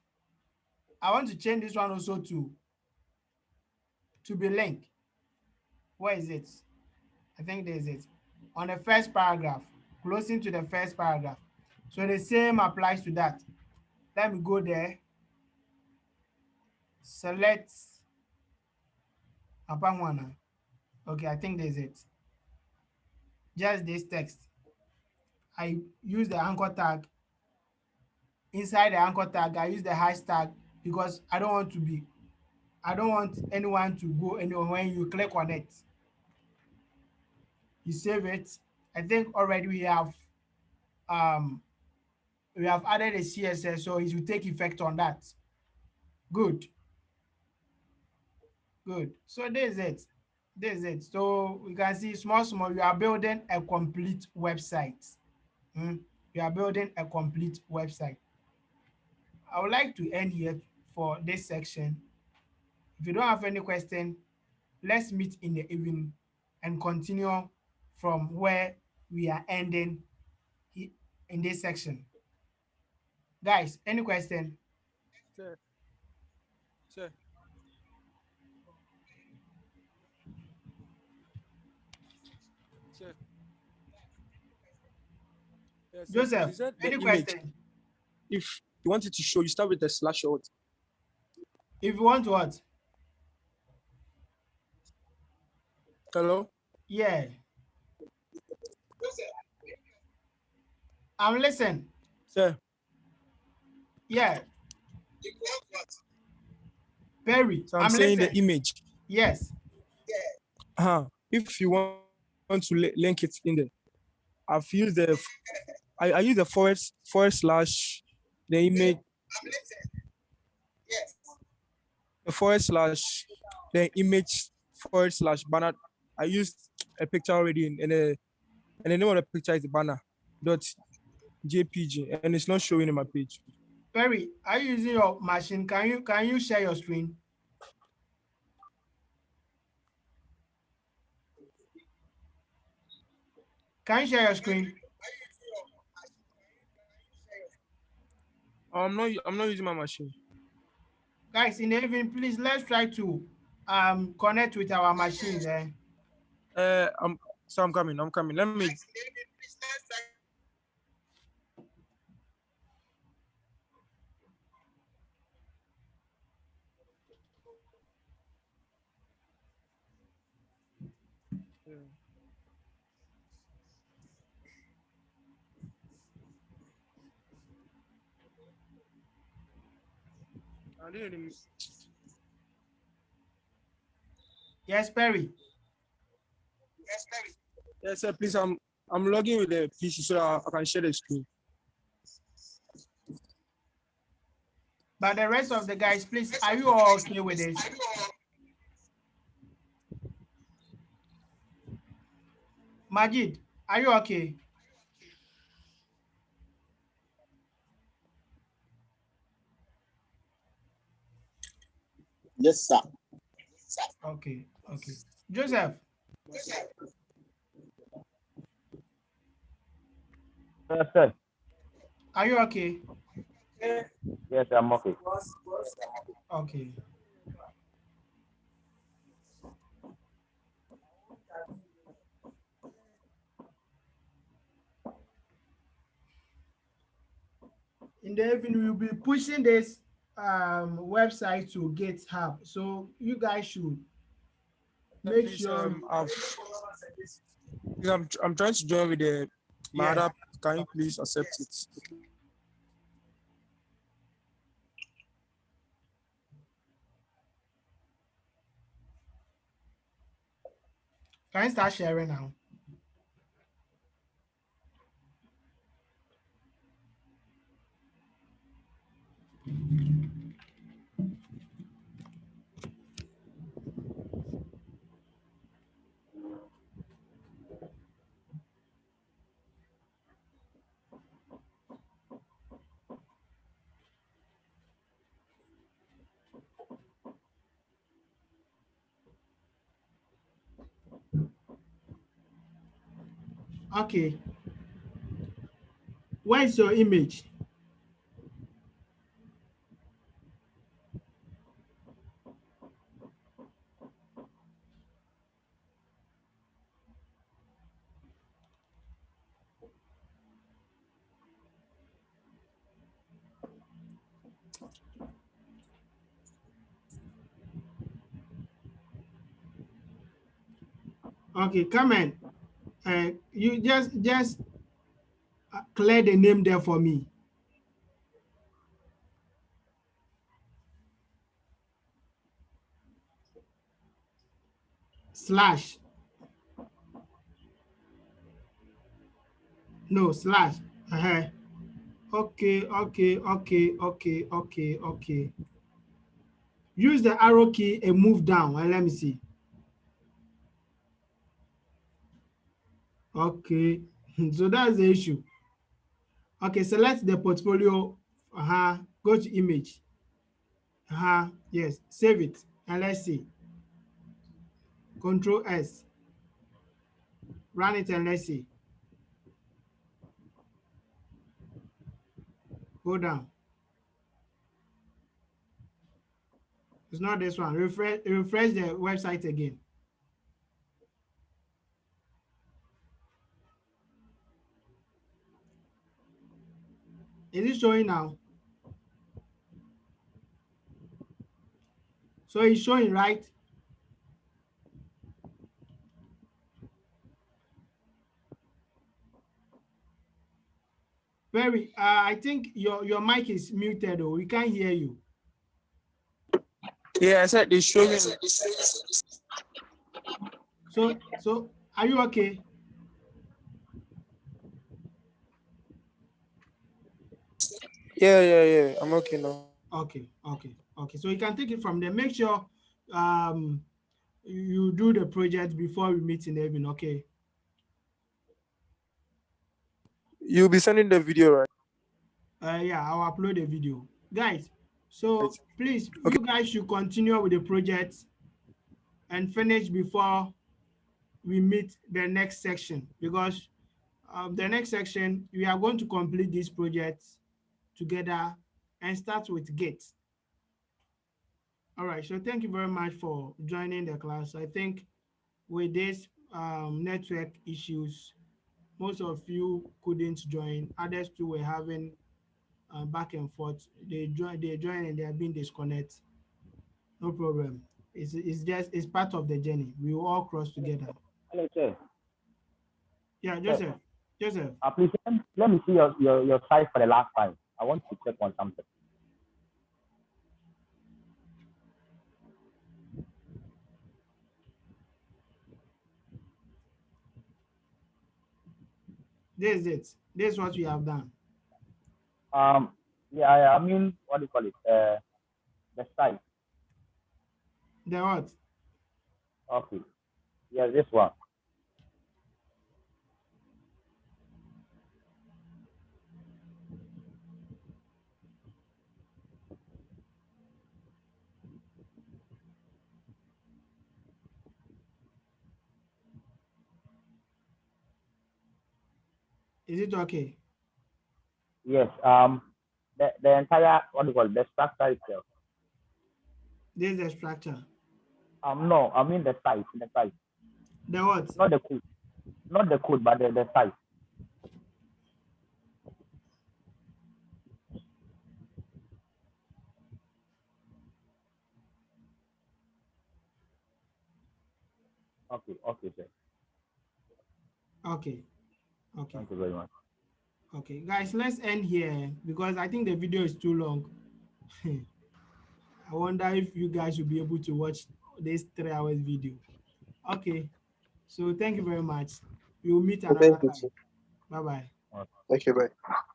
I want to change this one also to be link. Where is it? I think there's it. On the first paragraph, closing to the first paragraph. So the same applies to that. Let me go there. Select upon one. Okay, I think there's it. Just this text. I use the anchor tag. Inside the anchor tag, I use the hashtag because I don't want anyone to go anywhere when you click on it. You save it. I think already we have added a CSS, so it will take effect on that. Good. So this is it. So we can see small, you are building a complete website. You are building a complete website. I would like to end here for this section. If you don't have any question, let's meet in the evening and continue from where we are ending in this section. Guys, any question? Sir. Sir. Sir. Yes, sir. Joseph, You said the any image. question? If you want it to show, you start with the slash or what? If you want what? Hello? Yeah. I'm listening. Sir. Yeah. Perry, So I'm saying listening. the image. Yes. If you want to link it in there, I've used I use the forward slash the image. The forward slash the image forward slash banner. I used a picture already and the name of the picture is banner dot jpg and it's not showing in my page. Perry, are you using your machine? Can you share your screen? Can you share your screen? I'm not using my machine. Guys, in the evening, please let's try to connect with our machines. I'm coming. Let me. I didn't. Yes, Perry. Yes, sir. Please, I'm logging with the PC so I can share the screen. But the rest of the guys, please, are you all okay with this? Majid, are you okay? Yes, sir. Okay, okay. Joseph, Yes, sir. are you okay? Yes, I'm okay. Okay. In the evening, we'll be pushing this website to GitHub. So you guys should make Please, sure. I'm trying to join with the my Yes. other. Can you please accept it? Can you start sharing now? Okay. Where's your image? Okay, come in. You just clear the name there for me. Slash. No, slash. Uh-huh. Okay, okay, okay, okay, okay, okay. Use the arrow key and move down and let me see. Okay, so that's the issue. Okay, select the portfolio. Go to image. Yes, save it and let's see. Control S. Run it and let's see. Go down. It's not this one. Refresh the website again. Is it showing now? So it's showing, right? Perry, I think your mic is muted or we can't hear you. Yeah, I said it's showing. So are you okay? Yeah. I'm okay now. Okay. So you can take it from there. Make sure you do the project before we meet in the evening, okay? You'll be sending the video, right? Yeah, I'll upload the video. Guys, so please, Okay. you guys should continue with the project and finish before we meet the next section because the next section, we are going to complete this project together and start with Git. All right, so thank you very much for joining the class. I think with this network issues, most of you couldn't join. Others too were having back and forth. They join and they are being disconnected. No problem. It's part of the journey. We will all cross together. Hello, sir. Yeah, Sir. Joseph. Please let me see your site for the last time. I want to check on something. This is it. This is what we have done. Yeah, I mean, what do you call it? The site. The what? Okay. Yeah, this one. Is it okay? Yes. The entire, what do you call it? The structure itself. This is the structure. No, I mean the site. The site. The what? Not the code. Not the code, but the site. Okay. Okay, sir. Okay. Okay. Thank you very much. Okay, guys, let's end here because I think the video is too long. I wonder if you guys will be able to watch this 3 hours video. Okay, so thank you very much. We will meet another Thank you. time. Bye bye. Okay. Okay, bye.